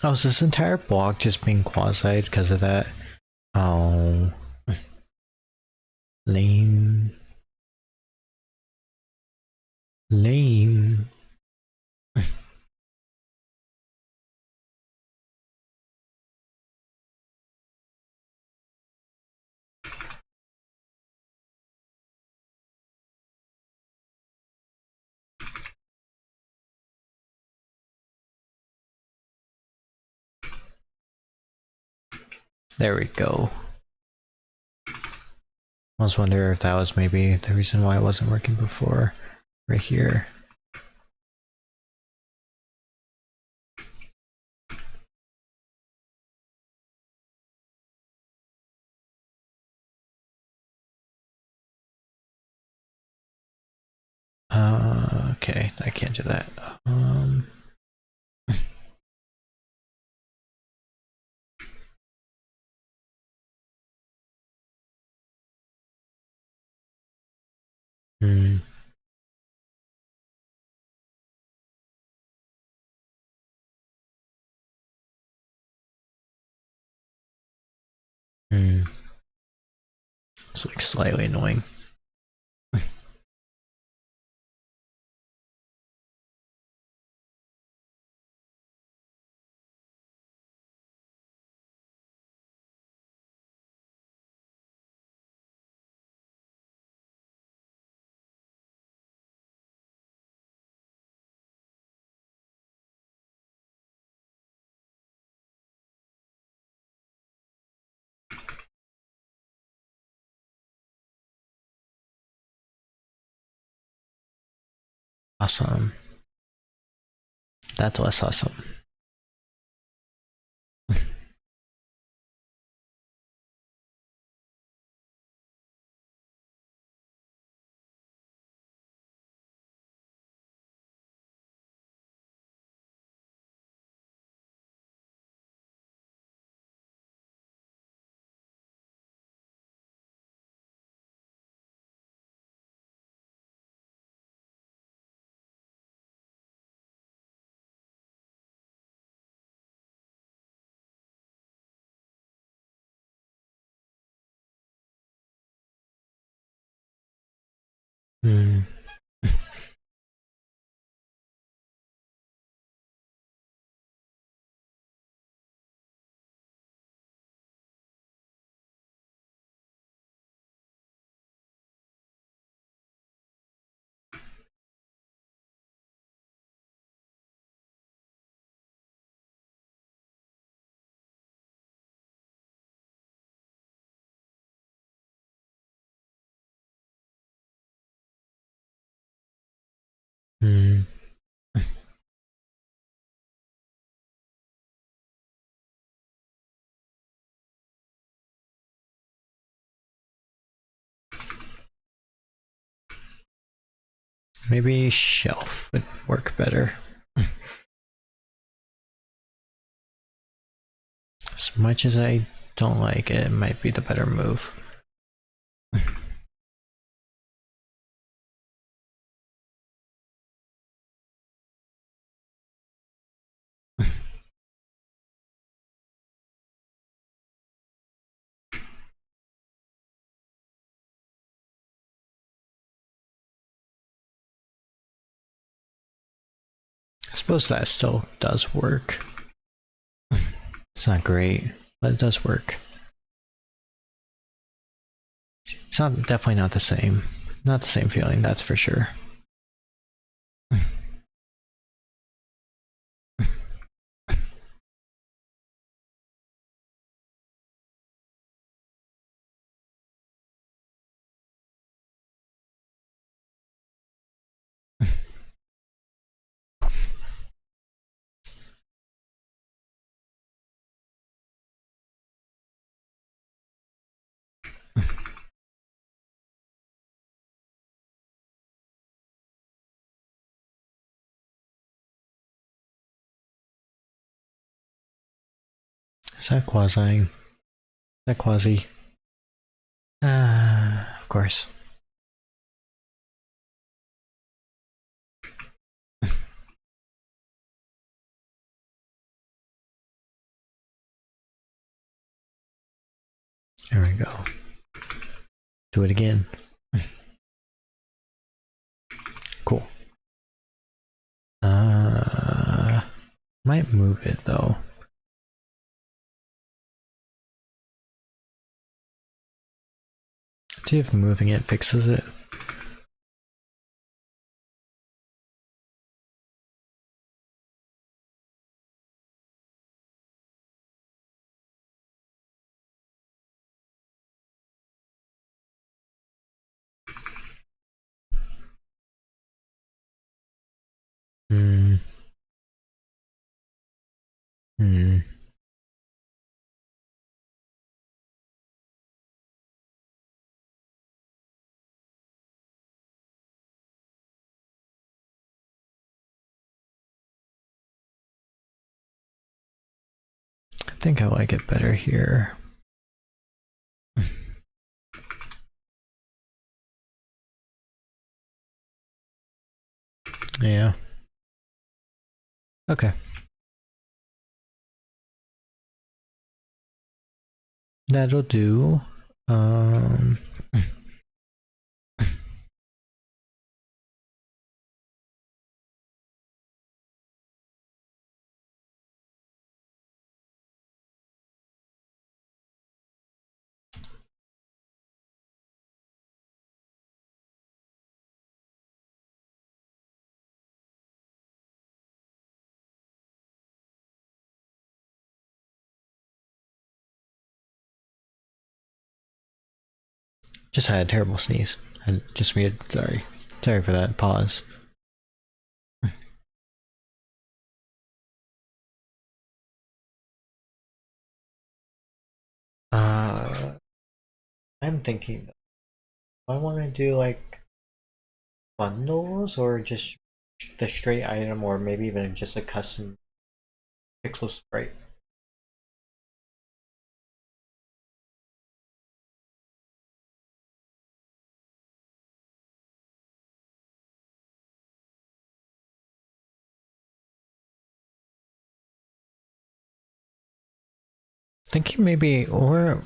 Oh, is this entire block just being quasied because of that? Oh. Lame. Lame. There we go. I was wondering if that was maybe the reason why it wasn't working before. Right here. Okay, I can't do that. Hmm. Hmm. It's like slightly annoying. Awesome. That's less awesome. Hmm. Hmm. Maybe shelf would work better. As much as I don't like it, it might be the better move. I suppose that still does work. It's not great, but it does work. It's not definitely not the same. Not the same feeling, that's for sure. Is that quasi? Is that quasi? Of course. There we go. Do it again. Cool. Might move it though. See if moving it fixes it. Hmm. Hmm. I think I like it better here. Yeah. Okay. That'll do. Just had a terrible sneeze. I just weird. Sorry. Sorry for that pause. I'm thinking. Do I want to do like bundles or just the straight item, or maybe even just a custom pixel sprite? Thinking maybe, or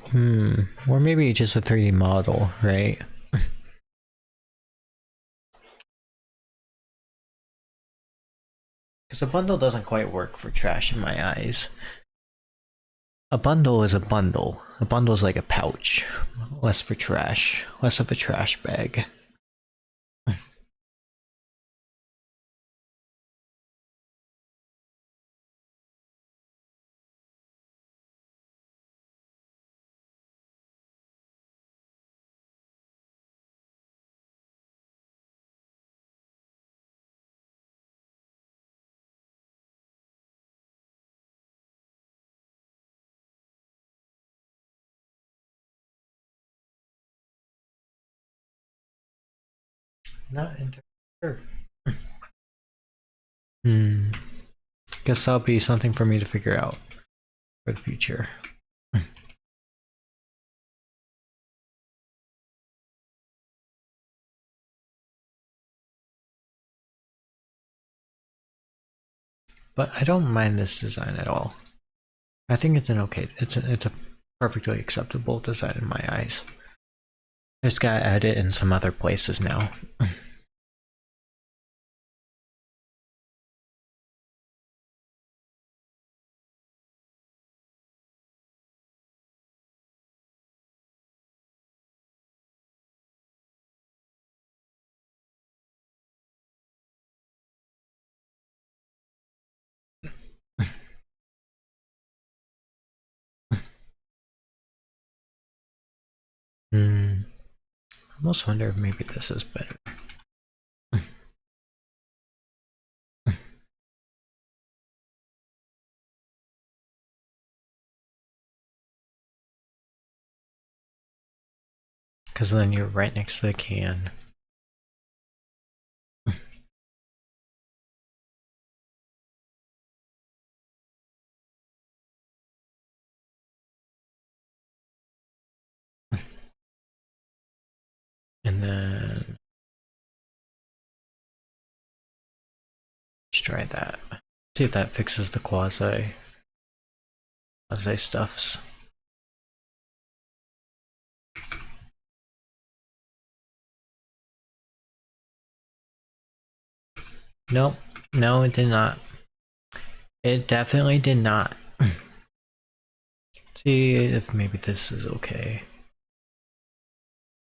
maybe just a 3D model, right? Because a bundle doesn't quite work for trash in my eyes. A bundle is a bundle. A bundle is like a pouch. Less for trash. Less of a trash bag. Not entirely sure. Guess that'll be something for me to figure out for the future. But I don't mind this design at all. I think it's an okay. It's a perfectly acceptable design in my eyes. I just gotta add it in some other places now. I almost wonder if maybe this is better. because then you're right next to the can. And then let's try that. See if that fixes the quasi stuffs. Nope. No, it did not. It definitely did not. See if maybe this is okay.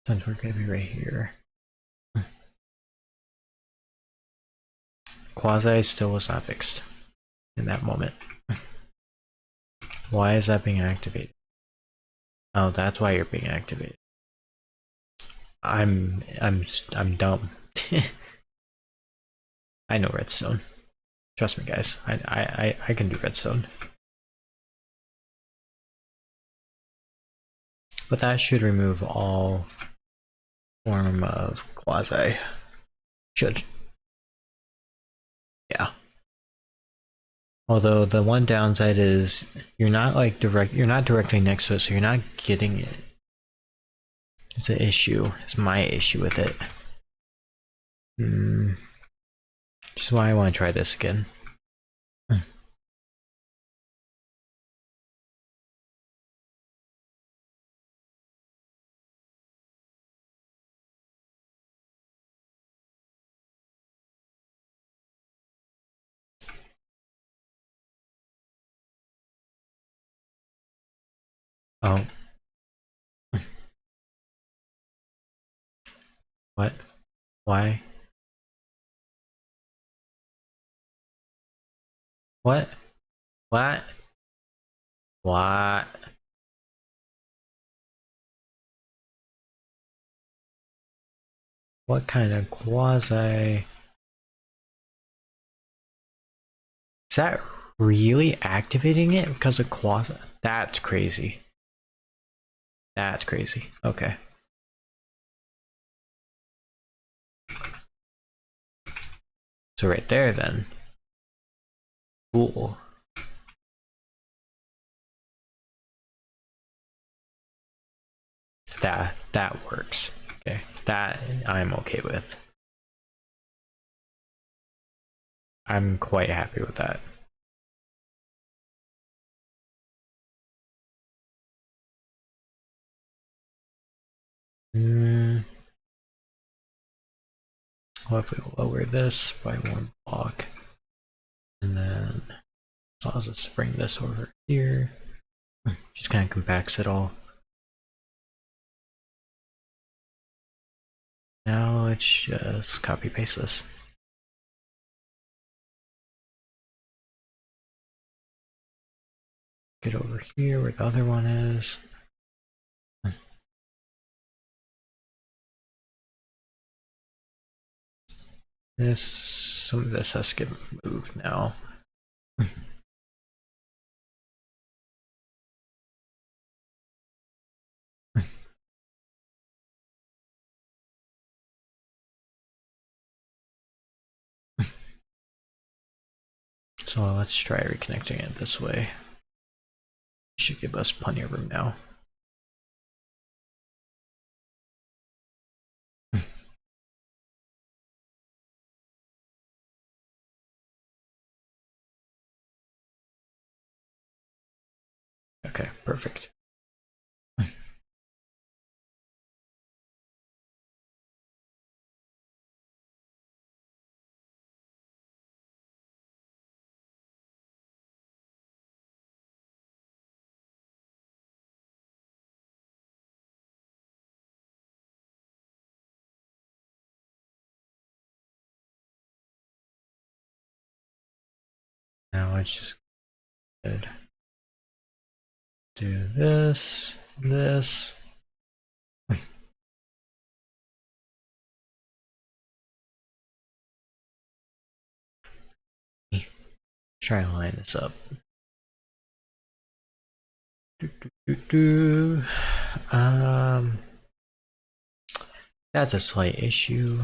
Since we're gonna be right here. Quasi still was not fixed in that moment. Why is that being activated? Oh, that's why you're being activated. I'm dumb. I know redstone. Trust me, guys. I can do redstone. But that should remove all form of quasi. Should. Yeah. Although the one downside is you're not directly next to it, so you're not getting it. It's an issue. It's my issue with it. Which is why I want to try this again. Oh. What? Why? What? What? What? What kind of quasi? Is that really activating it because of quasi? That's crazy. That's crazy. Okay. So right there then. Cool. That works. Okay. That I'm okay with. I'm quite happy with that. Well, if we lower this by one block, and then so I'll just bring this over here, just kind of compacts it all. Now let's just copy paste this. Get over here where the other one is. Some of this has to get moved now. So let's try reconnecting it this way. Should give us plenty of room now. Okay, perfect. Now let's just do this. Try and line this up. That's a slight issue.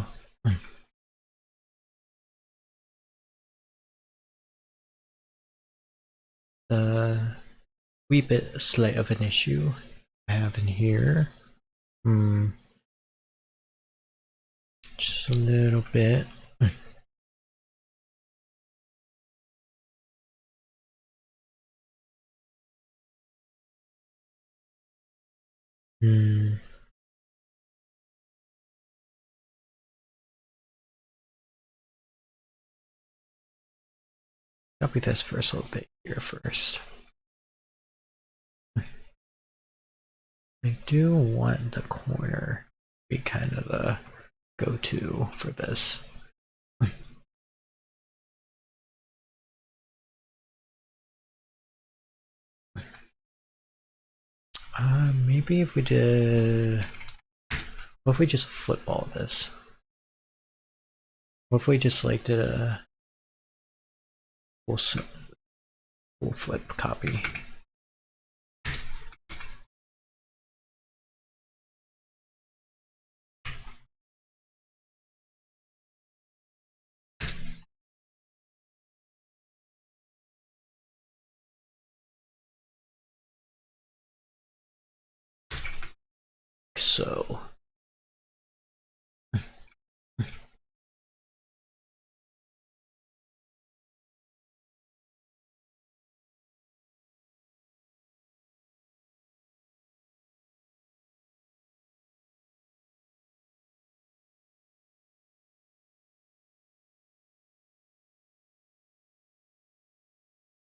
The wee bit slight of an issue I have in here. Just a little bit. Copy this first a little bit here first. I do want the corner to be kind of the go-to for this. Maybe if we did... What if we just football this? What if we just like did a full flip copy? So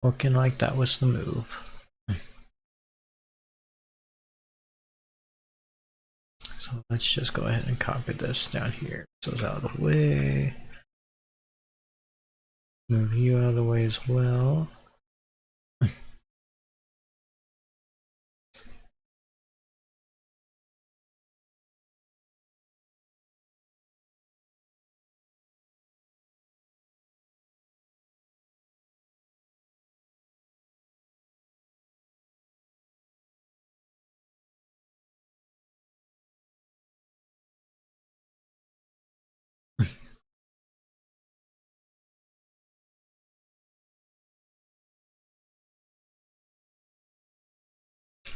looking like that was the move. So let's just go ahead and copy this down here so it's out of the way. Move you out of the way as well.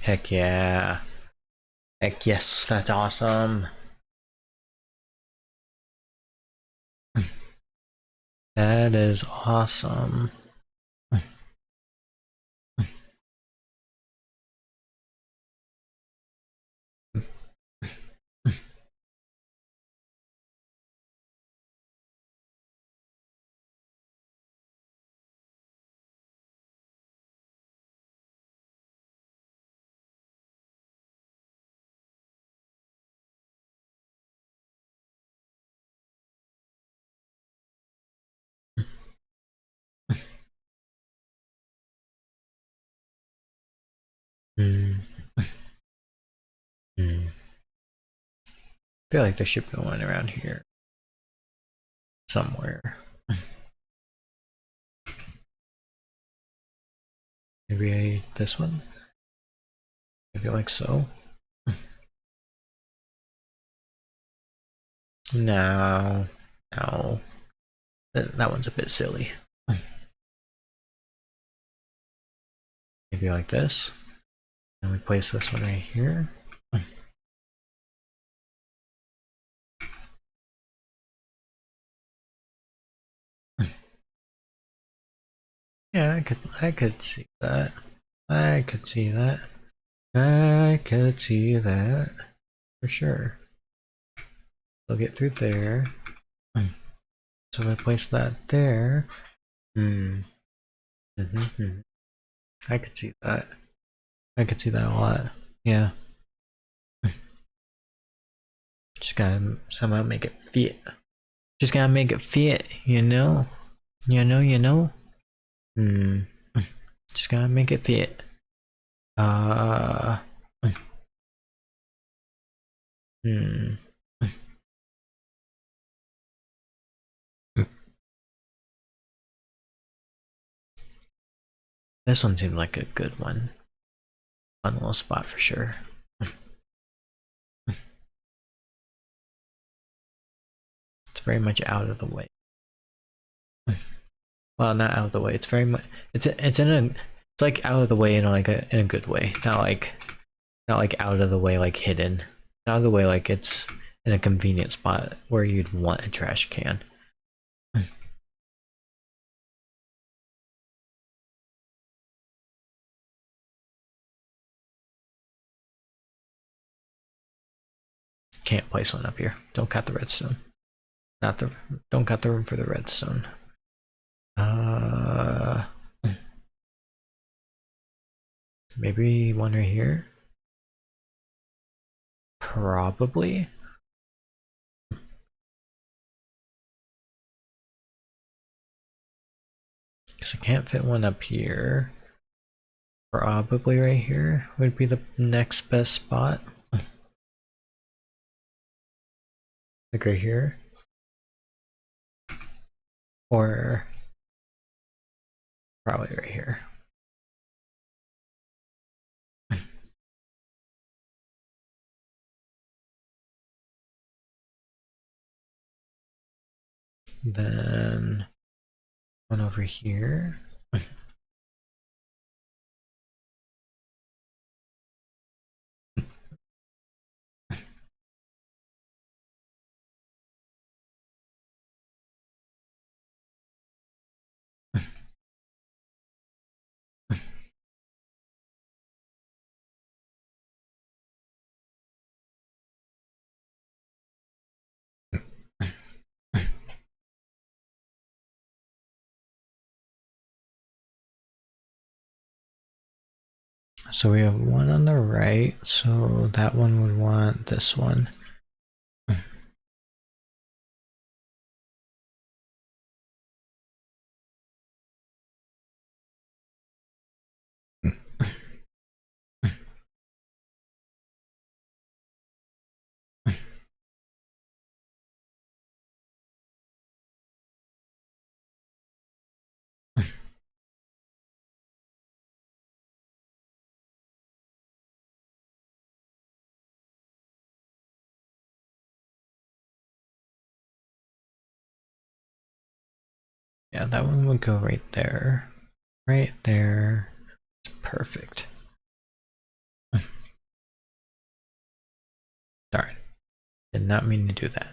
Heck yeah. Heck yes, that's awesome. That is awesome. I feel like there should be one around here somewhere. Maybe this one? I feel like so. No. No. That one's a bit silly. Maybe like this. And we place this one right here. Yeah, I could see that. I could see that. I could see that. For sure. We'll get through there. So if I place that there. I could see that. I could see that a lot. Yeah. Just gotta somehow make it fit. Just gotta make it fit, you know? You know? Just gotta make it fit. This one seemed like a good one. Fun little spot for sure. very much out of the way. Well, not out of the way. It's very much. It's like out of the way in like in a good way. Not like out of the way like hidden. Out of the way like it's in a convenient spot where you'd want a trash can. Can't place one up here. Don't cut the redstone. Don't cut the room for the redstone. Maybe one right here. Probably. Because I can't fit one up here. Probably right here would be the next best spot. Like right here. Or probably right here. Then one over here. So we have one on the right, so that one would want this one. Yeah, that one would go right there. Right there. Perfect. Darn. Did not mean to do that.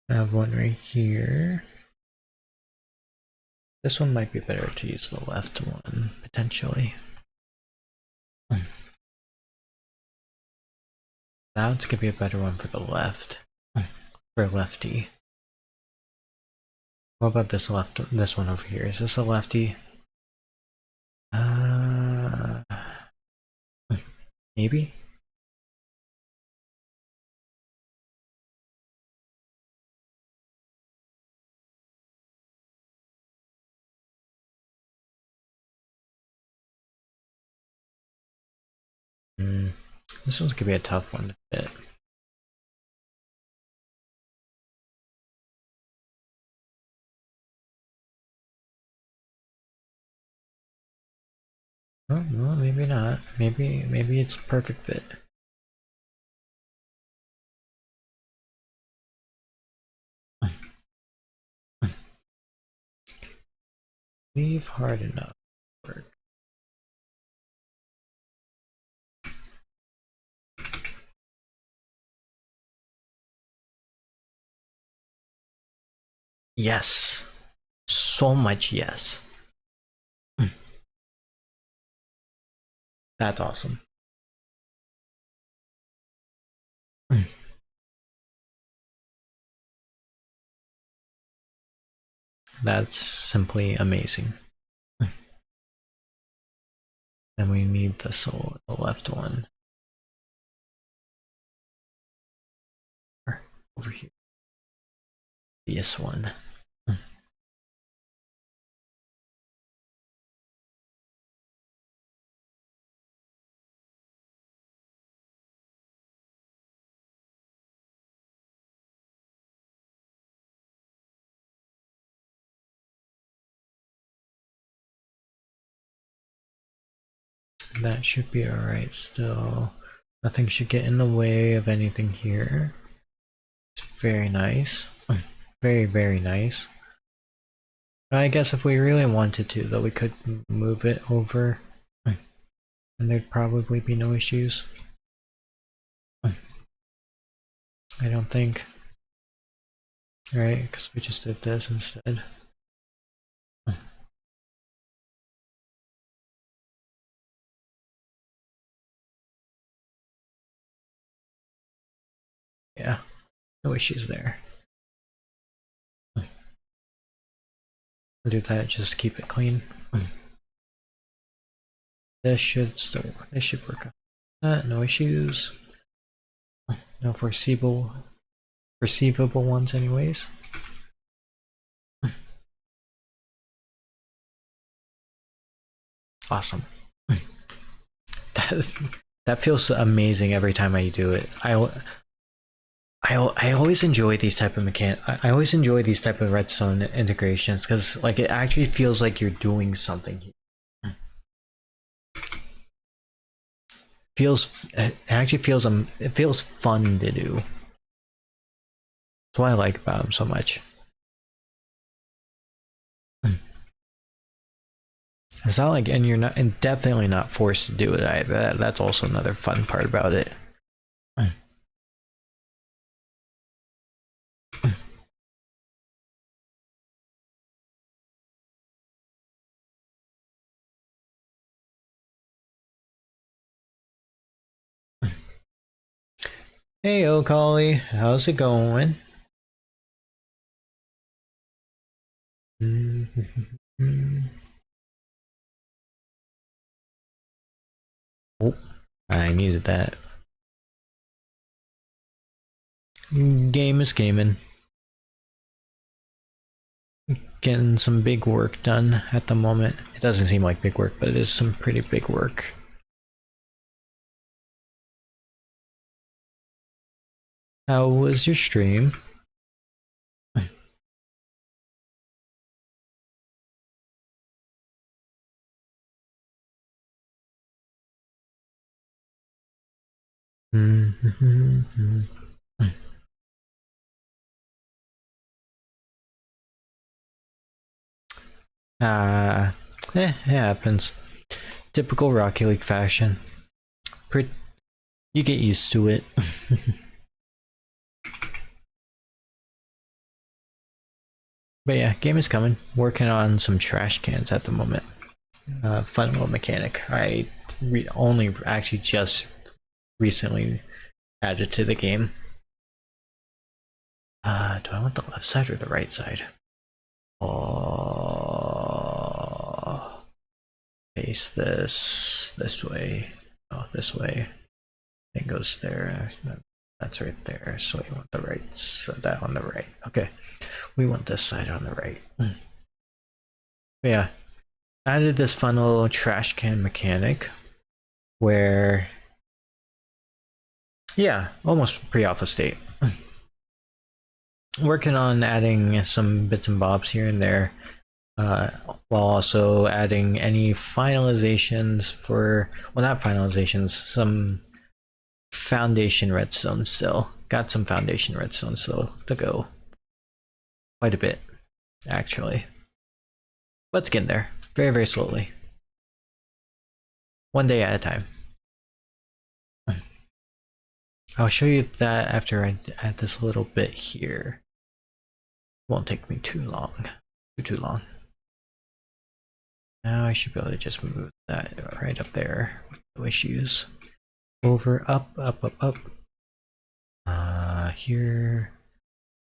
I have one right here. This one might be better to use the left one, potentially. That's gonna be a better one for the left. For lefty. What about this this one over here? Is this a lefty? Maybe? This one's gonna be a tough one to fit. Oh, well, maybe not. Maybe it's perfect fit. Leave hard enough. Work. Yes. So much yes. That's awesome. That's simply amazing. And we need the left one. Over here. This one. that should be alright still. Nothing should get in the way of anything here. It's very nice. Very, very nice. I guess if we really wanted to, though, we could move it over. And there'd probably be no issues. I don't think. Right, because we just did this instead. Yeah, no issues there. I'll do that just to keep it clean. This should work. No issues. No foreseeable ones anyways. Awesome. That feels amazing every time I do it. I always enjoy these type of I always enjoy these type of redstone integrations because like it actually feels like you're doing something. It actually feels it feels fun to do. That's what I like about them so much. It's not like, and you're not, and definitely not forced to do it either. That's also another fun part about it. Hey, O'Colly, how's it going? Oh, I needed that. Game is gaming. Getting some big work done at the moment. It doesn't seem like big work, but it is some pretty big work. How was your stream? It happens. Typical Rocket League fashion. You get used to it. But yeah, game is coming. Working on some trash cans at the moment. Fun little mechanic. I only actually just recently added to the game. Do I want the left side or the right side? Oh, face this way. Oh, this way. It goes there. That's right there. So we want the right. So that on the right. Okay. We want this side on the right. Yeah. I added this fun little trash can mechanic where, yeah, almost pre-alpha state. Working on adding some bits and bobs here and there, while also adding any finalizations for, well, not finalizations, some foundation redstone still. Got some foundation redstone still to go. Quite a bit, actually. But it's getting there, very, very slowly. One day at a time. I'll show you that after I add this little bit here. Won't take me too long. Too long. Now I should be able to just move that right up there. No issues. Over, up, up, up, up. Here.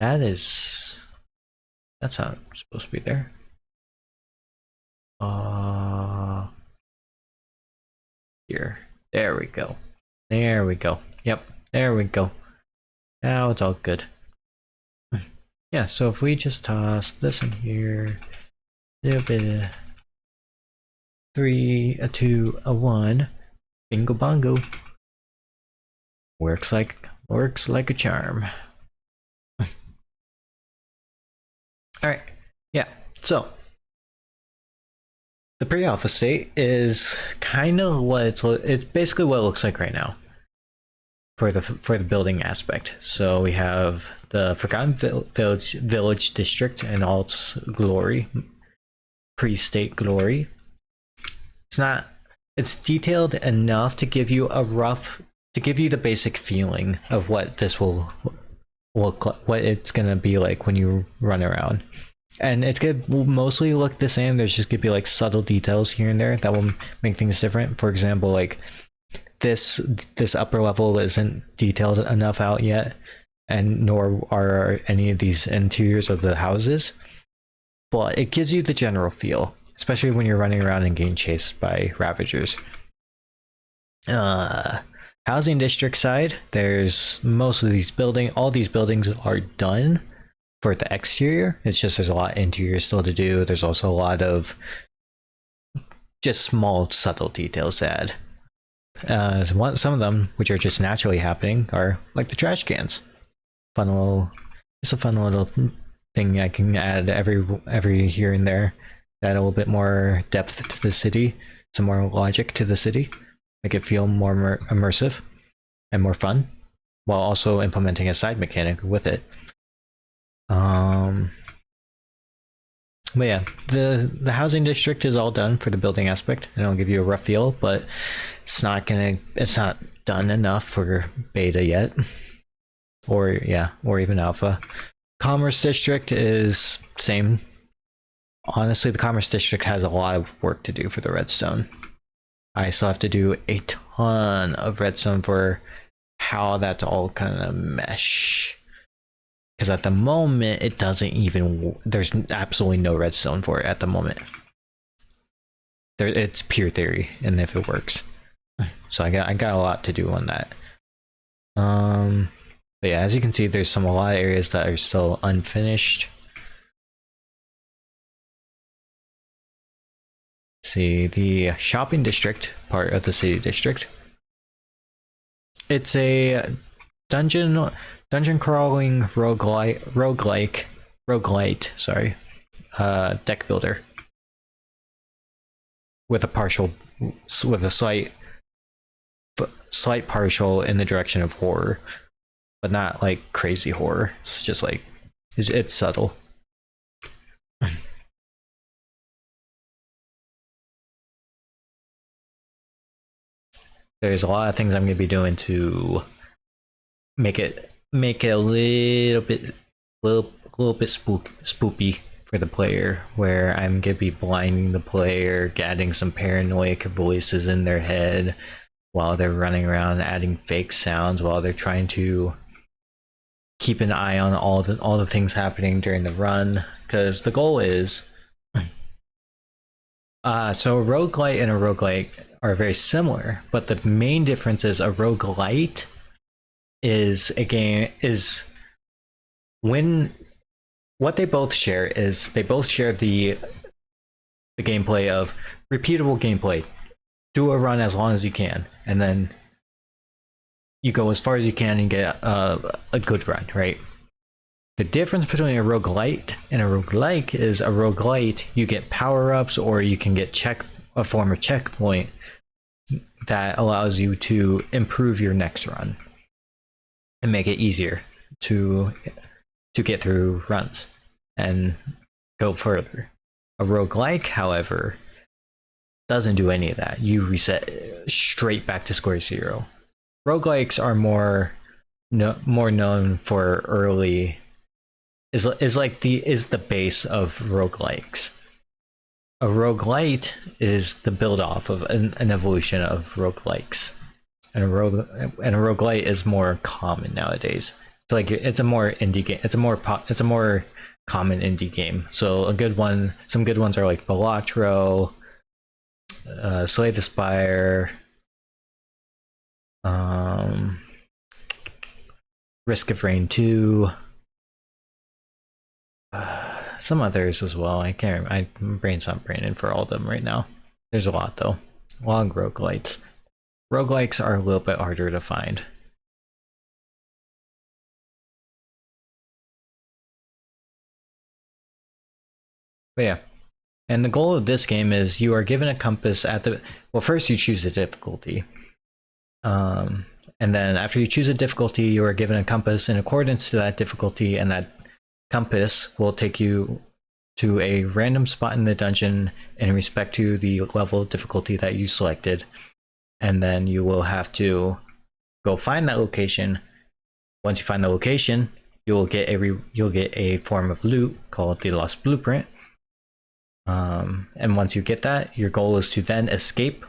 That's not supposed to be there. Here. There we go. There we go. Yep. There we go. Now it's all good. Yeah, so if we just toss this in here, a little bit of 3, a 2, a 1, bingo bongo. Works like a charm. Alright, yeah, so The pre-alpha state is kind of what it's basically what it looks like right now for the building aspect. So we have the Forgotten Village district and all its glory, pre-state glory. It's detailed enough to give you the basic feeling of what this will look like, what it's gonna be like when you run around. And it's gonna mostly look the same. There's just gonna be like subtle details here and there that will make things different. For example, like this upper level isn't detailed enough out yet, and nor are any of these interiors of the houses. But it gives you the general feel, especially when you're running around and getting chased by Ravagers. Housing district side, there's most of these all these buildings are done for the exterior. It's just there's a lot of interior still to do. There's also a lot of just small subtle details to add. Some of them, which are just naturally happening, are like the trash cans. It's a fun little thing I can add every here and there. Add a little bit more depth to the city, some more logic to the city, make it feel more immersive and more fun, while also implementing a side mechanic with it. But yeah, the housing district is all done for the building aspect, and I'll give you a rough feel, but it's not done enough for beta yet, or even alpha. Commerce district is same. Honestly, the commerce district has a lot of work to do for the redstone. I still have to do a ton of redstone for how that's all kind of mesh. Because at the moment, it doesn't even, there's absolutely no redstone for it at the moment. It's pure theory, and if it works. So I got a lot to do on that. But yeah, as you can see, there's a lot of areas that are still unfinished. See, the shopping district part of the city district. It's a dungeon crawling roguelite, sorry, deck builder with a slight partial in the direction of horror, but not like crazy horror. It's just like it's subtle. There's a lot of things I'm going to be doing to make it a little bit spoopy for the player, where I'm going to be blinding the player, adding some paranoid voices in their head while they're running around, adding fake sounds while they're trying to keep an eye on all the things happening during the run, because the goal is so a roguelite and a roguelike are very similar, but the main difference is a roguelite is what they both share is they both share the gameplay of repeatable gameplay. Do a run as long as you can, and then you go as far as you can and get a good run, right? The difference between a roguelite and a roguelike is a roguelite, you get power-ups, or you can get a form of checkpoint that allows you to improve your next run and make it easier to get through runs and go further. A roguelike, however, doesn't do any of that. You reset straight back to square zero. Roguelikes are more known for early is the base of roguelikes. A roguelite is the build off of an evolution of roguelikes, and a roguelite is more common nowadays. It's a more indie game. It's a more common indie game. So some good ones are like Balatro, Slay the Spire, Risk of Rain 2. Some others as well. I can't. My brain's not braining for all of them right now. There's a lot though. Long roguelites. Roguelikes are a little bit harder to find. But yeah, And the goal of this game is you are given a compass at the, well, first you choose a difficulty. And then after you choose a difficulty, you are given a compass in accordance to that difficulty, and that compass will take you to a random spot in the dungeon in respect to the level of difficulty that you selected. And then you will have to go find that location. Once you find the location, you'll get a form of loot called the Lost Blueprint. And once you get that, your goal is to then escape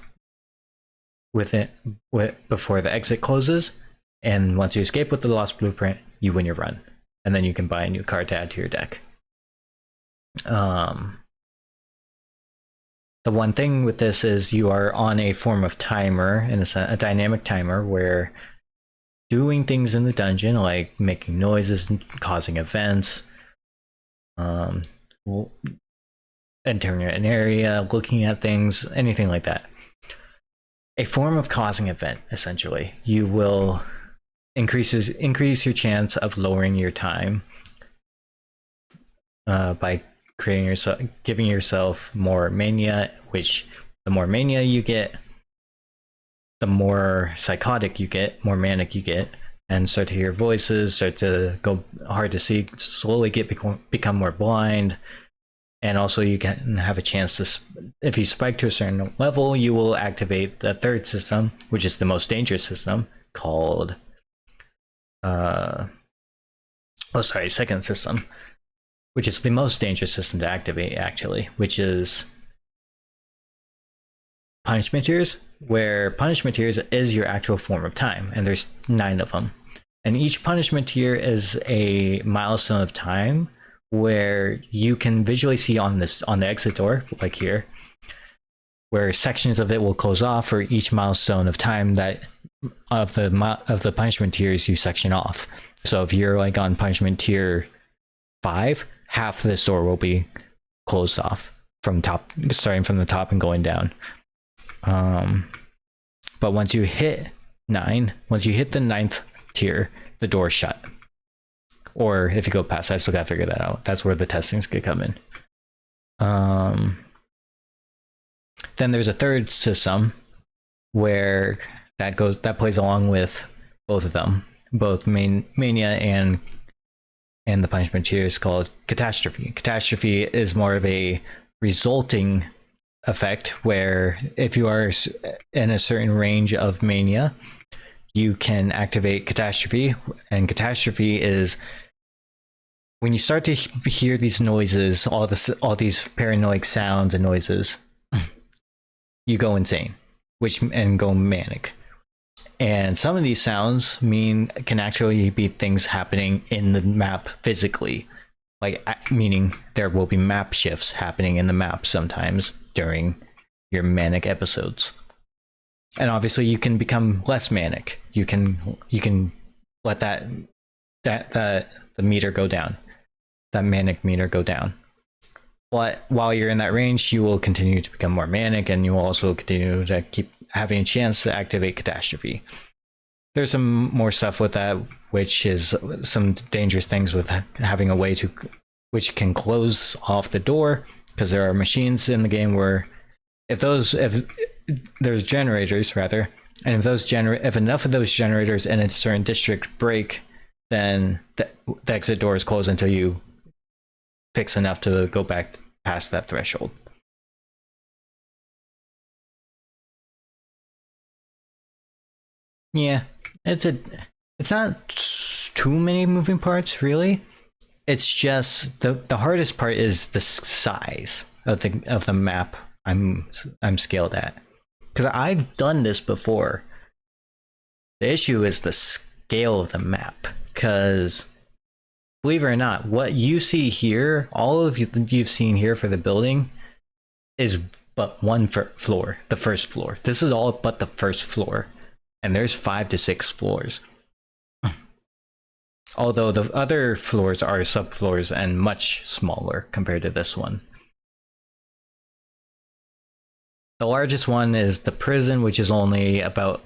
before the exit closes. And once you escape with the Lost Blueprint, you win your run, and then you can buy a new card to add to your deck. The one thing with this is you are on a form of timer, in a dynamic timer, where doing things in the dungeon, like making noises and causing events, entering an area, looking at things, anything like that. A form of causing event, essentially. You will increase your chance of lowering your time by giving yourself more mania, which the more mania you get, the more psychotic you get, more manic you get, and start to hear voices, start to go hard to see, slowly become more blind. And also you can have a chance to, if you spike to a certain level, you will activate the third system, which is the most dangerous system, called second system, which is the most dangerous system to activate, actually, which is punishment tiers, where punishment tiers is your actual form of time, and there's 9 of them. And each punishment tier is a milestone of time where you can visually see on the exit door, like here, where sections of it will close off for each milestone of time that of the punishment tiers you section off. So if you're like on punishment tier 5, half this door will be closed off from top, starting from the top and going down. But once you hit the 9th tier, the door's shut. Or if you go past, I still gotta figure that out. That's where the testings could come in. Then there's a third system where that plays along with both of them, both mania and the punishment tier, is called catastrophe. Catastrophe is more of a resulting effect, where if you are in a certain range of mania, you can activate catastrophe. And catastrophe is when you start to hear these noises, all these paranoid sounds and noises, you go insane, and go manic. And some of these sounds can actually be things happening in the map physically, like meaning there will be map shifts happening in the map sometimes during your manic episodes. And obviously you can become less manic. You can let the meter go down, that manic meter go down. But while you're in that range, you will continue to become more manic, and you will also continue to keep having a chance to activate catastrophe. There's some more stuff with that, which is some dangerous things with having a way which can close off the door, because there are machines in the game where if there's generators rather, and if enough of those generators in a certain district break, then the exit door is closed until you fix enough to go back past that threshold. Yeah, it's not too many moving parts, really. It's just the hardest part is the size of the map I'm scaled at, because I've done this before. The issue is the scale of the map, because believe it or not, what you see here, all of you've seen here for the building, is but one floor, the first floor. This is all but the first floor, and there's 5 to 6 floors. Although the other floors are subfloors and much smaller compared to this one. The largest one is the prison, which is only about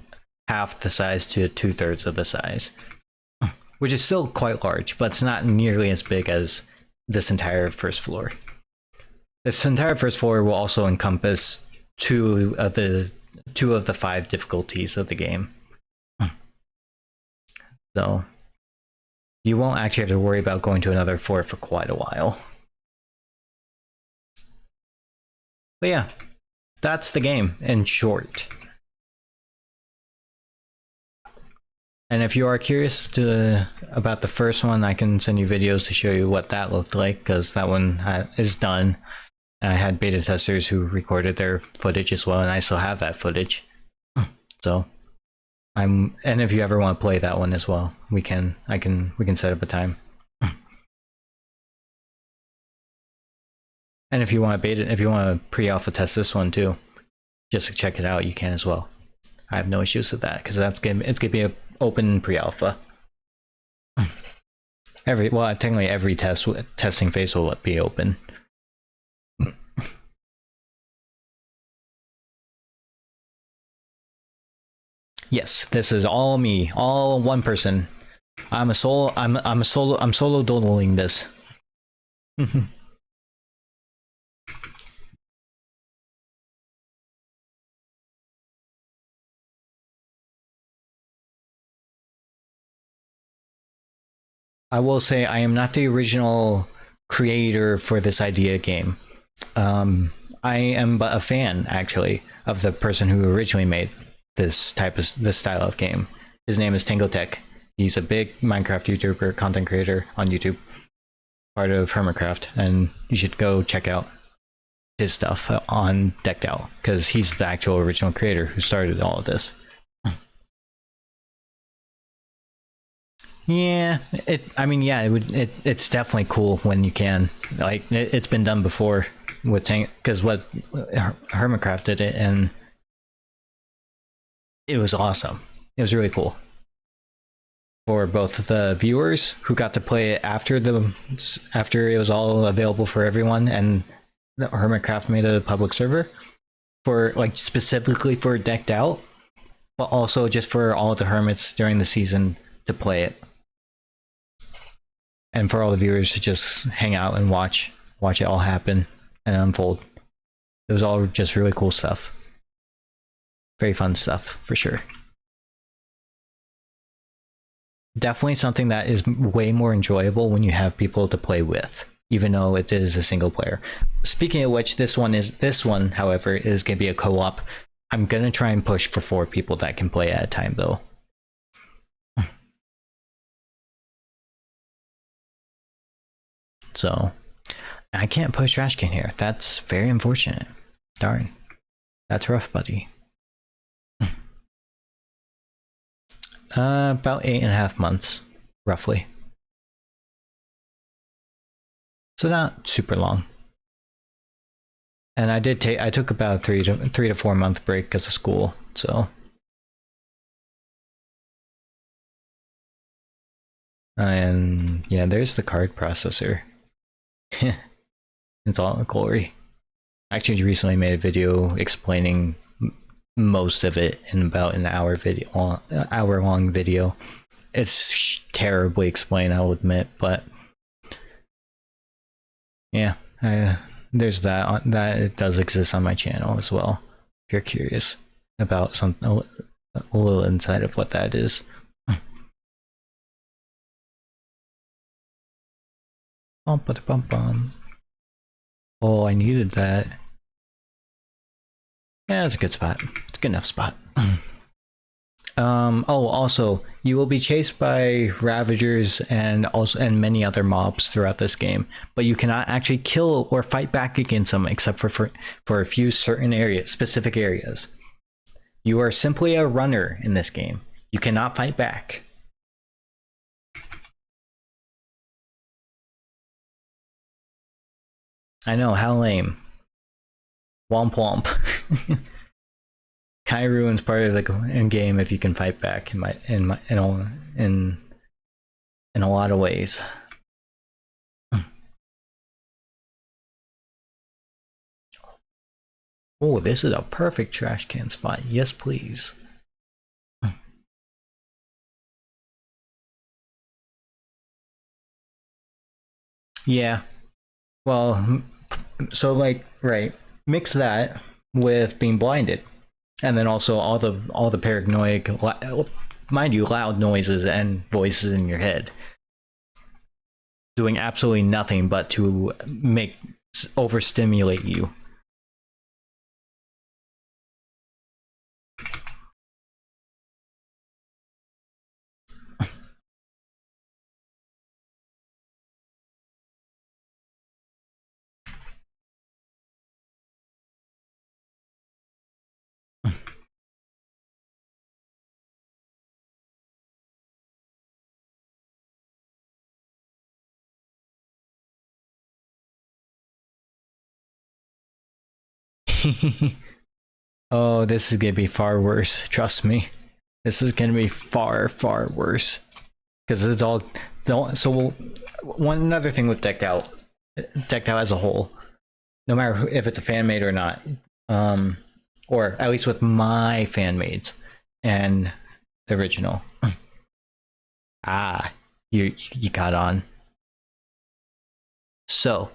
half the size to 2/3 of the size, which is still quite large, but it's not nearly as big as this entire first floor. This entire first floor will also encompass two of the 5 difficulties of the game. So you won't actually have to worry about going to another floor for quite a while. But yeah, that's the game in short. And if you are curious about the first one, I can send you videos to show you what that looked like, because that one is done. And I had beta testers who recorded their footage as well, and I still have that footage. So and if you ever want to play that one as well, we can set up a time. And if you want to pre-alpha test this one too, just to check it out, you can as well. I have no issues with that, because it's gonna be an open pre-alpha. Technically every testing phase will be open. Yes, this is all me, all one person. I'm solo doodling this. I will say I am not the original creator for this idea game. I am but a fan, actually, of the person who originally made this style of game. His name is Tangotech. He's a big Minecraft YouTuber, content creator on YouTube, part of Hermitcraft, and you should go check out his stuff on Decked Out, because he's the actual original creator who started all of this. Yeah, it's definitely cool when you can. Like, it's been done before with because what Hermitcraft did it, and it was awesome. It was really cool for both the viewers who got to play it after it was all available for everyone, and Hermitcraft made a public server for, like, specifically for Decked Out, but also just for all the hermits during the season to play it. And for all the viewers to just hang out and watch it all happen and unfold. It was all just really cool stuff. Very fun stuff, for sure. Definitely something that is way more enjoyable when you have people to play with, even though it is a single player. Speaking of which, this one, however, is going to be a co-op. I'm going to try and push for 4 people that can play at a time, though. So I can't push trash can here. That's very unfortunate. Darn. That's rough, buddy. About 8.5 months, roughly. So not super long. And I took about a 3 to 4 month break because of school, so. And yeah, there's the card processor. It's all glory. I actually recently made a video explaining most of it in about an hour-long video. It's terribly explained, I'll admit, but yeah, there's that. It does exist on my channel as well, if you're curious about a little insight of what that is. Oh, I needed that. Yeah, it's a good spot. It's a good enough spot. Also, you will be chased by Ravagers and many other mobs throughout this game, but you cannot actually kill or fight back against them except for a few certain specific areas. You are simply a runner in this game. You cannot fight back. I know, how lame. Womp womp. Kind of ruins part of the game if you can fight back in a lot of ways. Oh, this is a perfect trash can spot. Yes, please. Yeah. Well, So like, right, mix that with being blinded, and then also all the paranoid, mind you, loud noises and voices in your head, doing absolutely nothing but to make overstimulate you. Oh, this is gonna be far worse. Trust me, this is gonna be far worse because it's all. So one another thing with decked out as a whole, no matter if it's a fan made or not, or at least with my fan maids and the original. Ah, you got on. So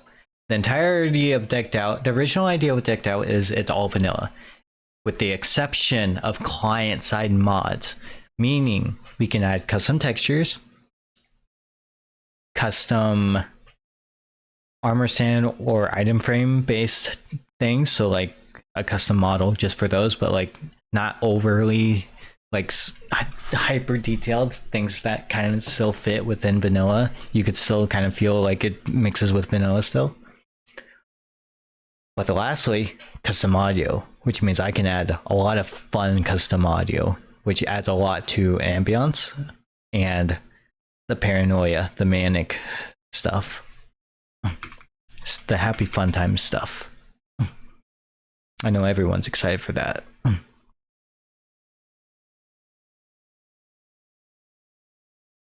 the entirety of decked out, the original idea with decked out is it's all vanilla, with the exception of client-side mods, meaning we can add custom textures, custom armor stand or item frame based things, so like a custom model just for those, but like not overly like hyper detailed things that kind of still fit within vanilla. You could still kind of feel like it mixes with vanilla still. But lastly, custom audio, which means I can add a lot of fun custom audio, which adds a lot to ambience and the paranoia, the manic stuff, the happy fun time stuff. I know everyone's excited for that.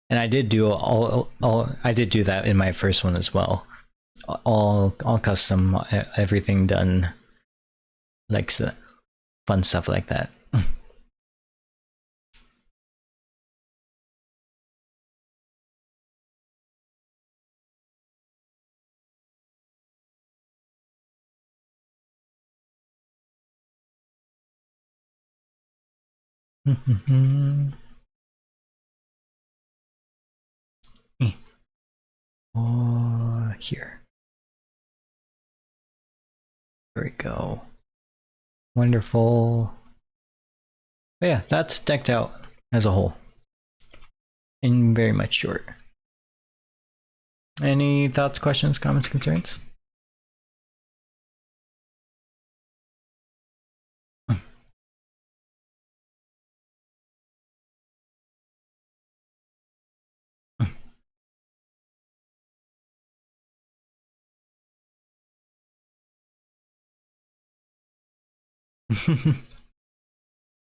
And I did do I did do that in my first one as well. All custom, everything done, like fun stuff like that. Oh, here. There we go. Wonderful. But yeah, that's decked out as a whole. In very much short. Any thoughts, questions, comments, concerns?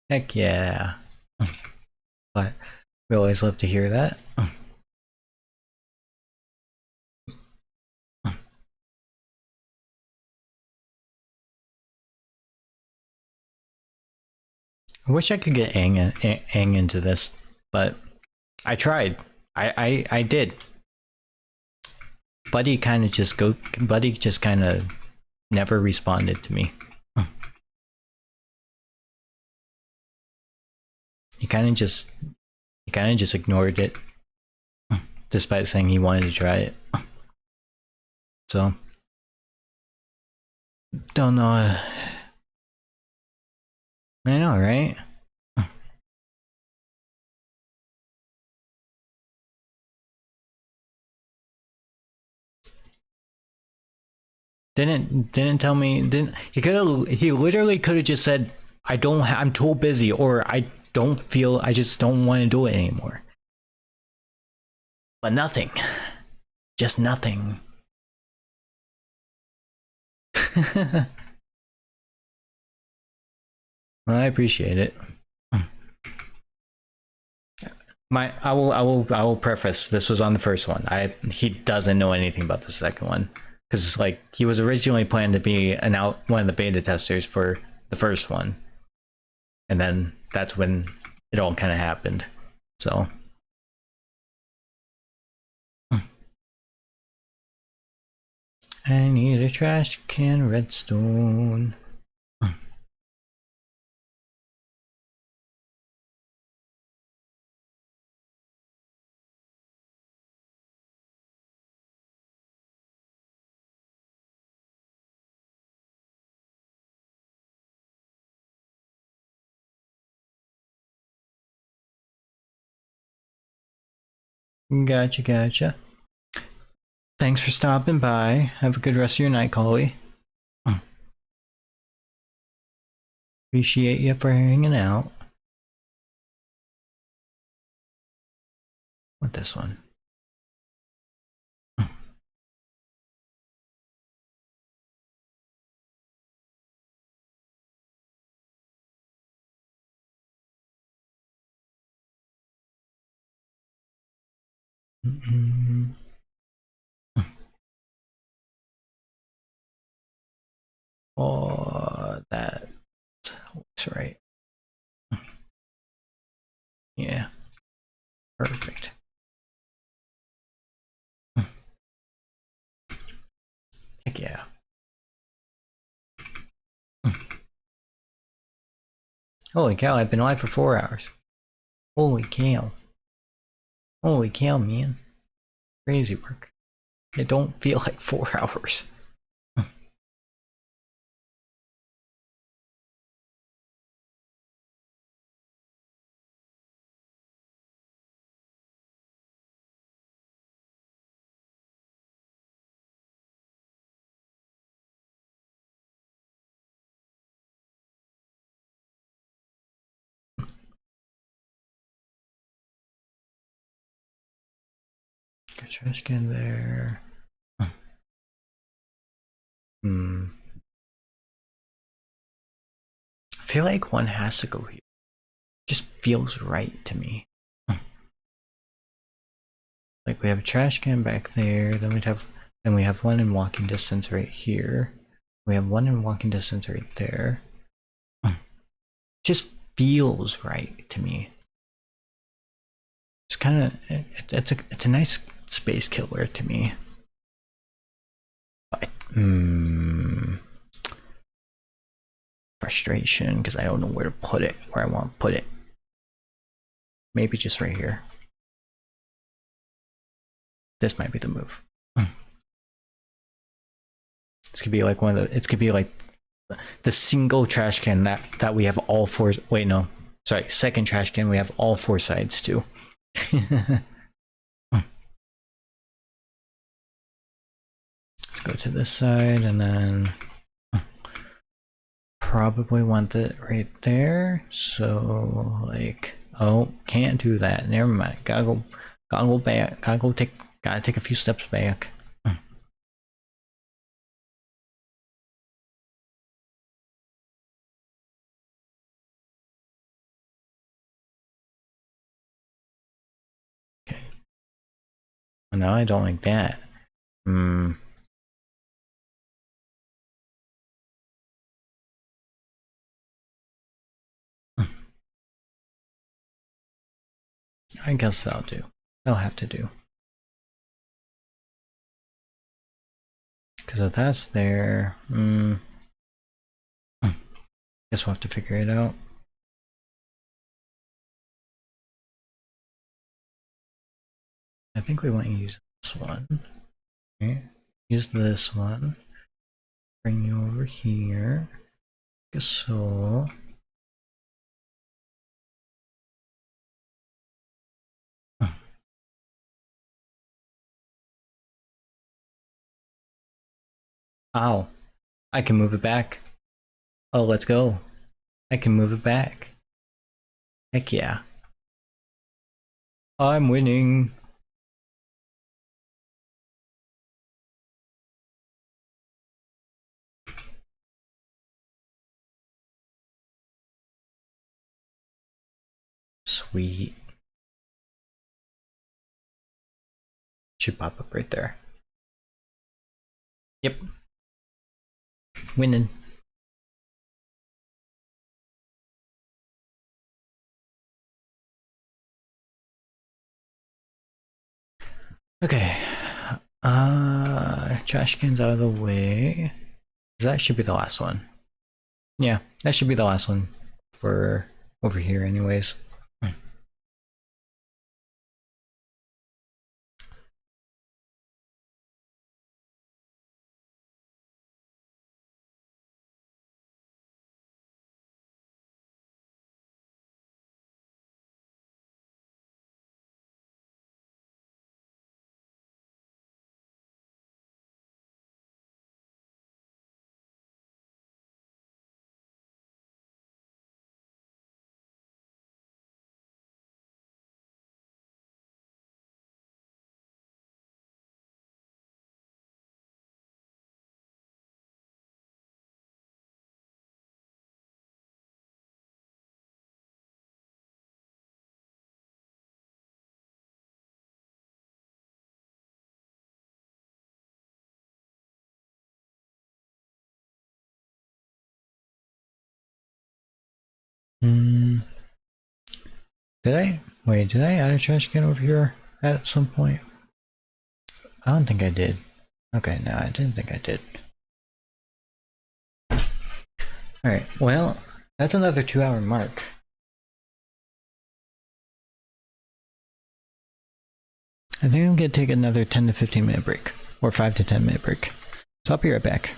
Heck yeah. But we always love to hear that. I wish I could get Aang into this, but I tried. I did. Buddy just kind of never responded to me. He kind of just ignored it, despite saying he wanted to try it. So don't know. I know, right? Didn't tell me. Didn't he literally could have just said, I'm too busy, or I just don't want to do it anymore. But nothing. Just nothing. Well, I appreciate it. I will preface, this was on the first one. He doesn't know anything about the second one, because like he was originally planned to be one of the beta testers for the first one, and then that's when it all kind of happened. So I need a trash can redstone. Gotcha. Thanks for stopping by. Have a good rest of your night, Collie. Appreciate you for hanging out. What this one? Oh, that looks right. Yeah, perfect. Heck yeah. Holy cow, I've been live for 4 hours. Holy cow. Holy cow, man. Crazy work. It don't feel like 4 hours. Good trash can there. I feel like one has to go here. Just feels right to me. Like we have a trash can back there, then we have one in walking distance right here. We have one in walking distance right there. Just feels right to me. It's kind of it's a nice space killer to me. But frustration because I don't know where to put it, where I want to put it. Maybe just right here. This might be the move. This could be like one of the. It could be like the single trash can that we have all four. Wait, no, sorry, second trash can we have all four sides to. Let's go to this side and then probably want it right there. So like, oh, can't do that. Never mind. Gotta go back. Gotta take a few steps back. Okay. Well, no, I don't like that. I guess that'll do. That'll have to do. Because if that's there, guess we'll have to figure it out. I think we want to use this one. Okay. Use this one. Bring you over here. Guess so. Ow. I can move it back. Oh, let's go. I can move it back. Heck yeah. I'm winning. Sweet. Should pop up right there. Yep. Winning. Okay. trash cans out of the way. That should be the last one. Yeah, that should be the last one for over here anyways. Hmm. Did I? Wait, did I add a trash can over here at some point? I don't think I did. Okay, no, I didn't think I did. Alright, well, that's another 2-hour mark. I think I'm gonna take another 10 to 15 minute break. Or 5 to 10 minute break. So I'll be right back.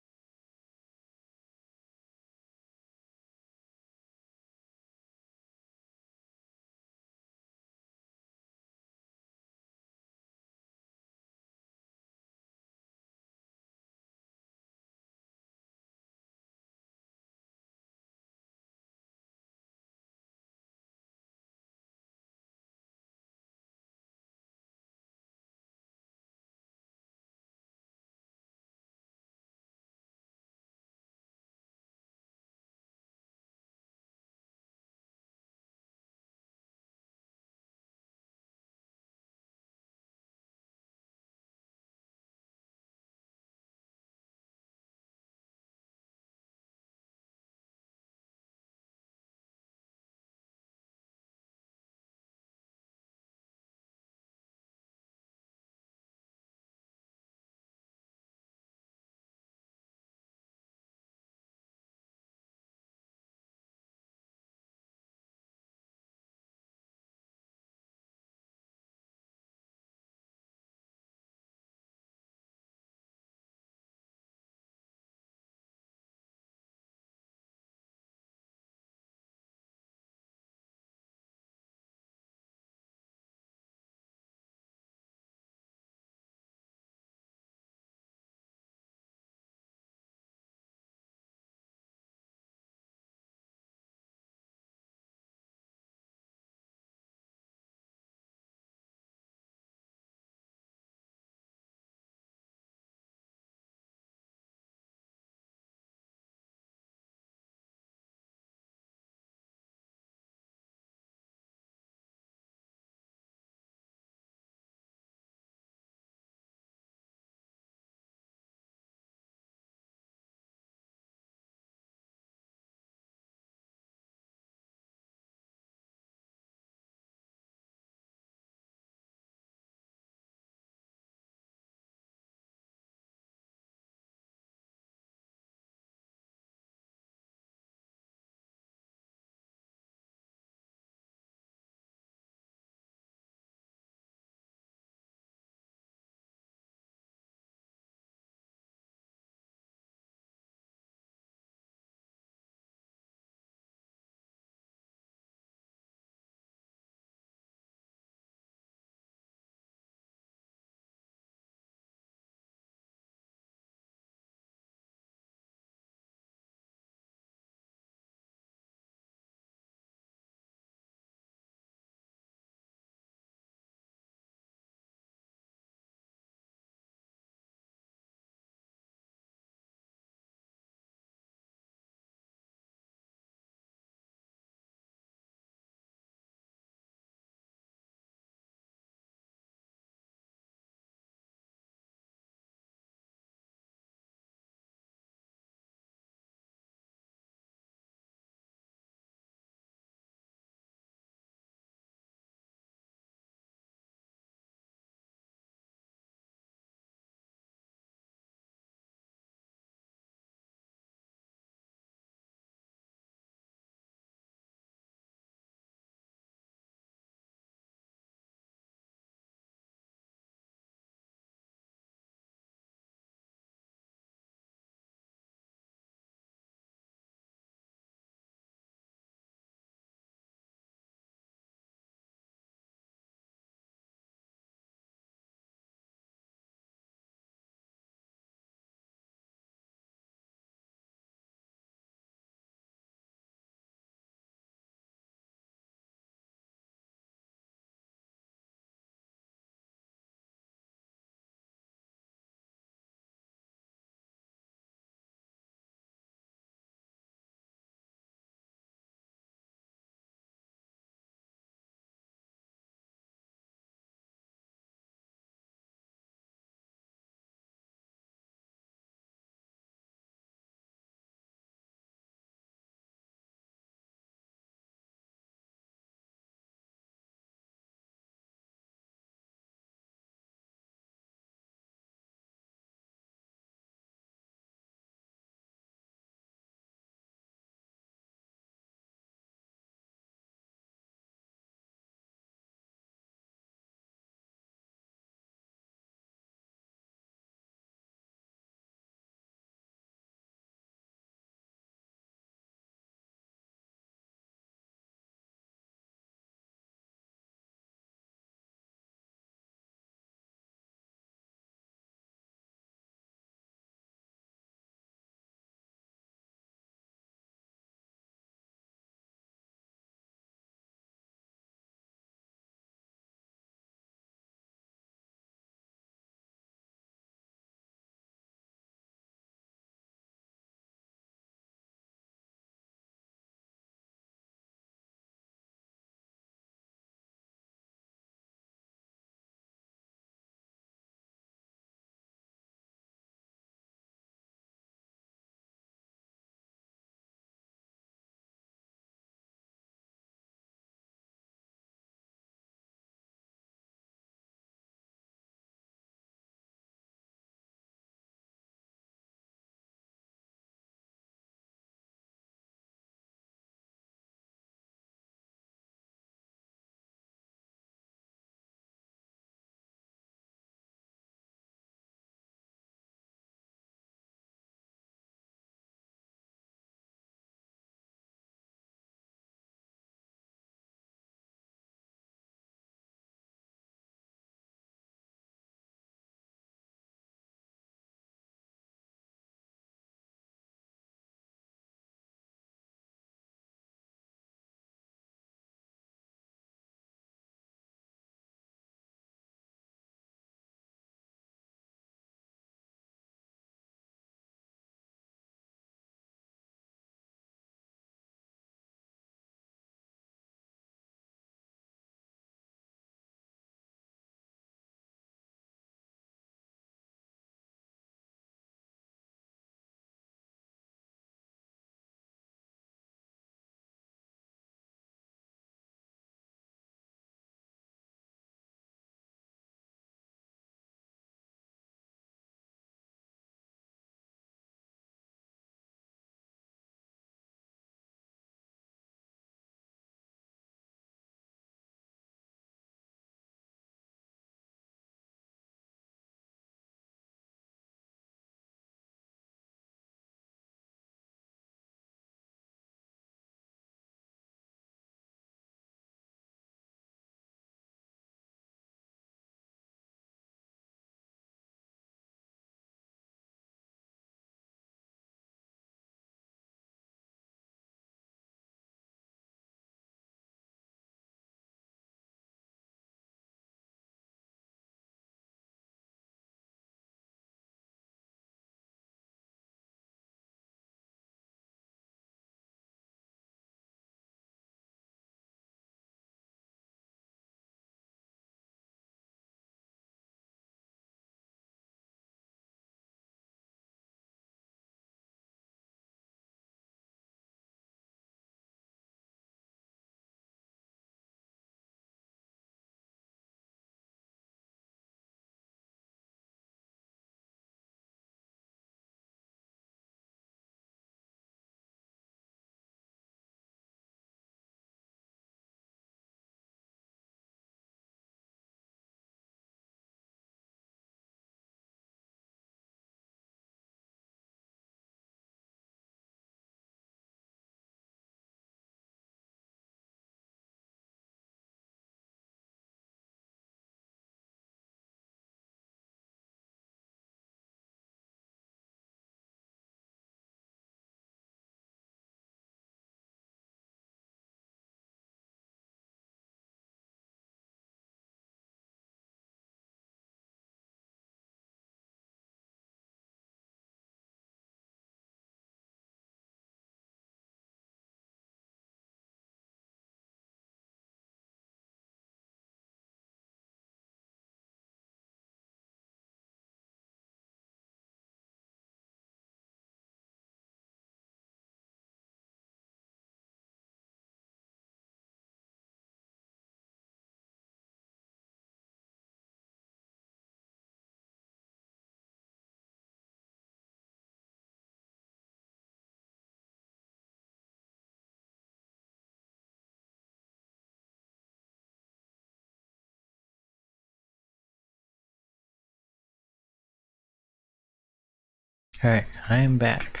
Alright, I am back.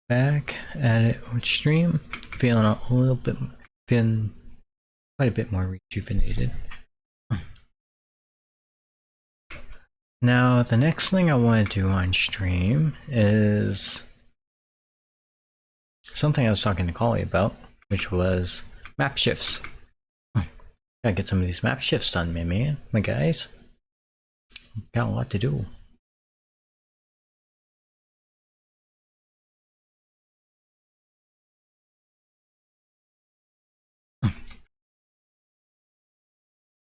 Back at it with stream, feeling feeling quite a bit more rejuvenated. Now, the next thing I want to do on stream is something I was talking to Collie about, which was map shifts. Gotta get some of these map shifts done, my guys. Got a lot to do.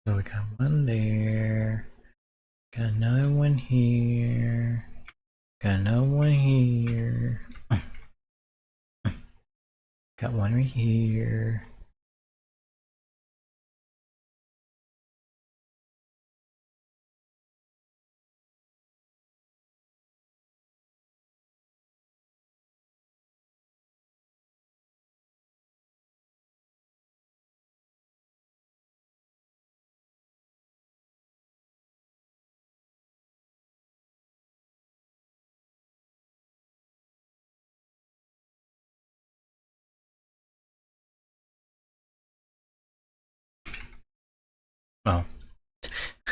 So we got one there, got another one here, got another one here, got one right here. Oh,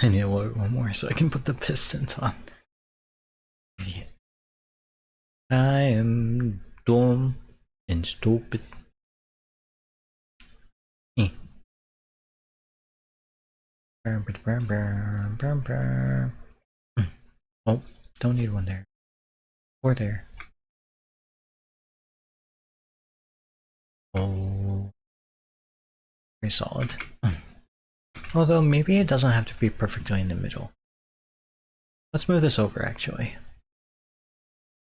I need to load one more so I can put the pistons on. Idiot. I am dumb and stupid. Oh, don't need one there. Or there. Oh, very solid. Although maybe it doesn't have to be perfectly in the middle. Let's move this over actually.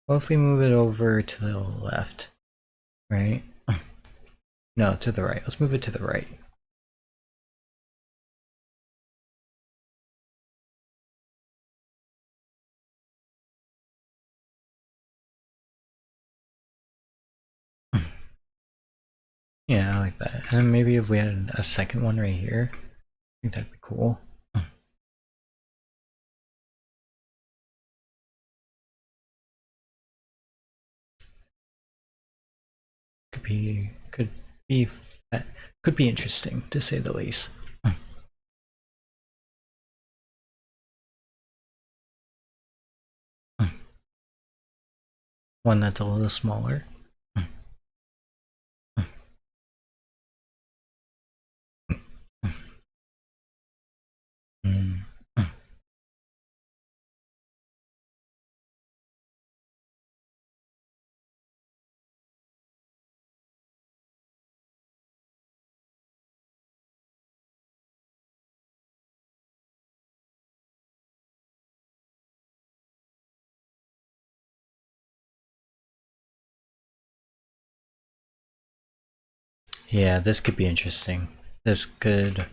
What if we move it over to the left? Right? No, to the right. Let's move it to the right. Yeah, I like that. And maybe if we had a second one right here, I think that'd be cool. Could be interesting to say the least. One that's a little smaller. Yeah, this could be interesting. This could,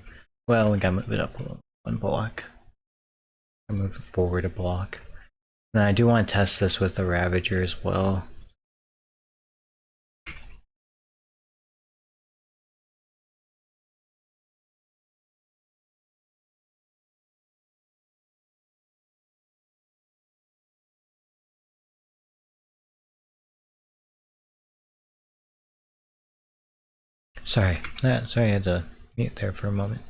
well, we gotta move it up one block. I move it forward a block. And I do want to test this with the Ravager as well. Sorry, I had to mute there for a moment.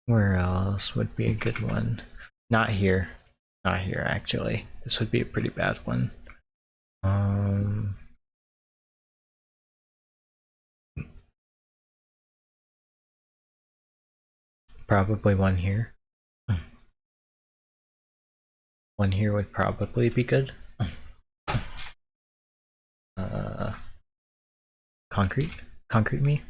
Where else would be a good one? Not here. Not here, actually. This would be a pretty bad one. Probably one here. One here would probably be good. Concrete me.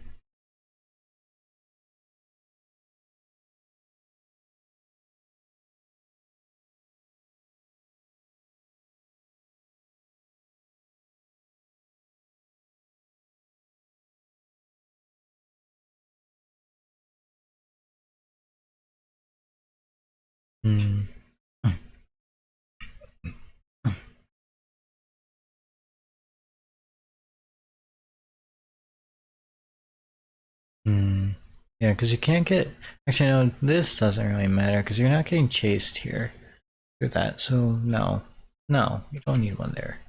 Yeah, because you can't get. Actually, no, this doesn't really matter because you're not getting chased here through that. So no, no, you don't need one there.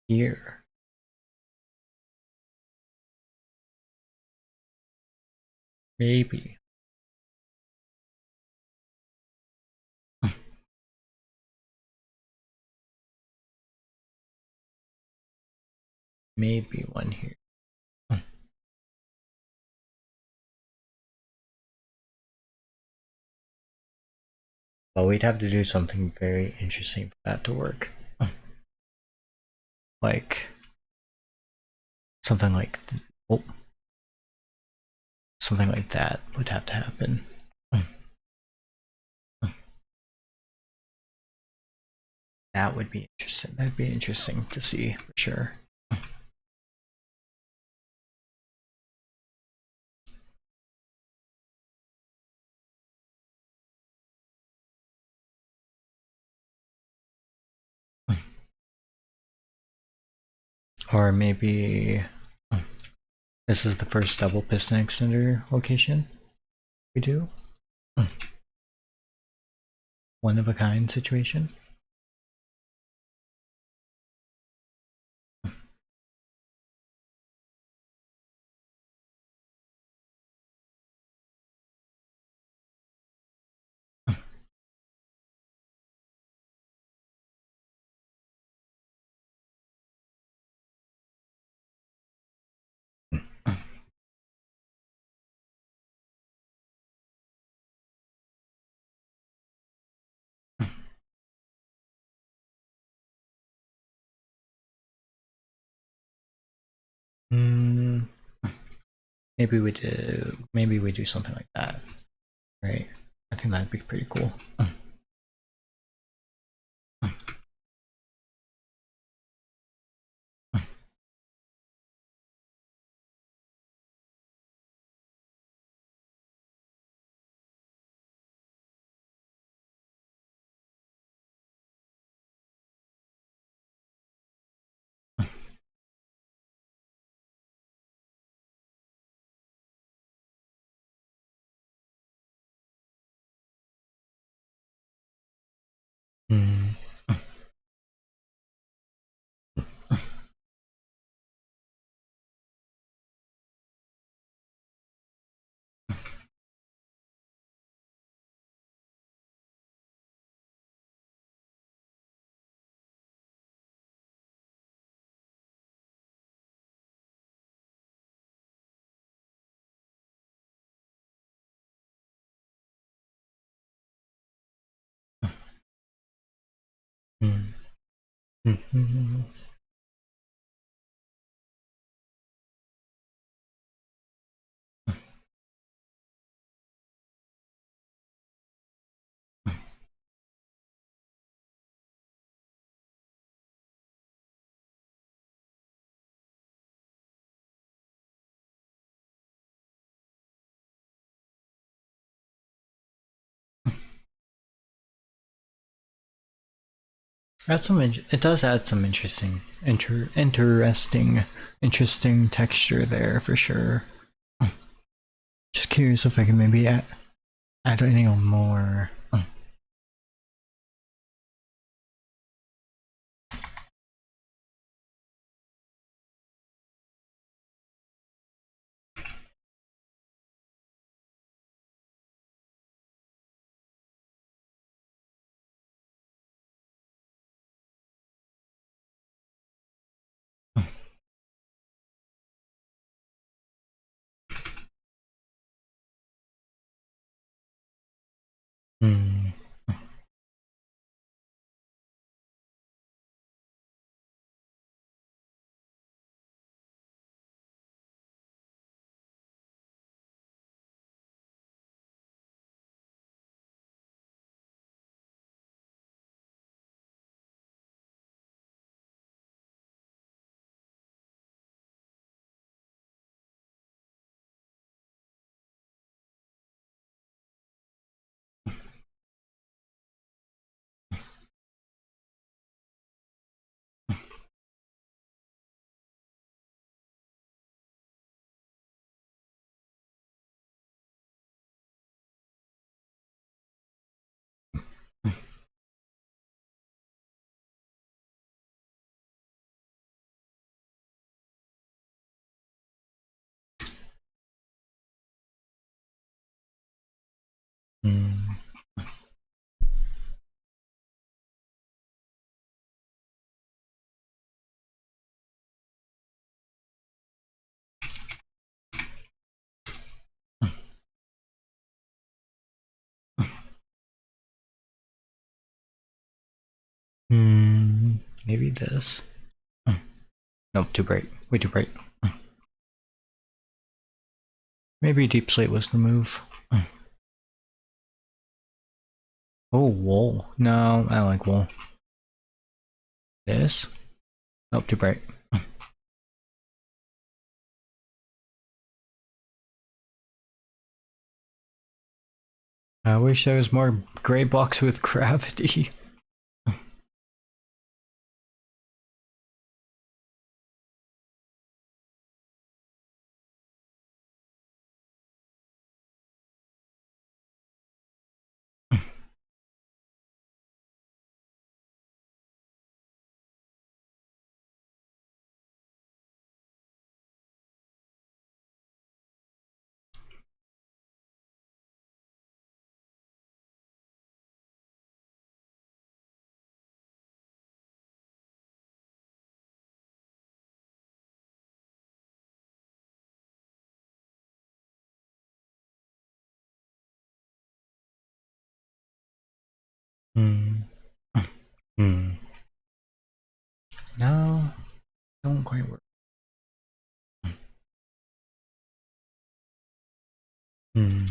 Here, maybe. Maybe one here. But we'd have to do something very interesting for that to work. Like something like, oh, something like that would have to happen. That would be interesting. That'd be interesting to see for sure. Or maybe this is the first double piston extender location we do. One of a kind situation. Mm, maybe we do something like that, right? I think that'd be pretty cool. Mm. Mm. Mm. It does add some interesting texture there for sure. Just curious if I can maybe add any more. Mm. Maybe this. Nope, too bright. Way too bright. Maybe deep slate was the move. Oh, wool. No, I don't like wool. This? Nope, too bright. I wish there was more gray blocks with gravity. Hmm. Hmm. No, don't quite work. Hmm.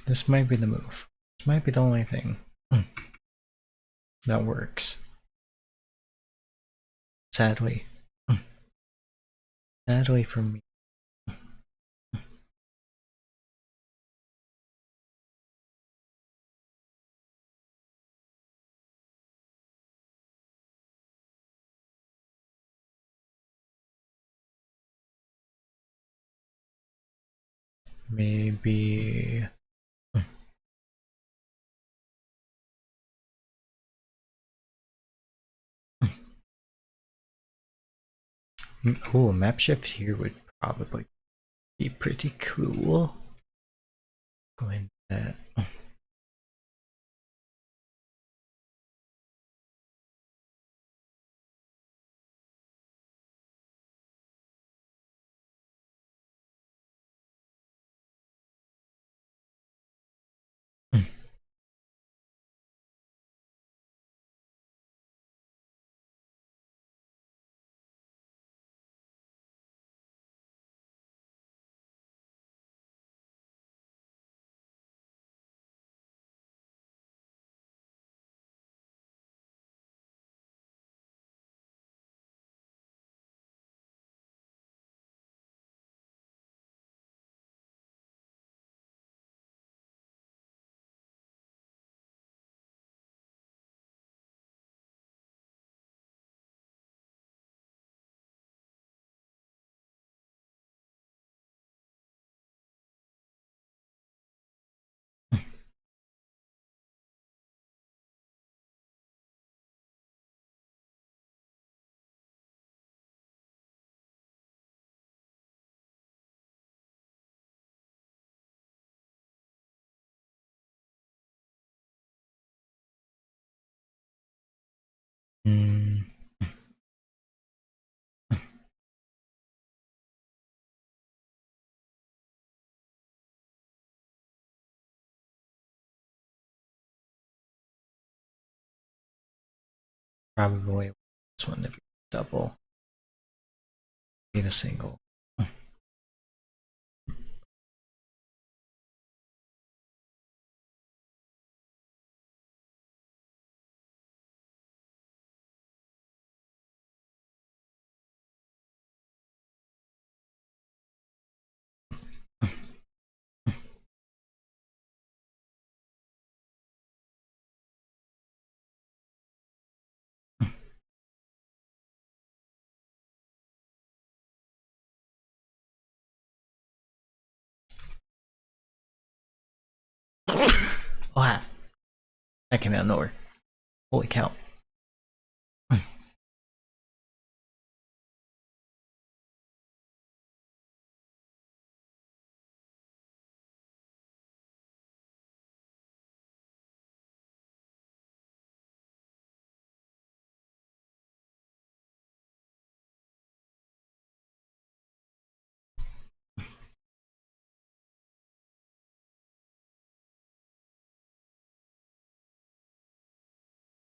This might be the move. This might be the only thing that works. Sadly. Sadly for me. Maybe. Oh, map shift here would probably be pretty cool. Go into that. Hmm. Probably this one to be double. Need a single. Wow. That came out of nowhere. Holy cow.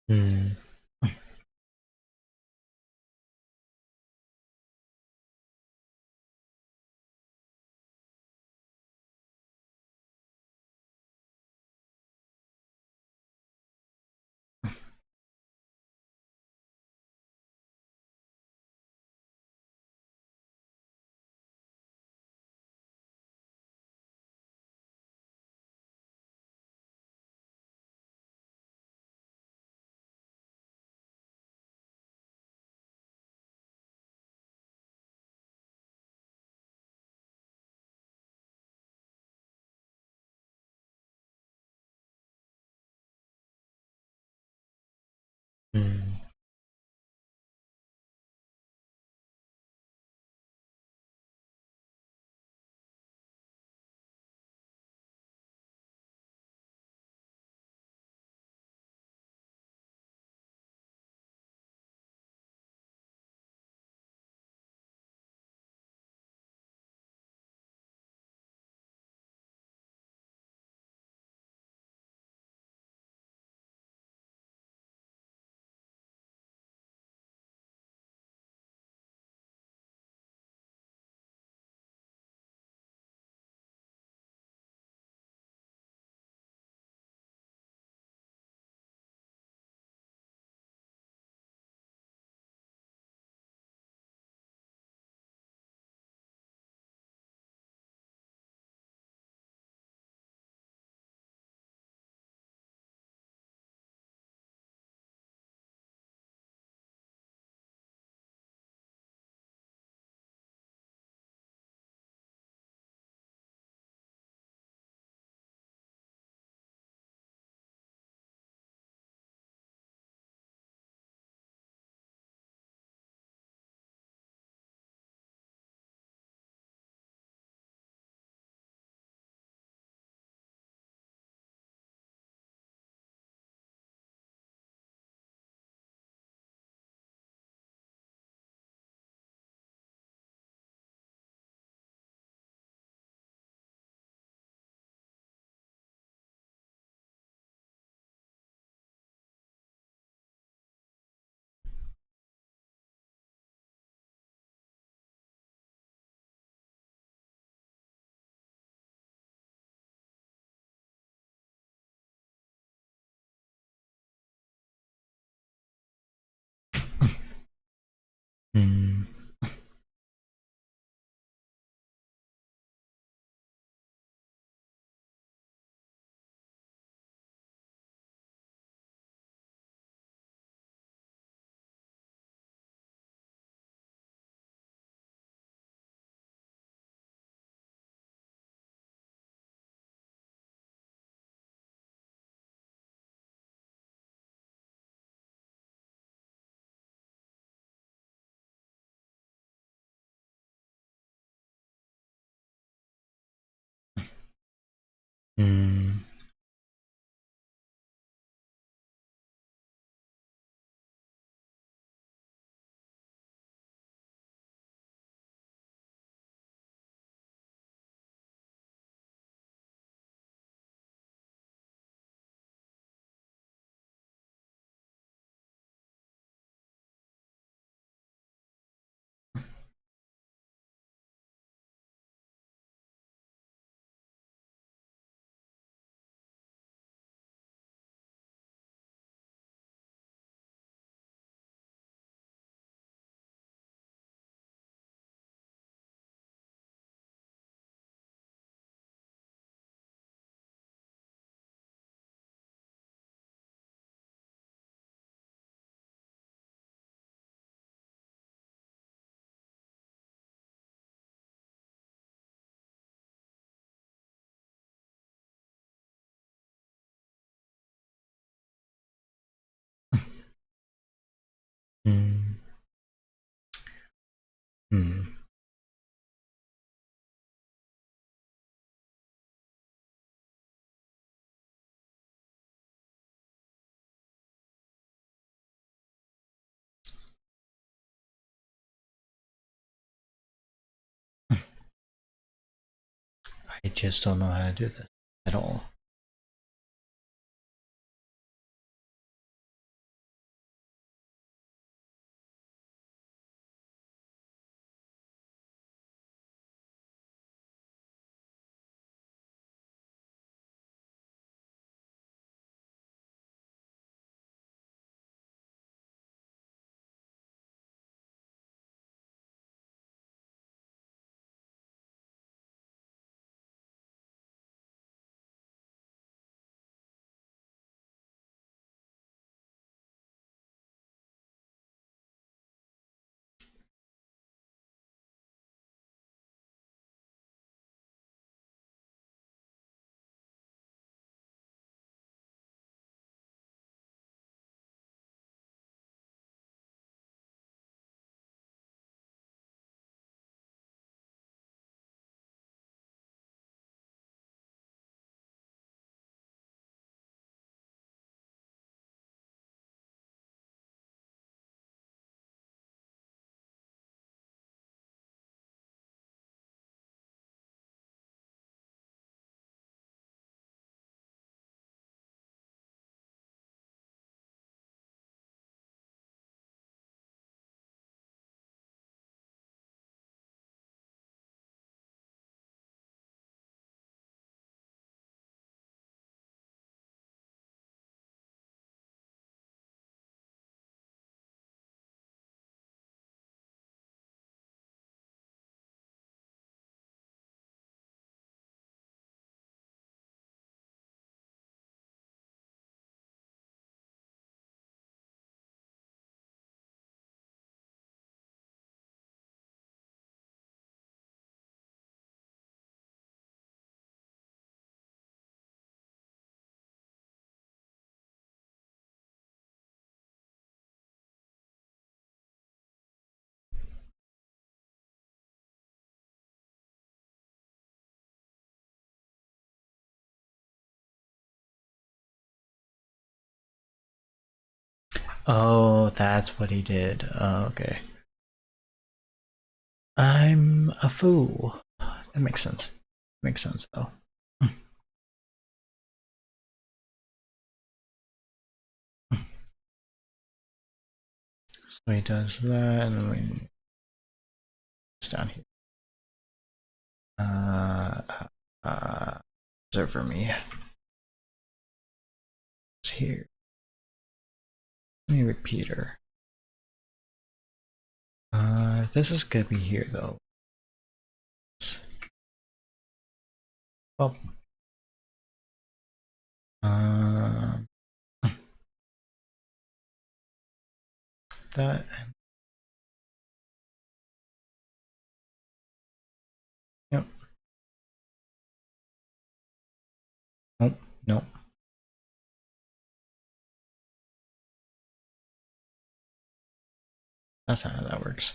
Hmm. Hmm. Hmm. Hmm. Hmm. Hmm. I just don't know how to do this at all. Oh, that's what he did. Oh, okay. I'm a fool. That makes sense. Makes sense though. So he does that, and then we it's down here. Observer me. It's here. Let me repeater. This is gonna be here though. Well, um, that. Yep. Nope. Nope. That's not how that works.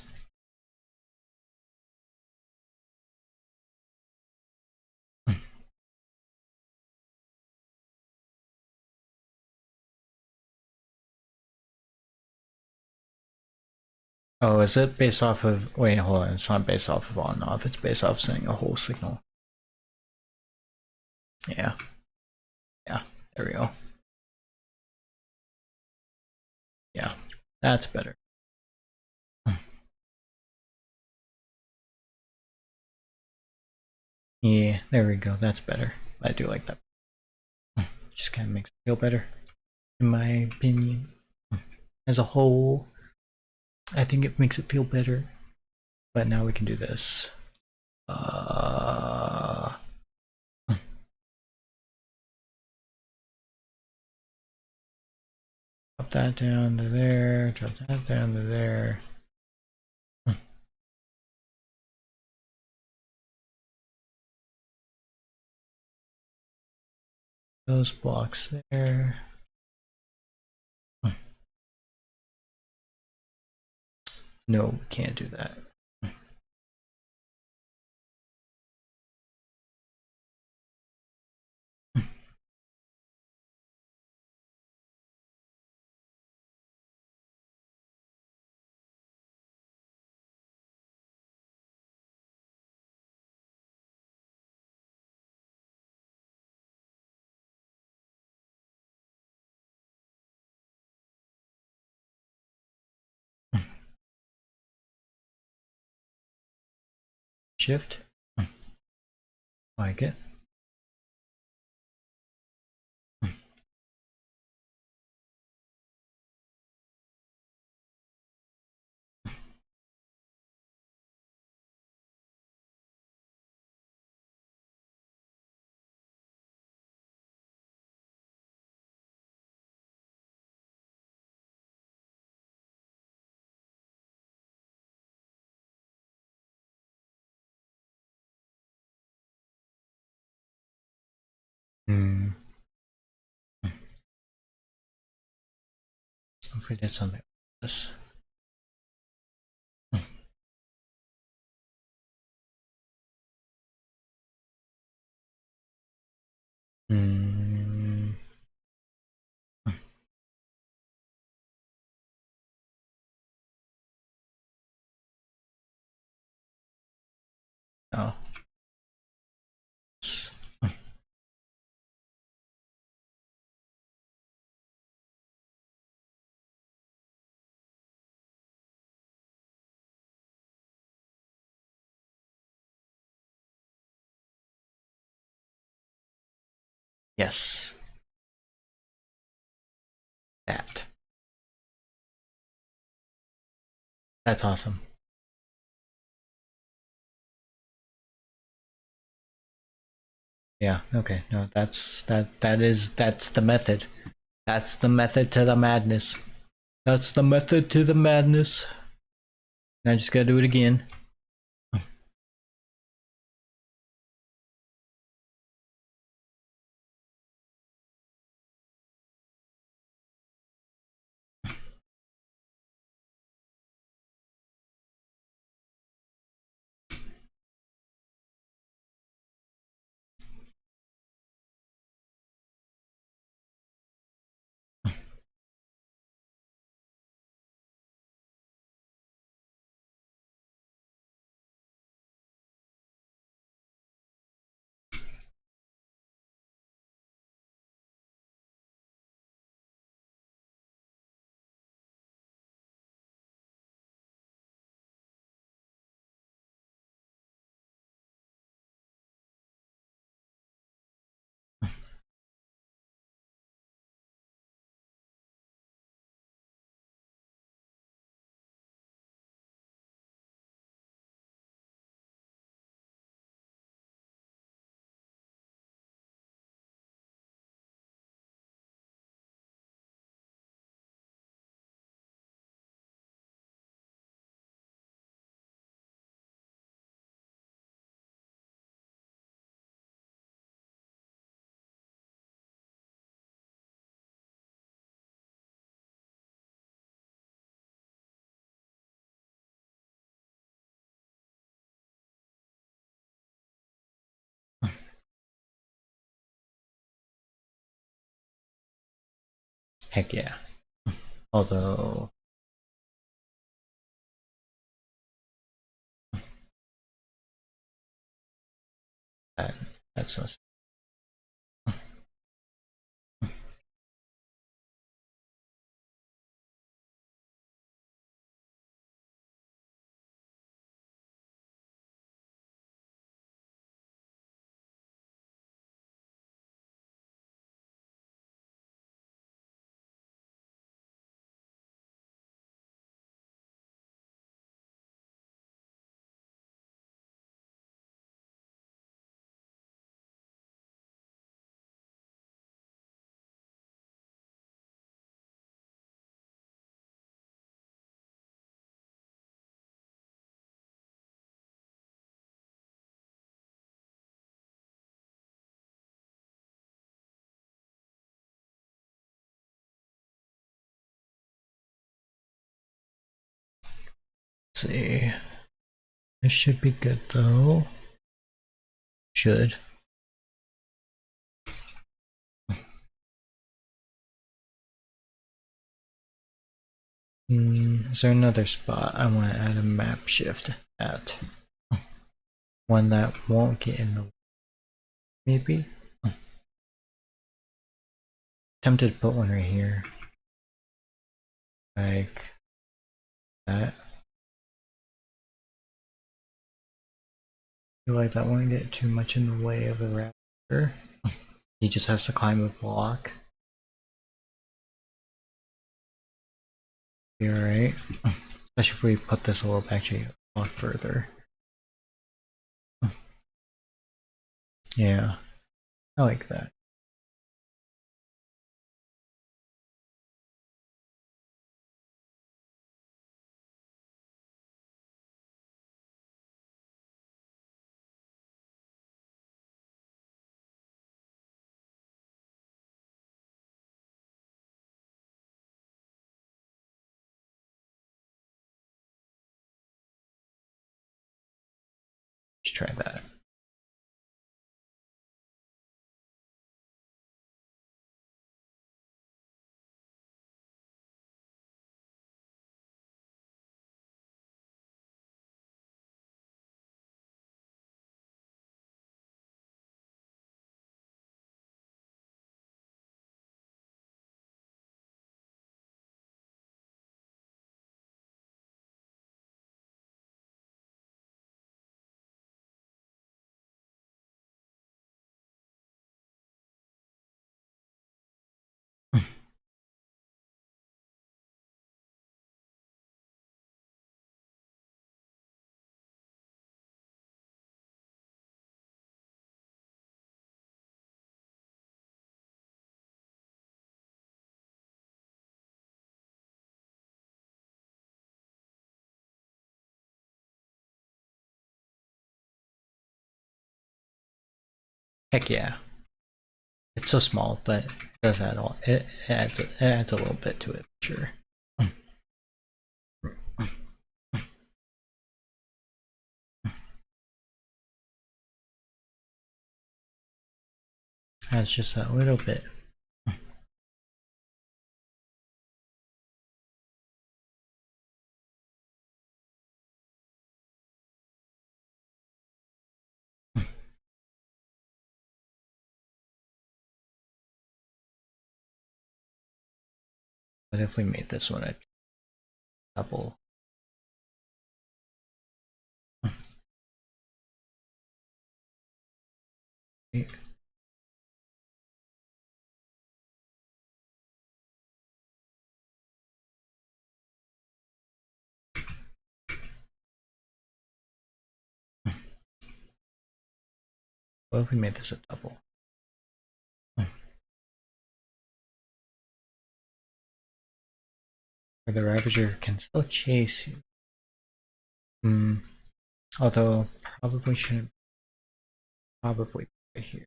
Oh, is it based off of? Wait, hold on. It's not based off of on and off. It's based off sending a whole signal. Yeah. Yeah. There we go. Yeah. That's better. Yeah. There we go. That's better. I do like that. Just kind of makes it feel better, in my opinion. As a whole, I think it makes it feel better. But now we can do this. Drop that down to there. Drop that down to there. Those blocks there. No, we can't do that. Shift. Like it. Hmm. If we did something like this. Hmm. Oh. Yes. That. That's awesome. Yeah, okay. No, that's the method. That's the method to the madness. That's the method to the madness. I just gotta do it again. Heck yeah. Although that, that's us. Let's see. This should be good though. Should. Is there another spot I want to add a map shift at? One that won't get in the way, maybe? Tempted to put one right here. Like that. I feel like that won't get too much in the way of the raptor. He just has to climb a block. Be alright. Especially if we put this a little actually a lot further. Yeah. I like that. Let's try that. Heck yeah. It's so small, but it does add all. It adds a little bit to it, sure. Adds just that little bit. But if we made this one a double. What if we made this a double? Where the Ravager can still chase you. Although probably shouldn't. Probably right here.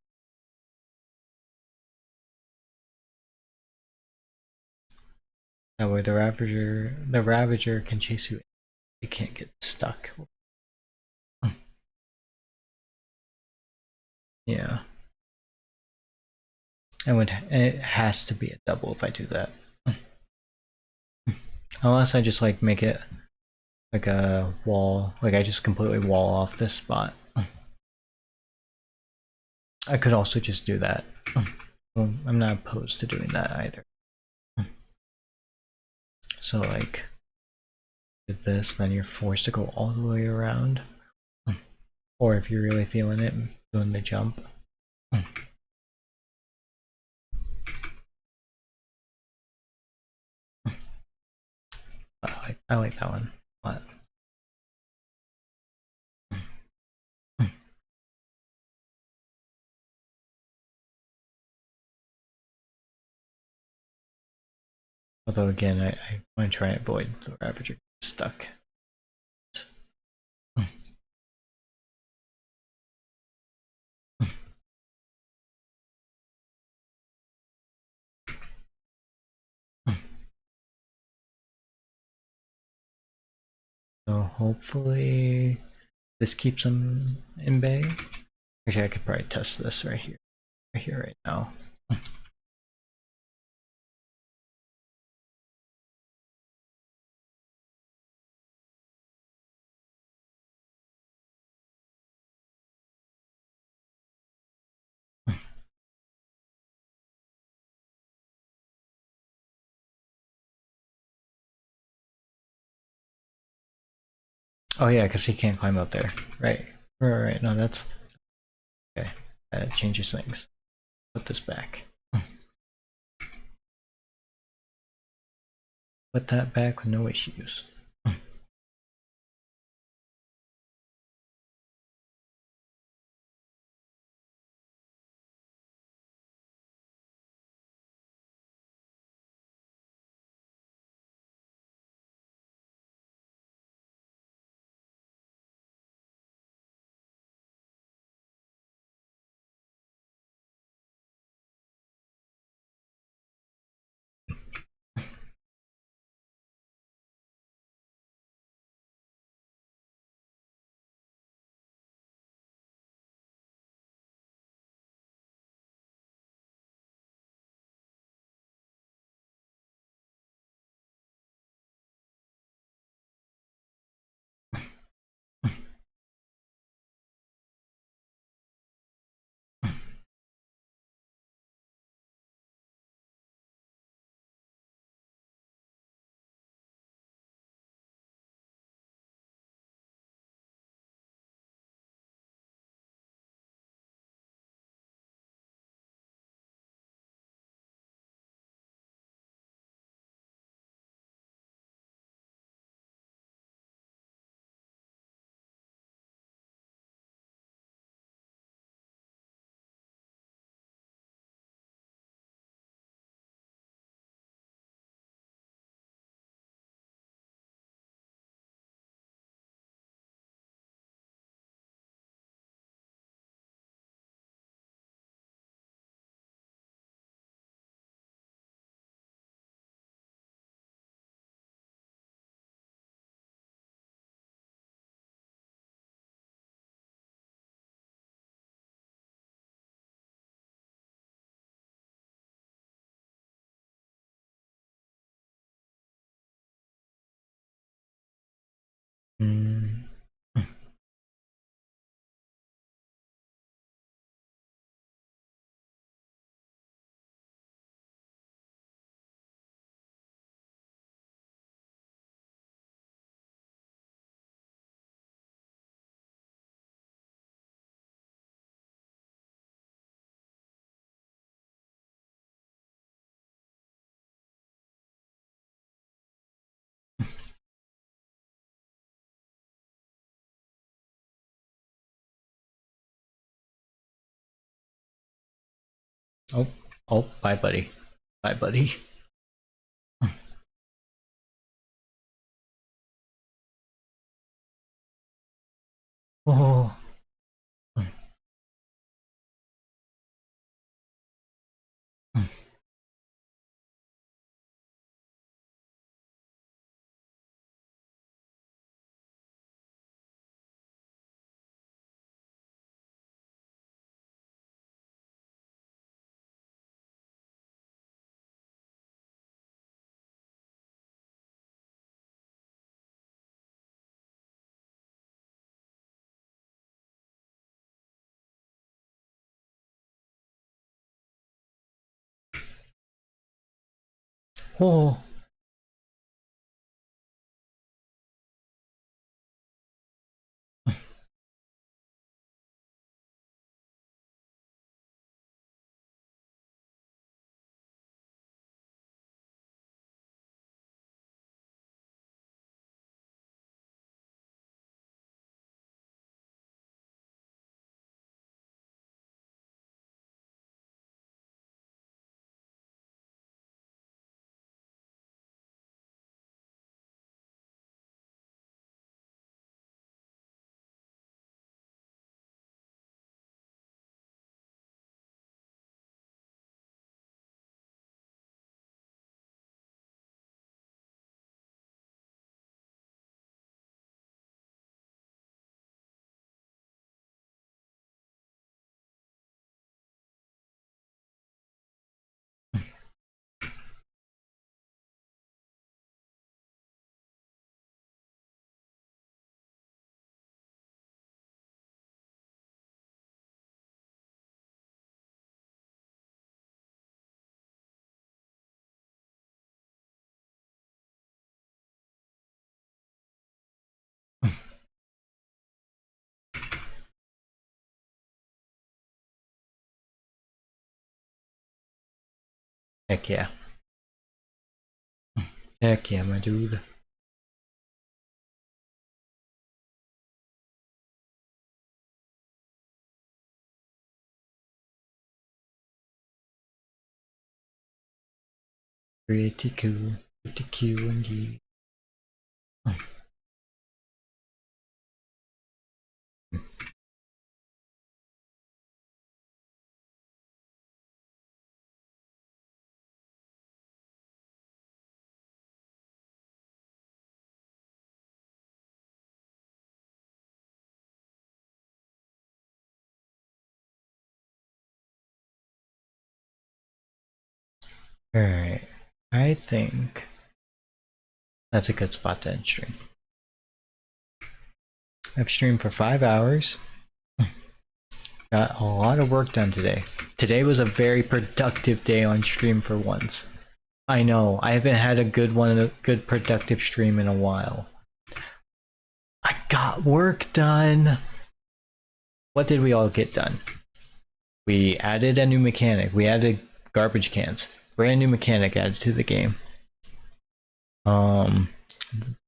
That way the Ravager can chase you. It can't get stuck. Yeah. It has to be a double if I do that. Unless I just like make it like a wall, like I just completely wall off this spot. I could also just do that. Well, I'm not opposed to doing that either. So like, with this, then you're forced to go all the way around. Or if you're really feeling it, doing the jump. I like that one a lot. Although again, I want to try and avoid the Ravager getting stuck. So hopefully this keeps him in bay. Actually, I could probably test this right here, right now. Oh yeah, because he can't climb up there. Right. Right. No, that's okay. That changes things. Put this back. Put that back with no issues. Mm. Oh, oh, bye, buddy. Bye, buddy. Oh. Oh. Heck yeah. Heck yeah, my dude. Pretty cool. Pretty cool indeed. Alright. I think that's a good spot to end stream. I've streamed for 5 hours. Got a lot of work done today. Today was a very productive day on stream for once. I know, I haven't had a good productive stream in a while. I got work done. What did we all get done? We added a new mechanic. We added garbage cans. Brand new mechanic added to the game.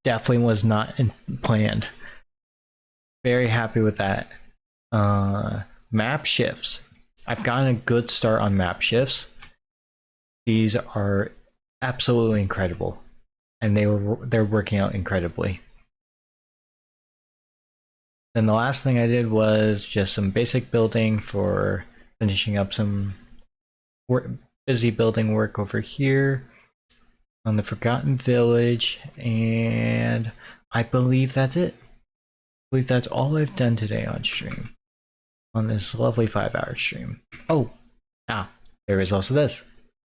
Definitely was not planned. Very happy with that. Map shifts. I've gotten a good start on map shifts. These are absolutely incredible, and they're working out incredibly. Then the last thing I did was just some basic building for finishing up some busy building work over here on the Forgotten Village, and I believe that's it. I believe that's all I've done today on stream, on this lovely 5-hour stream. Oh, there is also this.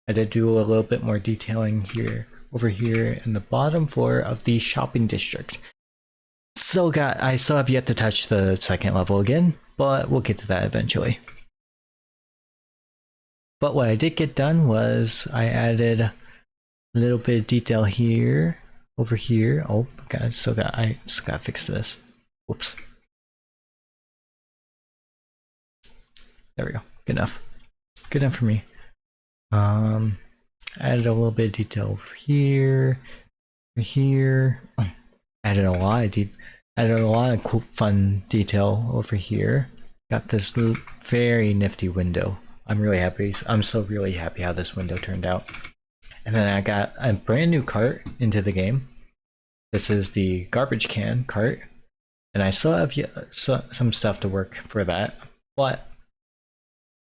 I did do a little bit more detailing here, over here in the bottom floor of the shopping district. I still have yet to touch the second level again, but we'll get to that eventually. But what I did get done was I added a little bit of detail here, over here. Oh god, I still gotta fix this. Whoops. There we go. Good enough. Good enough for me. Added a little bit of detail over here, Added a lot of cool, fun detail over here. Got this very nifty window. I'm really happy. I'm still really happy how this window turned out. And then I got a brand new cart into the game. This is the garbage can cart, and I still have some stuff to work for that, but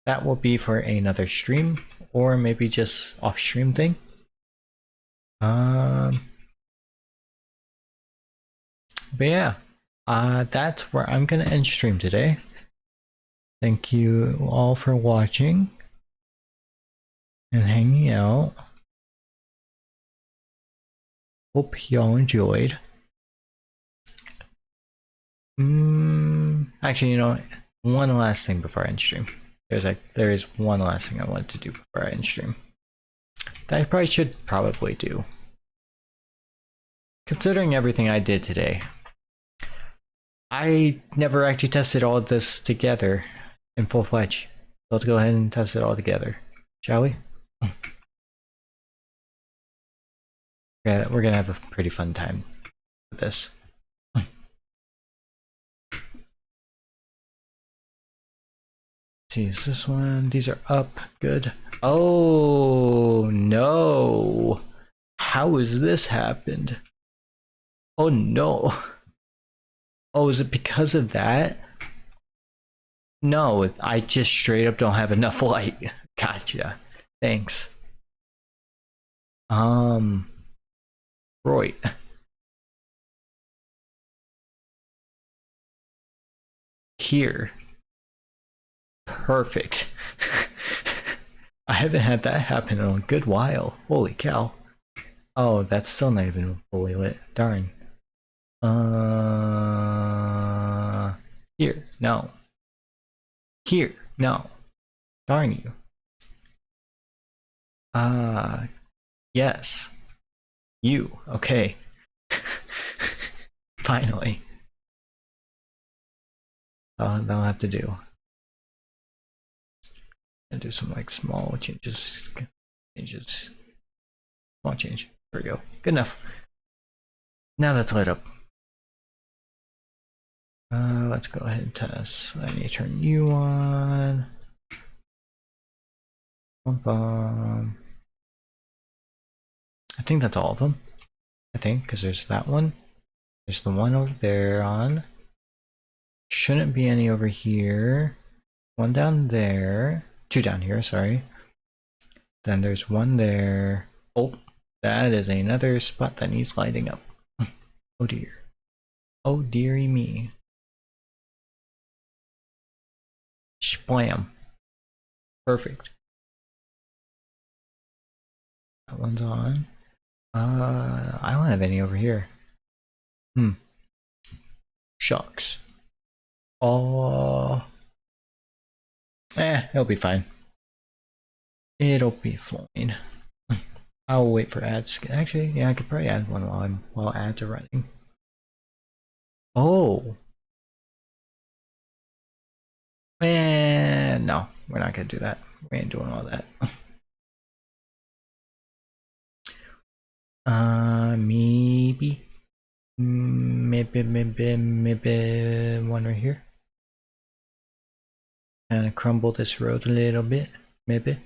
that will be for another stream, or maybe just off stream thing. But yeah, that's where I'm gonna end stream today. Thank you all for watching and hanging out. Hope y'all enjoyed. Actually, you know, one last thing before I end stream. There is one last thing I wanted to do before I end stream. that I probably do. Considering everything I did today, I never actually tested all of this together in full-fledged. So let's go ahead and test it all together, shall we? Yeah, we're gonna have a pretty fun time with this. See, is this one? These are up. Good. Oh no! How has this happened? Oh no! Oh, is it because of that? No, I just straight up don't have enough light. Gotcha. Thanks. Right. Here. Perfect. I haven't had that happen in a good while. Holy cow. Oh, that's still not even fully lit. Darn. Here. No. Here. No. Darn you. Yes. You. Okay. Finally. That'll have to do. And do some like small changes. Small change. There we go. Good enough. Now that's lit up. Let's go ahead and test. I need to turn you on. I think that's all of them. I think, because there's that one. There's the one over there on. Shouldn't be any over here. One down there. Two down here, sorry. Then there's one there. Oh, that is another spot that needs lighting up. Oh dear. Oh dearie me. Splam. Perfect. That one's on. I don't have any over here. Shucks. Oh. It'll be fine. It'll be fine. I'll wait for ads. Actually, yeah, I could probably add one while ads are running. Oh. Man, no, we're not gonna do that. We ain't doing all that. Maybe one right here. Kind of crumble this road a little bit, maybe.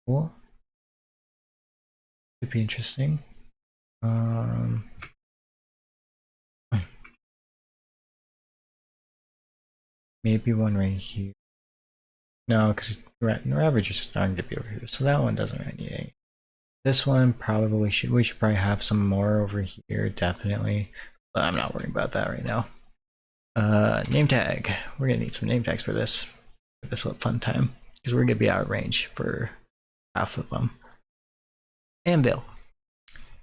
Cool. Could be interesting. Maybe one right here. No, because our average is starting to be over here, so that one doesn't really need any. This one probably we should probably have some more over here, definitely. But I'm not worrying about that right now. Name tag. We're gonna need some name tags for this little fun time, because we're gonna be out of range for half of them. Anvil.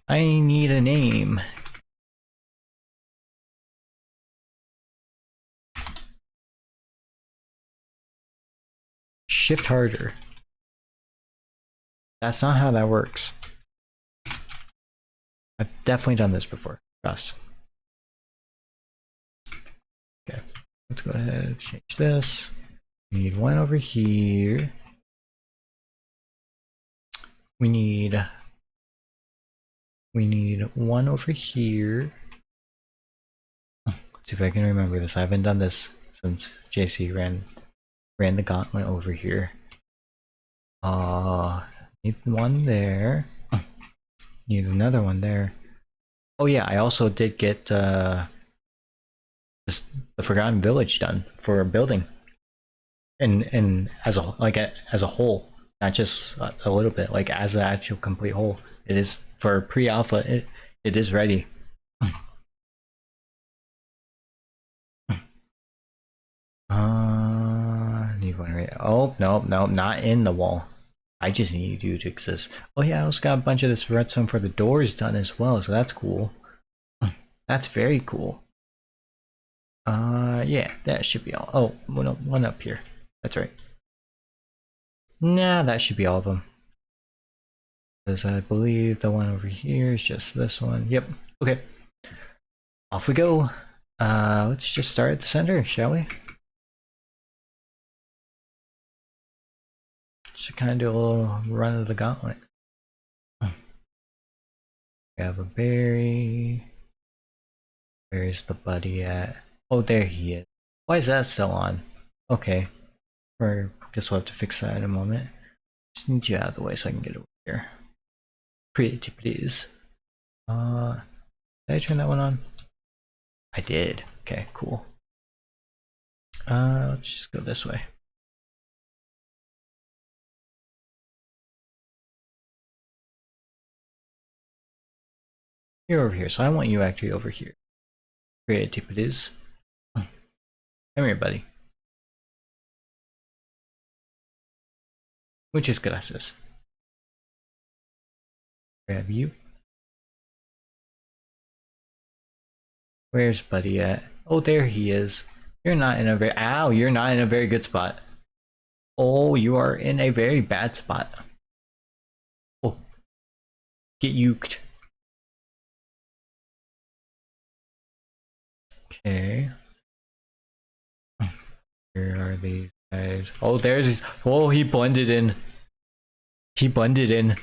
I need a name. Shift harder. That's not how that works. I've definitely done this before. Trust. Okay, let's go ahead and change this. We need one over here. We need one over here. Let's see if I can remember this. I haven't done this since JC ran the gauntlet over here. Need one there. Need another one there. Oh yeah, I also did get the Forgotten Village done for a building, and as a whole, not just a little bit, like as an actual complete whole. It is for pre-alpha. It is ready. Need one right. Oh no, not in the wall. I just need you to exist. Oh yeah, I also got a bunch of this redstone for the doors done as well, so that's cool. That's very cool. Yeah, that should be all. Oh, one up here. That's right. Nah, that should be all of them. Because I believe the one over here is just this one. Yep. Okay. Off we go. Let's just start at the center, shall we? Just kind of do a little run of the gauntlet. We have a berry. Where's the buddy at? Oh, there he is. Why is that still on? Okay. Or guess we'll have to fix that in a moment. Just need you out of the way so I can get over here. Pretty please. Did I turn that one on? I did. Okay, cool. Let's just go this way. You're over here, so I want you actually over here. Pretty please. Come here, buddy. Muchas gracias. Grab you. Where's buddy at? Oh, there he is. You're not in a very— ow, you're not in a very good spot. Oh, you are in a very bad spot. Oh. Get uked. Okay. Where are these guys? Oh, there's his— oh, he blended in. He blended in.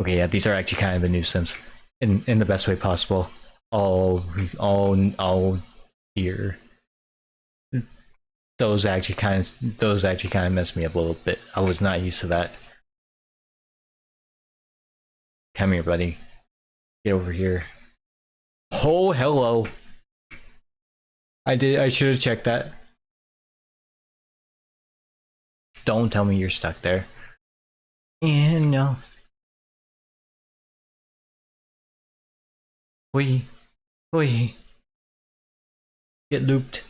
Okay, yeah, these are actually kind of a nuisance. In the best way possible. Oh dear. Those actually kind of messed me up a little bit. I was not used to that. Come here, buddy. Get over here. Oh, hello. I should have checked that. Don't tell me you're stuck there. And no. Oi. Get looped.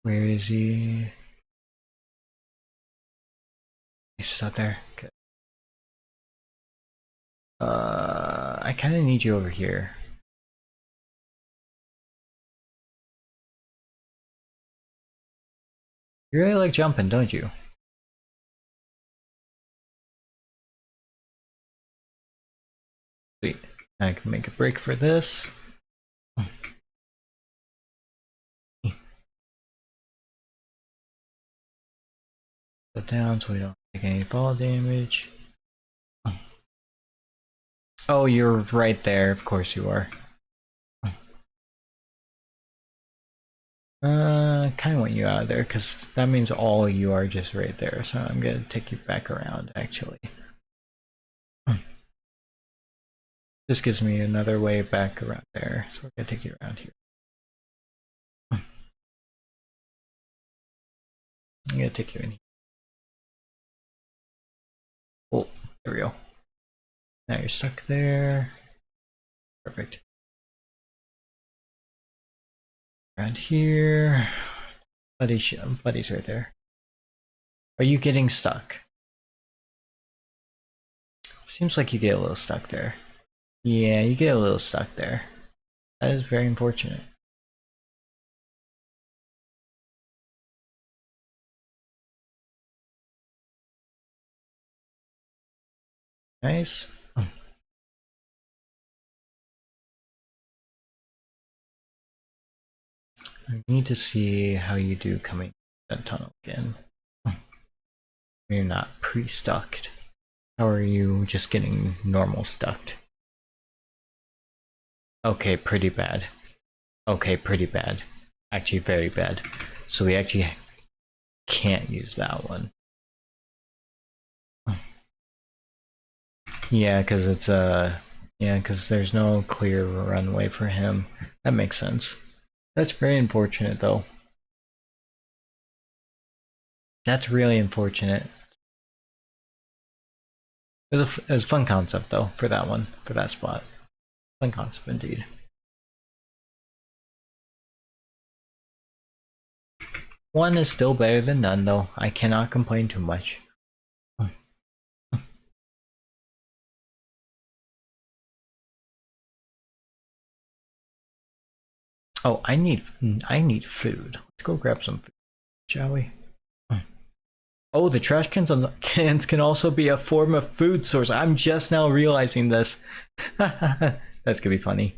Where is he? He's just out there. Okay. I kind of need you over here. You really like jumping, don't you? Sweet. I can make a break for this. Go down so we don't take any fall damage. Oh, you're right there. Of course you are. Kind of want you out of there because that means all you are just right there. So I'm gonna take you back around actually. This gives me another way back around there. So we're gonna take you around here. I'm gonna take you in here. Oh, there we go. Now you're stuck there. Perfect. Around here. Buddy's right there. Are you getting stuck? Seems like you get a little stuck there. Yeah, you get a little stuck there. That is very unfortunate. Nice. I need to see how you do coming that tunnel again. You're not pre-stucked. How are you just getting normal stucked? Okay, pretty bad. Okay, pretty bad. Actually, very bad. So we actually can't use that one. Yeah, because it's yeah, because there's no clear runway for him. That makes sense. That's very unfortunate, though. That's really unfortunate. It was a fun concept, though, for that one, for that spot. Fun concept, indeed. One is still better than none, though. I cannot complain too much. Oh, I need food. Let's go grab some food, shall we? Oh, the trash cans can also be a form of food source. I'm just now realizing this. That's gonna be funny.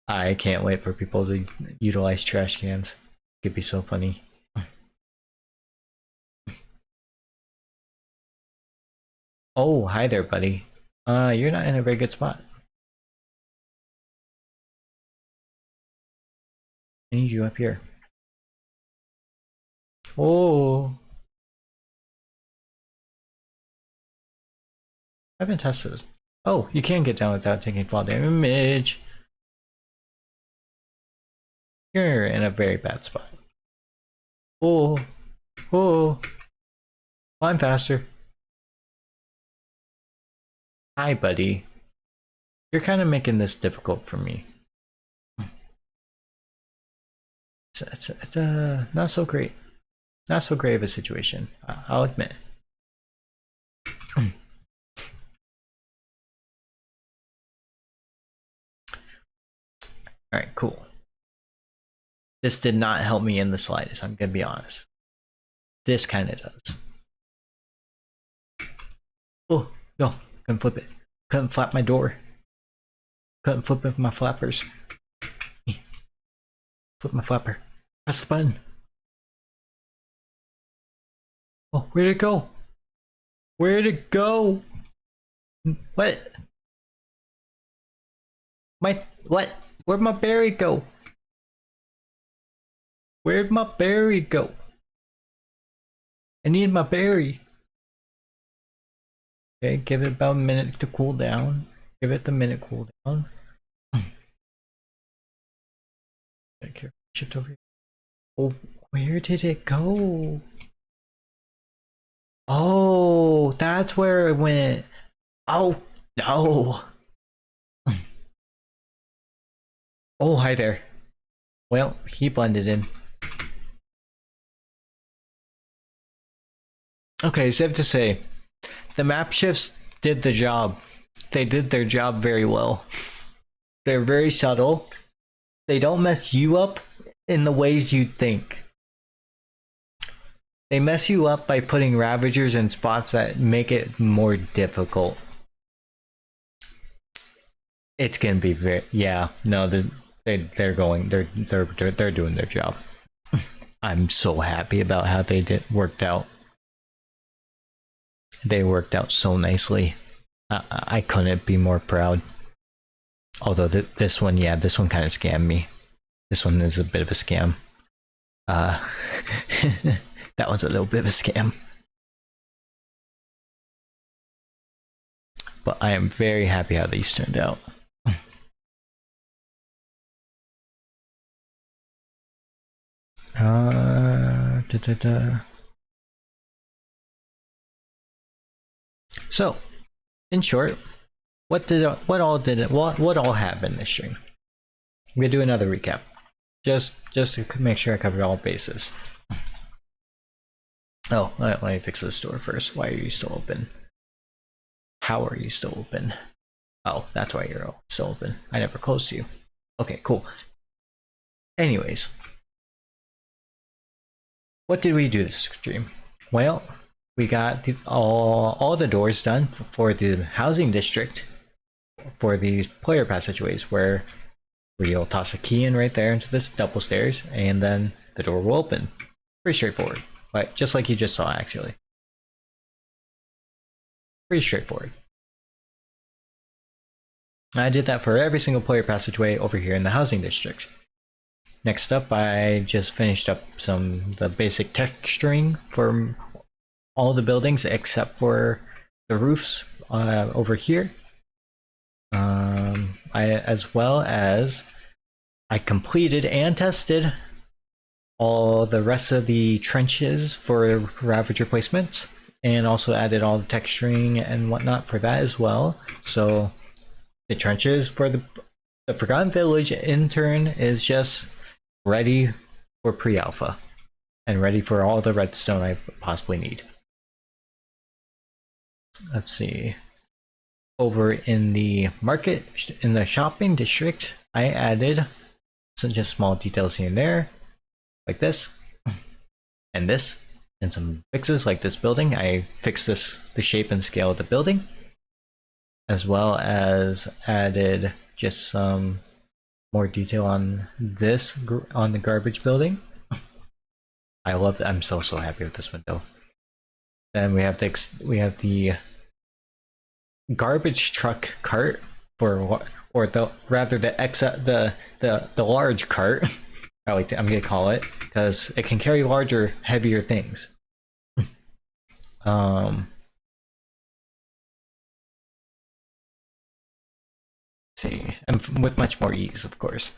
I can't wait for people to utilize trash cans. It could be so funny. Oh, hi there, buddy. You're not in a very good spot. I need you up here. Oh, I haven't tested this. Oh, you can get down without taking fall damage. You're in a very bad spot. Oh, oh, climb faster. Hi, buddy. You're kind of making this difficult for me. It's not so great. Not so great of a situation, I'll admit. Alright, cool. This did not help me in the slightest, I'm gonna be honest. This kind of does. Oh, no, couldn't flip it. Couldn't flap my door. Couldn't flip it with my flappers. Flip my flapper. Press the button. Oh, where'd it go? Where'd it go? What? What? Where'd my berry go? Where'd my berry go? I need my berry. Okay, give it about a minute to cool down. Give it the minute cool down. Okay, shift over here. Oh, where did it go? Oh, that's where it went. Oh, no. Oh, hi there. Well, he blended in. Okay, safe to say, the map shifts did the job. They did their job very well. They're very subtle. They don't mess you up in the ways you'd think. They mess you up by putting Ravagers in spots that make it more difficult. It's gonna be very, yeah, no, they're doing their job. I'm so happy about how they worked out. They worked out so nicely. I couldn't be more proud. Although this one, yeah, this one kind of scammed me. This one is a bit of a scam. That one's a little bit of a scam. But I am very happy how these turned out. So, in short, what all happened this stream? I'm gonna do another recap, just to make sure I covered all bases. Oh, let me fix this door first. Why are you still open? How are you still open? Oh, that's why you're still open. I never closed you. Okay, cool. Anyways, what did we do this stream? Well, we got all the doors done for the housing district for these player passageways, where you'll toss a key in right there into this double stairs, and then the door will open. Pretty straightforward, but just like you just saw, actually. Pretty straightforward. I did that for every single player passageway over here in the housing district. Next up, I just finished up the basic texturing for all the buildings except for the roofs over here. As well as I completed and tested all the rest of the trenches for Ravager placement, and also added all the texturing and whatnot for that as well. So the trenches for the Forgotten Village in turn is just ready for pre-alpha and ready for all the redstone I possibly need. Let's see. Over in the market, in the shopping district, I added some just small details here and there, like this, and this, and some fixes like this building. I fixed the shape and scale of the building, as well as added just some more detail on this, on the garbage building. I love that. I'm so happy with this window. Then we have the garbage truck cart for the large cart. I'm gonna call it, because it can carry larger, heavier things. See, and with much more ease, of course.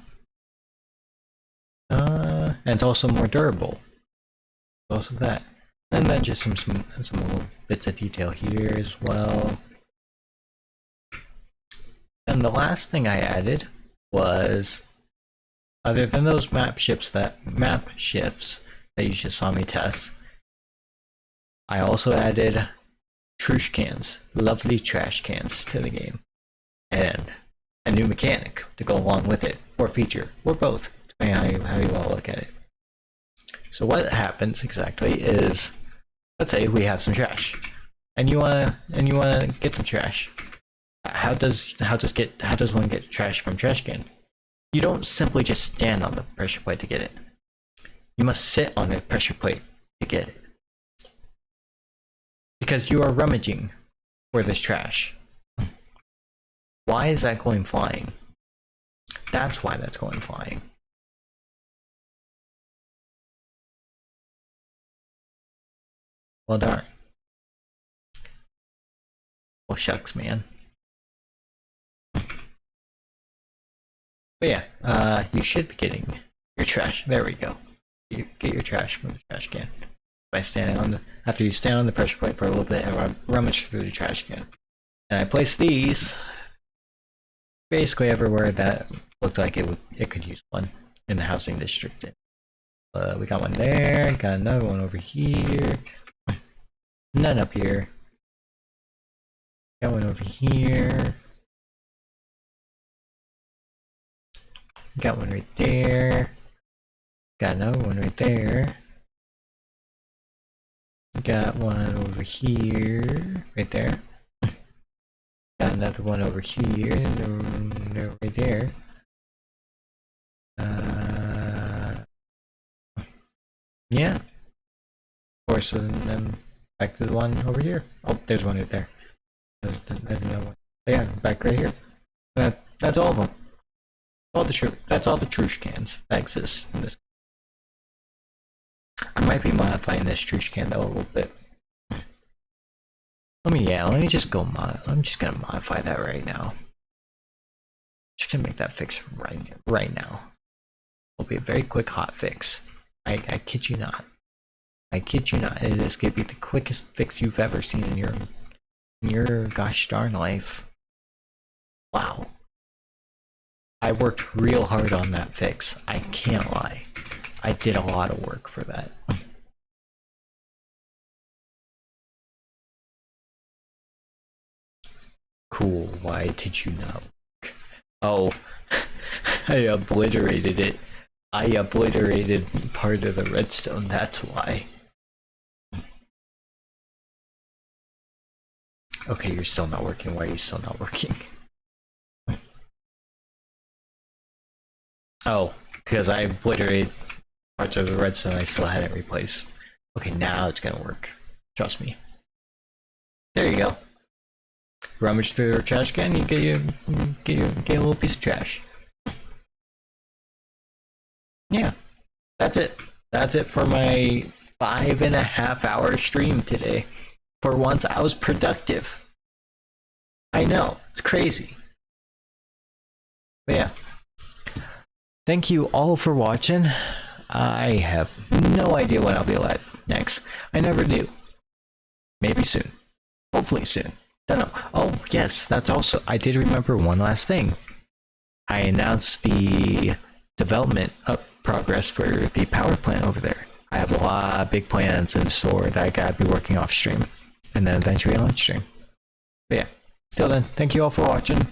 And it's also more durable. Also that. And then just some little bits of detail here as well. And the last thing I added was, other than those map shifts that you just saw me test, I also added trash cans, lovely trash cans, to the game, and a new mechanic to go along with it, or feature, or both, depending on how you want to look at it. So what happens exactly is, let's say we have some trash, and you wanna get some trash. How does one get trash from trash can? You don't simply just stand on the pressure plate to get it. You must sit on the pressure plate to get it, because you are rummaging for this trash. Why is that going flying? That's why that's going flying. Well, darn. Well, shucks, man. But yeah, you should be getting your trash. There we go. You get your trash from the trash can by standing on after you stand on the pressure plate for a little bit and rummage through the trash can. And I placed these basically everywhere that looked like it could use one in the housing district. We got one there, got another one over here, none up here, got one over here, got one right there, got another one right there, got one over here, right there, got another one over here, and right there. Yeah. Of course, and then back to the one over here. Oh, there's one right there. There's another one. Yeah, back right here. That's all of them. That's all the trash cans that exist in this. I might be modifying this trash can though a little bit. Let me just go I'm just gonna modify that right now. Just gonna make that fix right now. It'll be a very quick hot fix. I kid you not. I kid you not. It is gonna be the quickest fix you've ever seen in your gosh darn life. Wow. I worked real hard on that fix. I can't lie. I did a lot of work for that. Cool. Why did you not work? Oh, I obliterated it. I obliterated part of the redstone, that's why. Okay, you're still not working. Why are you still not working? Oh, because I obliterated parts of the redstone I still hadn't replaced. Okay, now it's gonna work. Trust me. There you go. Rummage through the trash can, you get a little piece of trash. Yeah, that's it. That's it for my 5.5 hour stream today. For once, I was productive. I know, it's crazy. But yeah. Thank you all for watching. I have no idea when I'll be live next. I never do. Maybe soon. Hopefully soon. Don't know. Oh, yes, that's also, I did remember one last thing. I announced the development of progress for the power plant over there. I have a lot of big plans in store that I gotta be working off stream, and then eventually on stream. But yeah, till then, thank you all for watching.